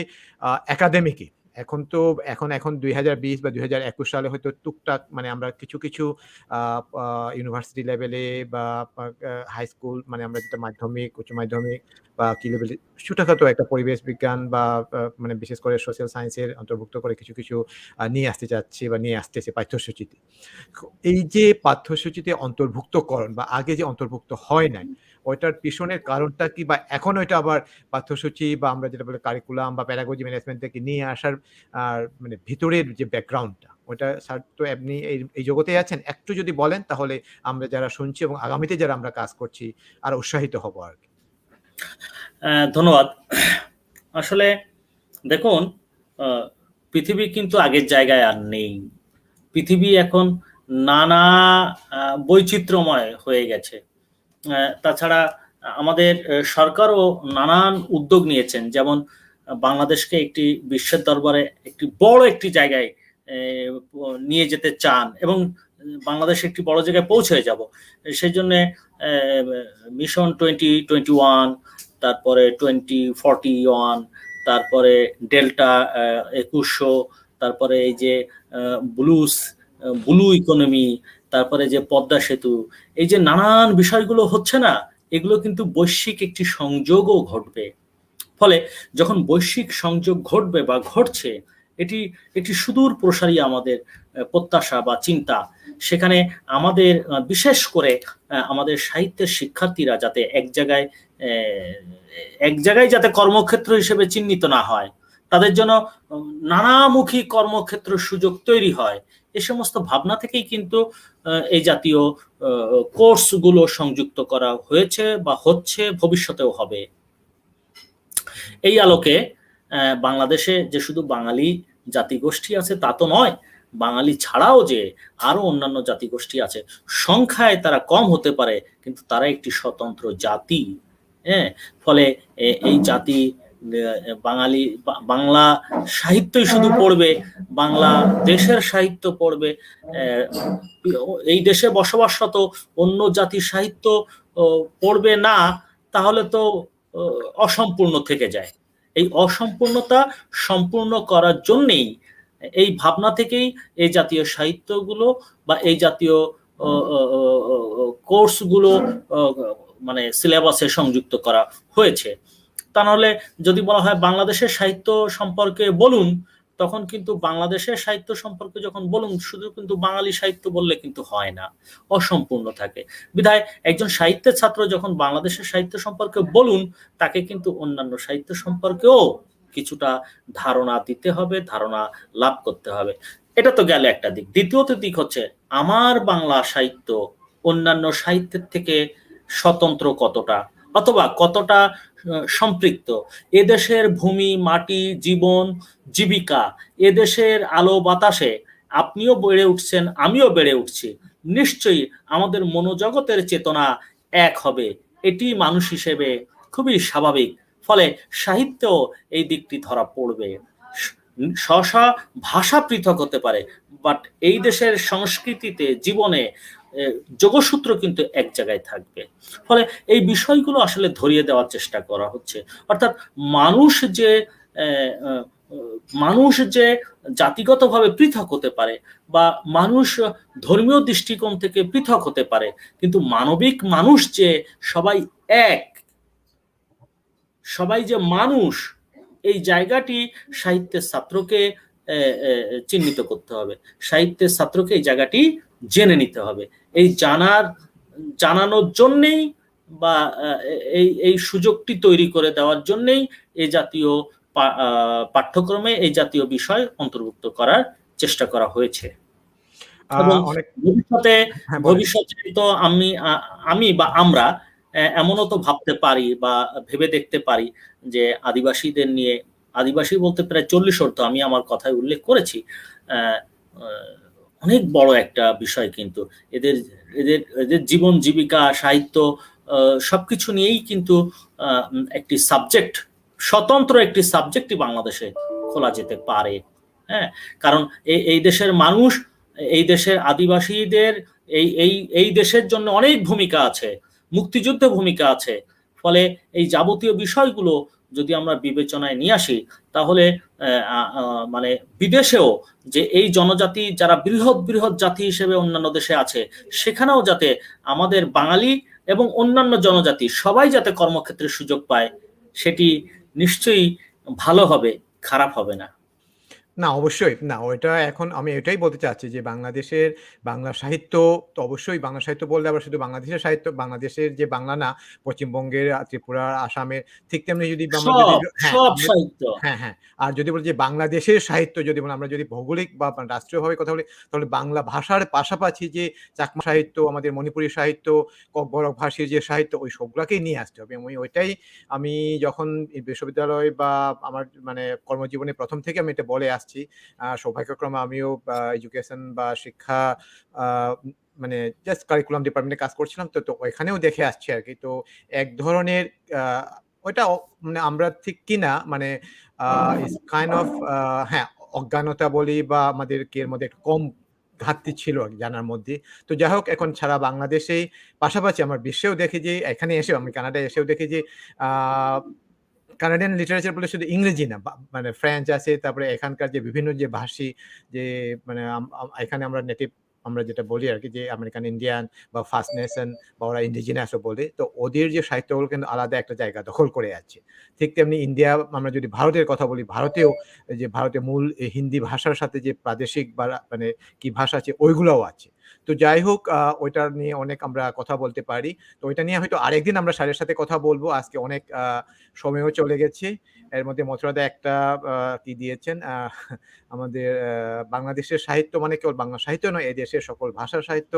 একাডেমিকে এখন তো এখন ২০২০ বা ২০২১ সালে হয়তো টুকটাক মানে আমরা কিছু আ আ ইউনিভার্সিটি লেভেলে বা হাই স্কুল মানে আমরা যেটা মাধ্যমিক, উচ্চ মাধ্যমিক বা কি লেভেলে ছোটখাটো একটা পরিবেশ বিজ্ঞান বা মানে বিশেষ করে সোশ্যাল সায়েন্স এর অন্তর্ভুক্ত করে কিছু নিয়ে আসতে চাচ্ছি বা নিয়ে আসতেছে পাঠ্যসূচিতে। এই যে পাঠ্যসূচিতে অন্তর্ভুক্তকরণ বা আগে যে অন্তর্ভুক্ত হয় নাই, ওইটার পিছনের কারণটা কি? বা এখন ওইটা আবার পাঠ্যসূচি বা আমরা যেটা বলি কারিকুলাম বা প্যাডাগজি ম্যানেজমেন্ট থেকে নিয়ে আসার মানে ভিতরের যে ব্যাকগ্রাউন্ডটা, ওইটা স্যার তো এমনি এই জগতেই আছেন। একটু যদি বলেন তাহলে আমরা যারা শুনছি এবং আগামীতে যারা আমরা কাজ করছি আরো উৎসাহিত হব আরকি। ধন্যবাদ। আসলে দেখুন, আ পৃথিবী কিন্তু আগের জায়গায় আর নেই। পৃথিবী এখন নানা বৈচিত্র্যময় হয়ে গেছে। তাছাড়া আমাদের সরকারও নানান উদ্যোগ নিয়েছেন। যেমন বাংলাদেশকে একটি বিশ্বের দরবারে একটি বড় একটি জায়গায় নিয়ে যেতে চান এবং বাংলাদেশ একটি বড় জায়গায় পৌঁছে যাব। সেজন্যে মিশন 2021, তারপরে 2041, তারপরে ডেল্টা ২১০০, তারপরে এই যে ব্লু ইকোনমি, তারপরে যে পদ্মা সেতু, এই যে নানান বিষয়গুলো হচ্ছে না, এগুলো কিন্তু বৈশ্বিক একটি সংযোগও ঘটবে। ফলে যখন বৈশ্বিক সংযোগ ঘটবে বা ঘটছে, এটি একটি সুদূর প্রসারী আমাদের প্রত্যাশা বা চিন্তা। সেখানে আমাদের বিশেষ করে আমাদের সাহিত্যের শিক্ষার্থীরা যাতে এক জায়গায় যাতে কর্মক্ষেত্র হিসেবে চিহ্নিত না হয়, তাদের জন্য নানামুখী কর্মক্ষেত্র সুযোগ তৈরি হয়, এ সমস্ত ভাবনা থেকেই কিন্তু এই জাতীয় কোর্সগুলো সংযুক্ত করা হয়েছে বা হচ্ছে, ভবিষ্যতেও হবে। এই আলোকে বাংলাদেশে যে শুধু বাঙালি জাতিগোষ্ঠী আছে তা তো নয়, বাঙালি ছাড়াও যে আরো অন্যান্য জাতিগোষ্ঠী আছে, সংখ্যায় তারা কম হতে পারে কিন্তু তারা একটি স্বতন্ত্র জাতি। হ্যাঁ, ফলে এই জাতি বাঙালি বাংলা সাহিত্যই শুধু পড়বে, বাংলা দেশের সাহিত্য পড়বে, এই দেশে বসবাসরত অন্য জাতির সাহিত্য পড়বে না, তাহলে তো অসম্পূর্ণ থেকে যায়। এই অসম্পূর্ণতা সম্পূর্ণ করার জন্যেই এই ভাবনা থেকেই এই জাতীয় সাহিত্যগুলো বা এই জাতীয় কোর্সগুলো মানে সিলেবাসে সংযুক্ত করা হয়েছে। তা নাহলে যদি বলা হয় বাংলাদেশের সাহিত্য সম্পর্কে বলুন, তখন কিন্তু বাংলাদেশের সাহিত্য সম্পর্কে যখন বলুন, শুধু কিন্তু বাঙালি সাহিত্য বললে কিন্তু হয় না, অসম্পূর্ণ থাকে। বিধায় একজন সাহিত্যের ছাত্র যখন বাংলাদেশের সাহিত্য সম্পর্কে বলুন, তাকে কিন্তু অন্যান্য সাহিত্য সম্পর্কেও কিছুটা ধারণা দিতে হবে, ধারণা লাভ করতে হবে। এটা তো গেল একটা দিক। দ্বিতীয়ত দিক হচ্ছে আমার বাংলা সাহিত্য অন্যান্য সাহিত্যের থেকে স্বতন্ত্র কতটা, অথবা কতটা সম্পৃক্ত, এদেশের ভূমি, মাটি, জীবন, জীবিকা, এদেশের আলো বাতাসে আপনিও বেড়ে উঠছেন, আমিও বেড়ে উঠছি, নিশ্চয়ই আমাদের মনোজগতের চেতনা এক হবে, এটি মানুষ হিসেবে খুবই স্বাভাবিক। ফলে সাহিত্য এই দিকটি ধরা পড়বে। স্ব ভাষা পৃথক হতে পারে, বাট এই দেশের সংস্কৃতিতে, জীবনে যোগসূত্র কিন্তু এক জায়গায় থাকবে। ফলে এই বিষয়গুলো আসলে ধরিয়ে দেওয়ার চেষ্টা করা হচ্ছে। অর্থাৎ মানুষ যে জাতিগতভাবে পৃথক হতে পারে, বা মানুষ ধর্মীয় দৃষ্টিকোণ থেকে পৃথক হতে পারে, কিন্তু মানবিক মানুষ যে সবাই এক, সবাই যে মানুষ, এই জায়গাটি সাহিত্যের ছাত্রকে চিহ্নিত করতে হবে, সাহিত্যের ছাত্রকে এই জায়গাটি জেনে নিতে হবে। এই জানানোর জন্যেই, বা এই সুযোগটি তৈরি করে দেওয়ার জন্যেই এই জাতীয় পাঠ্যক্রমে এই জাতীয় বিষয় অন্তর্ভুক্ত করার চেষ্টা করা হয়েছে। এবং ভবিষ্যতে তো আমি বা আমরা এমনও তো ভাবতে পারি বা ভেবে দেখতে পারি যে আদিবাসীদের নিয়ে, আদিবাসী বলতে প্রায় 40 অর্থ আমি আমার কথায় উল্লেখ করেছি, অনেক বড় একটা বিষয়, কিন্তু এদের এদের এদের জীবন জীবিকা, সাহিত্য, সবকিছু নিয়েই কিন্তু একটি সাবজেক্ট, স্বতন্ত্র একটি সাবজেক্টই বাংলাদেশে খোলা যেতে পারে। হ্যাঁ, কারণ এই দেশের মানুষ, এই দেশের আদিবাসীদের এই দেশের জন্য অনেক ভূমিকা আছে, মুক্তিযুদ্ধে ভূমিকা আছে। ফলে এই যাবতীয় বিষয়গুলো যদি আমরা বিবেচনায় নিয়ে আসি, তাহলে মানে বিদেশেও যে এই জনজাতি যারা বৃহৎ বৃহৎ জাতি হিসেবে অন্যান্য দেশে আছে, সেখানেও যাতে আমাদের বাঙালি এবং অন্যান্য জনজাতি সবাই যাতে কর্মক্ষেত্রে সুযোগ পায়, সেটি নিশ্চয়ই ভালো হবে, খারাপ হবে না। না, অবশ্যই না, ওইটা এখন আমি এটাই বলতে চাচ্ছি যে বাংলাদেশের বাংলা সাহিত্য, তো অবশ্যই বাংলা সাহিত্য বললে আবার শুধু বাংলাদেশের সাহিত্য, বাংলাদেশের যে বাংলা না, পশ্চিমবঙ্গের, ত্রিপুরার, আসামের, ঠিক তেমনি যদি হ্যাঁ, আর যদি বলি যে বাংলাদেশের সাহিত্য, যদি বলি আমরা যদি ভৌগোলিক বা রাষ্ট্রীয়ভাবে কথা বলি, তাহলে বাংলা ভাষার পাশাপাশি যে চাকমা সাহিত্য, আমাদের মণিপুরী সাহিত্য, ককবরক ভাষীর যে সাহিত্য, ওই সবগুলাকেই নিয়ে আসতে হবে। ওইটাই আমি যখন বিশ্ববিদ্যালয় বা আমার মানে কর্মজীবনে প্রথম থেকে আমি এটা বলে আসছি। সৌভাগ্যক্রমে আমিও এডুকেশন বা শিক্ষা মানে জাস্ট কারিকুলাম ডিপার্টমেন্টে কাজ করছিলাম, তো ওইখানেও দেখে আসছি আর কি। তো এক ধরনের ওইটা মানে আমরা ঠিক কিনা মানে ইজ কাইন্ড অফ হ্যাঁ, অজ্ঞানতা বলি বা আমাদের এর মধ্যে একটু কম ঘাটতি ছিল জানার মধ্যে। তো যাই হোক, এখন ছাড়া বাংলাদেশেই পাশাপাশি আমার বিশ্বেও দেখি যে, এখানে এসেও আমি কানাডায় এসেও দেখি যে কানাডিয়ান লিটারেচার বলে শুধু ইংরেজি না, মানে ফ্রেঞ্চ আছে, তারপরে এখানকার যে বিভিন্ন যে ভাষী যে মানে এখানে আমরা নেটিভ, আমরা যেটা বলি আর কি, যে আমেরিকান ইন্ডিয়ান বা ফার্স্ট নেশন বা ওরা ইন্ডিজিনাসও বলে, তো ওদের যে সাহিত্যগুলো কিন্তু আলাদা একটা জায়গা দখল করে আছে। ঠিক তেমনি ইন্ডিয়া, আমরা যদি ভারতের কথা বলি, ভারতেও যে ভারতের মূল হিন্দি ভাষার সাথে যে প্রাদেশিক বা মানে কি ভাষা আছে, ওইগুলোও আছে। তো যাই হোক, ওইটা নিয়ে অনেক আমরা কথা বলতে পারি। তো ওইটা নিয়ে হয়তো আরেকদিন আমরা স্যারের সাথে কথা বলবো। আজকে অনেক সময়ও চলে গেছে। এর মধ্যে মথুরাদা একটা কি দিয়েছেন, আমাদের বাংলাদেশের সাহিত্য মানে কেবল বাংলা সাহিত্য নয়, এই দেশের সকল ভাষার সাহিত্য,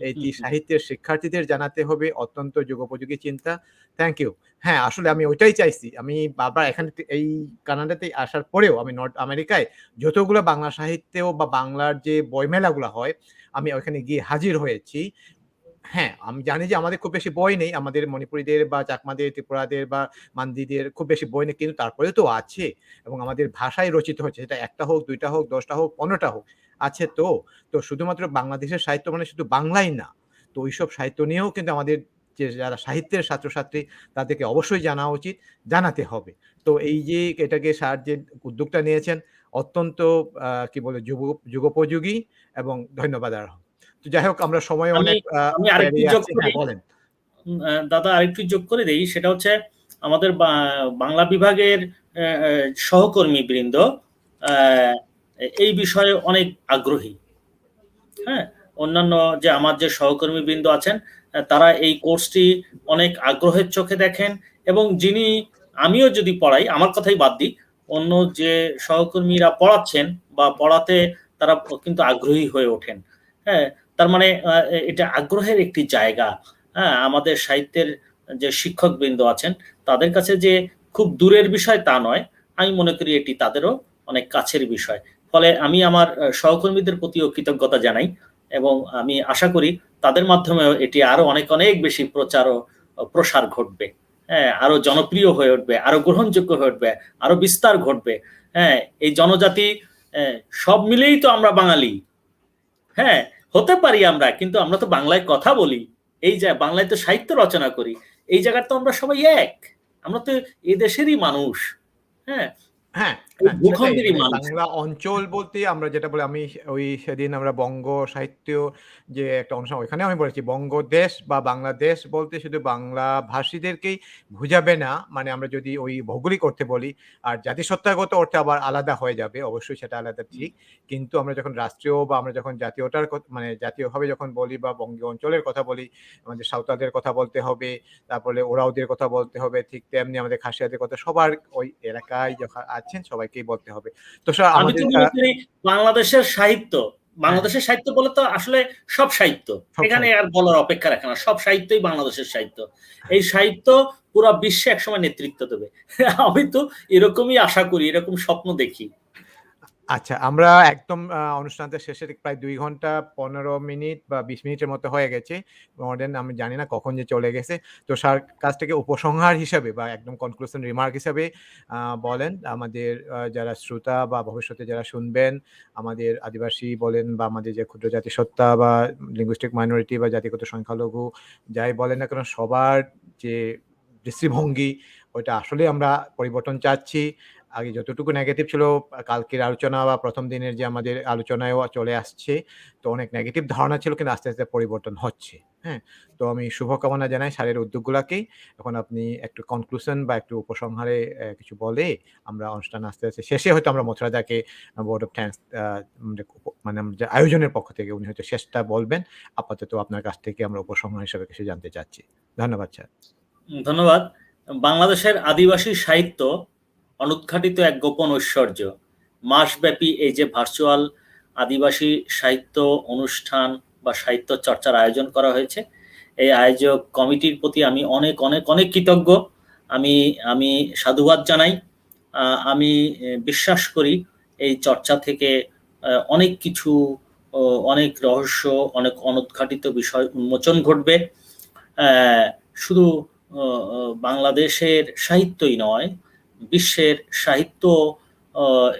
এই সাহিত্যের শিক্ষার্থীদের জানাতে হবে, অত্যন্ত যুগোপযোগী চিন্তা। Thank you. হ্যাঁ, আসলে আমি ওইটাই চাইছি। আমি বারবার এখানে এই কানাডাতে আসার পরেও আমি নর্থ আমেরিকায় যতগুলো বাংলা সাহিত্য বা বাংলার যে বইমেলাগুলো হয়, আমি ওইখানে গিয়ে হাজির হয়েছি। হ্যাঁ, আমি জানি যে আমাদের খুব বেশি বই নেই, আমাদের মণিপুরীদের বা চাকমাদের, ত্রিপুরাদের বা মান্দিদের খুব বেশি বই নেই, কিন্তু তারপরেও তো আছে, এবং আমাদের ভাষায় রচিত হচ্ছে, সেটা 1টা হোক, 2টা হোক, 10টা হোক, 15টা হোক, আছে তো। তো শুধুমাত্র বাংলাদেশের সাহিত্য মানে শুধু বাংলাই না, তো ওইসব সাহিত্য নিয়েও কিন্তু আমাদের যে যারা সাহিত্যের ছাত্রছাত্রী, তাদেরকে অবশ্যই জানা উচিত, জানাতে হবে। তো এই যে এটাকে স্যার যে উদ্যোগটা নিয়েছেন, অত্যন্ত কি বলে যুগোপযোগী, এবং ধন্যবাদ আরো। তো যাই হোক, আমরা সময় অনেক আমি আরেকটু যোগ করি, বলেন দাদা, আরেকটু যোগ করে দেই। সেটা হচ্ছে আমাদের বাংলা বিভাগের সহকর্মী বৃন্দ এই বিষয়ে অনেক আগ্রহী। হ্যাঁ, অন্যান্য যে আমার যে সহকর্মী বৃন্দ আছেন, তারা এই কোর্সটি অনেক আগ্রহের চোখে দেখেন, এবং যিনি, আমিও যদি পড়াই, আমার কথাই বাদ দিই, অন্য যে সহকর্মীরা পড়াচ্ছেন বা পড়াতে তারা কিন্তু আগ্রহী হয়ে ওঠেন। হ্যাঁ, তার মানে এটা আগ্রহের একটি জায়গা। হ্যাঁ, আমাদের সাহিত্যের যে শিক্ষকবৃন্দ আছেন তাদের কাছে যে খুব দূরের বিষয় তা নয়, আমি মনে করি এটি তাদেরও অনেক কাছের বিষয়। ফলে আমি আমার সহকর্মীদের প্রতিও কৃতজ্ঞতা জানাই এবং আমি আশা করি তাদের মাধ্যমেও এটি আরো অনেক অনেক বেশি প্রচার ও প্রসার ঘটবে। হ্যাঁ, আরো জনপ্রিয় হয়ে উঠবে, আরো গ্রহণযোগ্য হয়ে উঠবে, আরো বিস্তার ঘটবে। হ্যাঁ, এই জনজাতি সব মিলেই তো আমরা বাঙালি। হ্যাঁ, হতে পারি আমরা, কিন্তু আমরা তো বাংলায় কথা বলি, এই যে বাংলায় তো সাহিত্য রচনা করি, এই জায়গার তো আমরা সবাই এক, আমরা তো এই দেশেরই মানুষ। হ্যাঁ, হ্যাঁ, এই হ্যাঁ, সেটাই। ভূখণ্ডেরই মানে মানুষ। বাংলা অঞ্চল বলতে আমরা যেটা বলি, আমি ওই সেদিন আমরা বঙ্গ সাহিত্য যে একটা অনুষ্ঠান, ওইখানে আমি বলেছি বঙ্গদেশ বা বাংলাদেশ বলতে শুধু বাংলা ভাষীদেরকেই বুঝাবে না। মানে আমরা যদি ওই ভৌগোলিক অর্থে বলি, আর জাতিসত্তাগত অর্থে আবার আলাদা হয়ে যাবে, অবশ্যই সেটা আলাদা ঠিক। কিন্তু আমরা যখন রাষ্ট্রীয় বা আমরা যখন জাতীয়তার মানে জাতীয়ভাবে যখন বলি বা বঙ্গীয় অঞ্চলের কথা বলি, আমাদের সাঁওতালদের কথা বলতে হবে, তারপরে ওরাওদের কথা বলতে হবে, ঠিক তেমনি আমাদের খাসিয়াদের কথা, সবার ওই এলাকায় যখন আছেন সবাইকেই বলতে হবে। তো আমি তো আমাদের মনে করি বাংলাদেশের সাহিত্য, হ্যাঁ, বাংলাদেশের সাহিত্য বলে তো আসলে সব সাহিত্য, সব এখানে সাহিত্য। আর বলার অপেক্ষা রাখে না, সব সাহিত্যই বাংলাদেশের সাহিত্য। এই সাহিত্য পুরো বিশ্বে একসময় নেতৃত্ব দেবে। আমি তো এরকমই আশা করি, এরকম স্বপ্ন দেখি। আচ্ছা, আমরা একদম অনুষ্ঠানটা শেষের প্রায় ২ ঘন্টা ১৫ মিনিট বা ২০ মিনিটের মতো হয়ে গেছে। মডার্ন আমি জানি না কখন যে চলে গেছে। তো কাছ থেকে উপসংহার হিসাবে বা একদম কনক্লুশন রিমার্ক হিসাবে বলেন আমাদের যারা শ্রোতা বা ভবিষ্যতে যারা শুনবেন, আমাদের আদিবাসী বলেন বা আমাদের যে ক্ষুদ্র জাতিসত্তা বা লিঙ্গুইস্টিক মাইনরিটি বা জাতিগত সংখ্যালঘু যাই বলেন না কেন, সবার যে দৃষ্টিভঙ্গি ওইটা আসলেই আমরা পরিবর্তন চাচ্ছি। আগে যতটুকু নেগেটিভ ছিল কালকের আলোচনা বা ১ম দিনের যে আমাদের আলোচনায়ও চলে আসছে। তো অনেক নেগেটিভ ধারণা ছিল, কিন্তু আস্তে, আস্তে পরিবর্তন হচ্ছে। হ্যাঁ? তো আমি শুভকামনা জানাই স্যারের উদ্যোগগুলাকেই। এখন আপনি একটু কনক্লুশন বা একটু উপসংহারে কিছু বলে আমরা অনুষ্ঠান আস্তে, আস্তে শেষে হয়তো আমরা মথুরাদাকে বোর্ড অফ থ্যাঙ্কস মানে যে আয়োজনের পক্ষ থেকে উনি হয়তো শেষটা বলবেন। আপাতত আপনার কাছ থেকে আমরা উপসংহার হিসেবে কিছু জানতে চাচ্ছি। ধন্যবাদ স্যার। ধন্যবাদ। বাংলাদেশের আদিবাসী সাহিত্য অনুদ্ঘাটিত এক গোপন ঐশ্বর্য। মাসব্যাপী এই যে ভার্চুয়াল আদিবাসী সাহিত্য অনুষ্ঠান বা সাহিত্য চর্চার আয়োজন করা হয়েছে, এই আয়োজক কমিটির প্রতি আমি অনেক অনেক অনেক কৃতজ্ঞ। আমি আমি সাধুবাদ জানাই। আমি বিশ্বাস করি এই চর্চা থেকে অনেক কিছু, অনেক রহস্য, অনেক অনুদ্ঘাটিত বিষয় উন্মোচন ঘটবে। শুধু বাংলাদেশের সাহিত্যই নয়, বিশ্বের সাহিত্য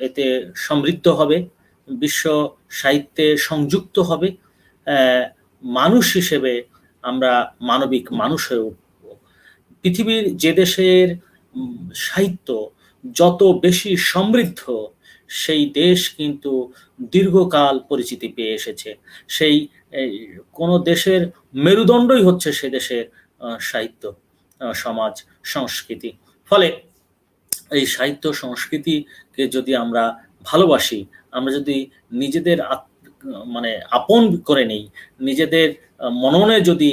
এতে সমৃদ্ধ হবে, বিশ্ব সাহিত্যে সংযুক্ত হবে। মানুষ হিসেবে আমরা মানবিক মানুষ হয়ে উঠব। পৃথিবীর যে দেশের সাহিত্য যত বেশি সমৃদ্ধ, সেই দেশ কিন্তু দীর্ঘকাল পরিচিতি পেয়ে এসেছে। সেই কোনো দেশের মেরুদণ্ডই হচ্ছে সে দেশের সাহিত্য, সমাজ, সংস্কৃতি। ফলে এই সাহিত্য সংস্কৃতিকে যদি আমরা ভালোবাসি, আমরা যদি নিজেদের মানে আপন করে নেই, নিজেদের মননে যদি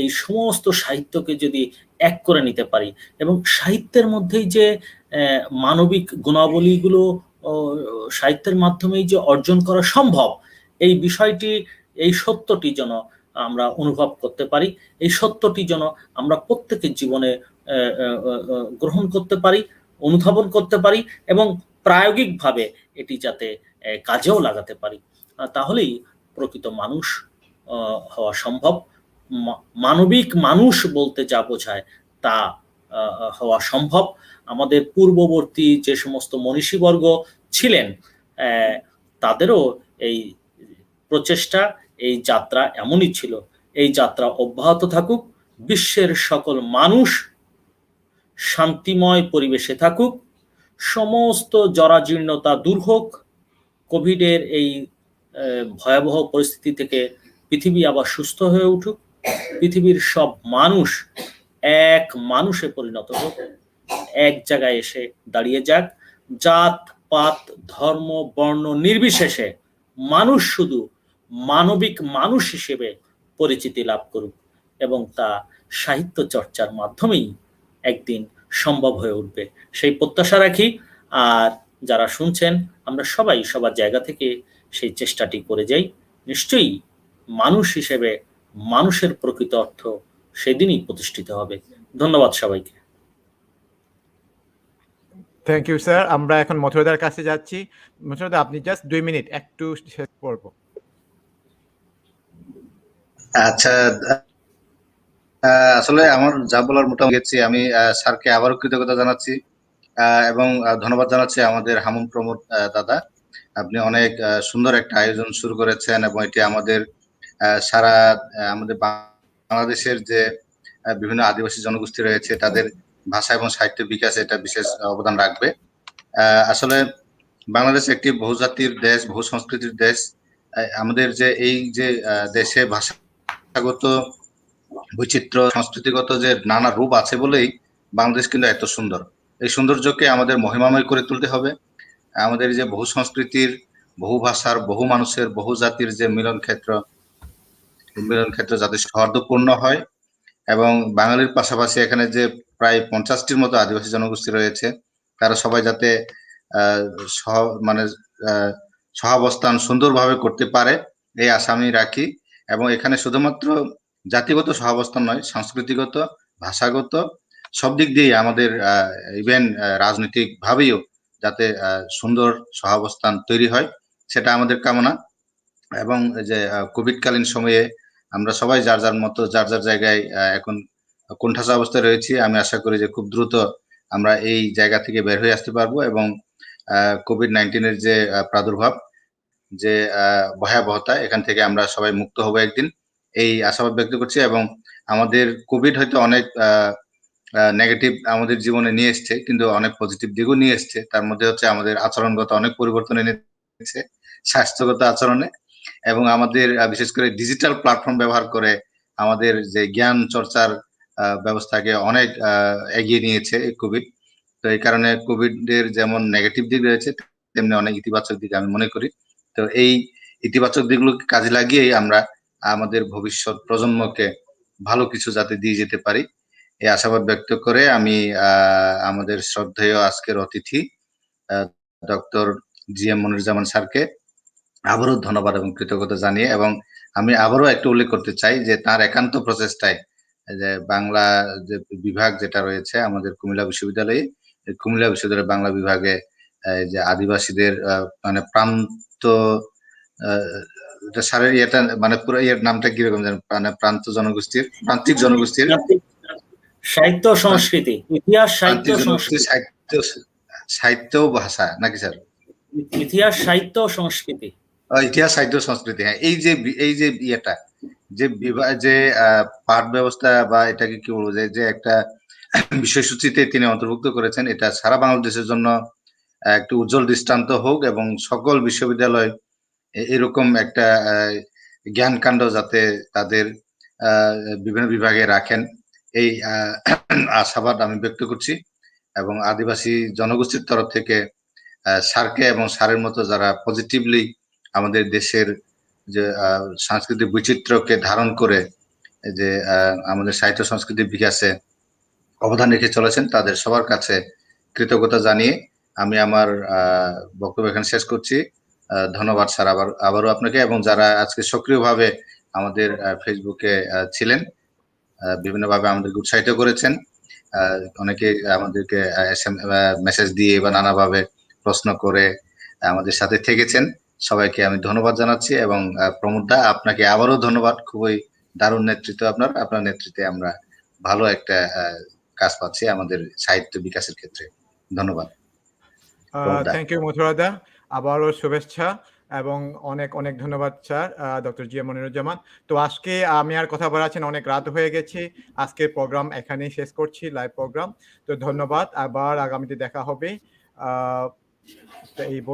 এই সমস্ত সাহিত্যকে যদি এক করে নিতে পারি, এবং সাহিত্যের মধ্যেই যে মানবিক গুণাবলীগুলো সাহিত্যের মাধ্যমেই যে অর্জন করা সম্ভব, এই বিষয়টি, এই সত্যটি যেন আমরা অনুভব করতে পারি, এই সত্যটি যেন আমরা প্রত্যেকের জীবনে গ্রহণ করতে পারি, অনুধাবন করতে পারি এবং প্রায়োগিকভাবে এটি যাতে কাজেও লাগাতে পারি, তাহলেই প্রকৃত মানুষ হওয়া সম্ভব। মানবিক মানুষ বলতে যা বোঝায় তা হওয়া সম্ভব। আমাদের পূর্ববর্তী যে সমস্ত মনীষীবর্গ ছিলেন, তাদেরও এই প্রচেষ্টা, এই যাত্রা এমনই ছিল। এই যাত্রা অব্যাহত থাকুক, বিশ্বের সকল মানুষ শান্তিময় পরিবেশে থাকুক, সমস্ত জরাজীর্ণতা দূর হোক, কোভিডের এই ভয়াবহ পরিস্থিতি থেকে পৃথিবী আবার সুস্থ হয়ে উঠুক, পৃথিবীর সব মানুষ এক মানুষে পরিণত হোক, এক জায়গায় এসে দাঁড়িয়ে যাক, জাত পাত ধর্ম বর্ণ নির্বিশেষে মানুষ শুধু মানবিক মানুষ হিসেবে পরিচিতি লাভ করুক, এবং তা সাহিত্য চর্চার মাধ্যমেই একদিন সম্ভব হয়ে উঠবে, সেই প্রত্যাশা রাখি। আর যারা শুনছেন, আমরা সবাই সবার জায়গা থেকে সেই চেষ্টাটি করে যাই। নিশ্চয়ই মানুষ হিসেবে মানুষের প্রকৃত অর্থ সেদিনই প্রতিষ্ঠিত হবে। ধন্যবাদ সবাইকে। Thank you sir. আমরা এখন মথুরাদার কাছে যাচ্ছি। মথুরাদা, আপনি জাস্ট 2 মিনিট একটু শেষ করব। আচ্ছা, আসলে আমার যা বলার মোটামুটি গেছি। আমি স্যারকে আবারও কৃতজ্ঞতা জানাচ্ছি এবং ধন্যবাদ জানাচ্ছি আমাদের হামুন প্রমোদ দাদা। আপনি অনেক সুন্দর একটা আয়োজন শুরু করেছেন এবং এটি আমাদের সারা আমাদের বাংলাদেশের যে বিভিন্ন আদিবাসী জনগোষ্ঠী রয়েছে তাদের ভাষা এবং সাহিত্য বিকাশে এটা বিশেষ অবদান রাখবে। আসলে বাংলাদেশ একটি বহুজাতির দেশ, বহু সংস্কৃতির দেশ। আমাদের যে এই যে দেশে ভাষাগত বৈচিত্র্য, সংস্কৃতিগত যে নানা রূপ আছে বলেই বাংলাদেশ কিন্তু এত সুন্দর। এই সৌন্দর্যকে আমাদের মহিমাময় করে তুলতে হবে। আমাদের যে বহু সংস্কৃতির, বহু ভাষার, বহু মানুষের, বহু জাতির যে মিলন ক্ষেত্র যাতে সৌহার্দ্যপূর্ণ হয় এবং বাঙালির পাশাপাশি এখানে যে প্রায় 50টির মতো আদিবাসী জনগোষ্ঠী রয়েছে তারা সবাই যাতে মানে সহাবস্থান সুন্দরভাবে করতে পারে এই আশা আমি রাখি। এবং এখানে শুধুমাত্র জাতিগত সহাবস্থান নয়, সাংস্কৃতিগত, ভাষাগত সব দিক দিয়ে আমাদের ইভেন রাজনৈতিক ভাবেও যাতে সুন্দর সহাবস্থান তৈরি হয় সেটা আমাদের কামনা। এবং যে কোভিডকালীন সময়ে আমরা সবাই যার যার মতো যার যার জায়গায় এখন কোণঠাসা অবস্থায় রয়েছি। আমি আশা করি যে খুব দ্রুত আমরা এই জায়গা থেকে বের হয়ে আসতে পারবো এবং কোভিড-19 যে প্রাদুর্ভাব, যে ভয়াবহতা, এখান থেকে আমরা সবাই মুক্ত হব একদিন, এই আশাবাদ ব্যক্ত করছি। এবং আমাদের কোভিড হয়তো অনেক নেগেটিভ আমাদের জীবনে নিয়ে এসছে, কিন্তু অনেক পজিটিভ দিকও নিয়ে এসছে। তার মধ্যে হচ্ছে আমাদের আচরণগত অনেক পরিবর্তন এনেছে, স্বাস্থ্যগত আচরণে, এবং আমাদের বিশেষ করে ডিজিটাল প্ল্যাটফর্ম ব্যবহার করে আমাদের যে জ্ঞান চর্চার ব্যবস্থাকে অনেক এগিয়ে নিয়েছে এই কোভিড। তো এই কারণে কোভিড এর যেমন নেগেটিভ দিক রয়েছে তেমনি অনেক ইতিবাচক দিক আমি মনে করি। তো এই ইতিবাচক দিকগুলোকে কাজে লাগিয়ে আমরা আমাদের ভবিষ্যৎ প্রজন্মকে ভালো কিছু যাতে দিয়ে যেতে পারি এই আশাবাদ ব্যক্ত করে আমি আমাদের শ্রদ্ধেয় আজকের অতিথি ডক্টর জিএম মনিরুজ্জামান স্যারকে আবারও ধন্যবাদ এবং কৃতজ্ঞতা জানিয়ে, এবং আমি আবারও একটু উল্লেখ করতে চাই যে তার একান্ত প্রচেষ্টায় যে বাংলা যে বিভাগ যেটা রয়েছে আমাদের কুমিল্লা বিশ্ববিদ্যালয়ে, কুমিল্লা বিশ্ববিদ্যালয়ের বাংলা বিভাগে যে আদিবাসীদের মানে প্রান্ত স্যারের ইয়েটা মানে পুরো ইয়ের নামটা কিরকম জানেন, মানে প্রান্ত জনগোষ্ঠীর, প্রান্তিক জনগোষ্ঠীর সাহিত্য সংস্কৃতি, ইতিহাস, সাহিত্য সংস্কৃতি, সাহিত্য ভাষা নাকি স্যার? ইতিহাস, সাহিত্য, সংস্কৃতি, ইতিহাস, সাহিত্য, সংস্কৃতি। হ্যাঁ, এই যে ইয়েটা যে যে পাঠ ব্যবস্থা বা এটাকে কি বলবো যে একটা বিষয়সূচিতে তিনি অন্তর্ভুক্ত করেছেন, এটা সারা বাংলাদেশের জন্য একটু উজ্জ্বল দৃষ্টান্ত হোক এবং সকল বিশ্ববিদ্যালয় এরকম একটা জ্ঞান কাণ্ড যাতে তাদের বিভিন্ন বিভাগে রাখেন এই আশাবাদ আমি ব্যক্ত করছি। এবং আদিবাসী জনগোষ্ঠীর তরফ থেকে স্যারকে এবং স্যারের মতো যারা পজিটিভলি আমাদের দেশের যে সাংস্কৃতিক বৈচিত্র্যকে ধারণ করে যে আমাদের সাহিত্য সংস্কৃতির বিকাশে অবদান রেখে চলেছেন তাদের সবার কাছে কৃতজ্ঞতা জানিয়ে আমি আমার বক্তব্য এখানে শেষ করছি। ধন্যবাদ স্যার আবারও আপনাকে, এবং যারা আজকে সক্রিয়ভাবে আমাদের ফেসবুকে ছিলেন, বিভিন্নভাবে আমাদেরকে উৎসাহিত করেছেন, অনেকে আমাদেরকে মেসেজ দিয়ে বা নানাভাবে প্রশ্ন করে আমাদের সাথে থেকেছেন, সবাইকে আমি ধন্যবাদ জানাচ্ছি। এবং প্রমোদ দা, আপনাকে আবারও ধন্যবাদ, খুবই দারুণ নেতৃত্ব আপনার নেতৃত্বে আমরা ভালো একটা কাজ পাচ্ছি আমাদের সাহিত্য বিকাশের ক্ষেত্রে। ধন্যবাদ। থ্যাংক ইউ মথুরাদা, আবারও শুভেচ্ছা এবং অনেক অনেক ধন্যবাদ স্যার ডক্টর জিএম মনিরুজ্জামান। তো আজকে আমি আর কথা বাড়াচ্ছি না, অনেক রাত হয়ে গেছে, আজকের প্রোগ্রাম এখানেই শেষ করছি, লাইভ প্রোগ্রাম। তো ধন্যবাদ, আবার আগামীতে দেখা হবে। এই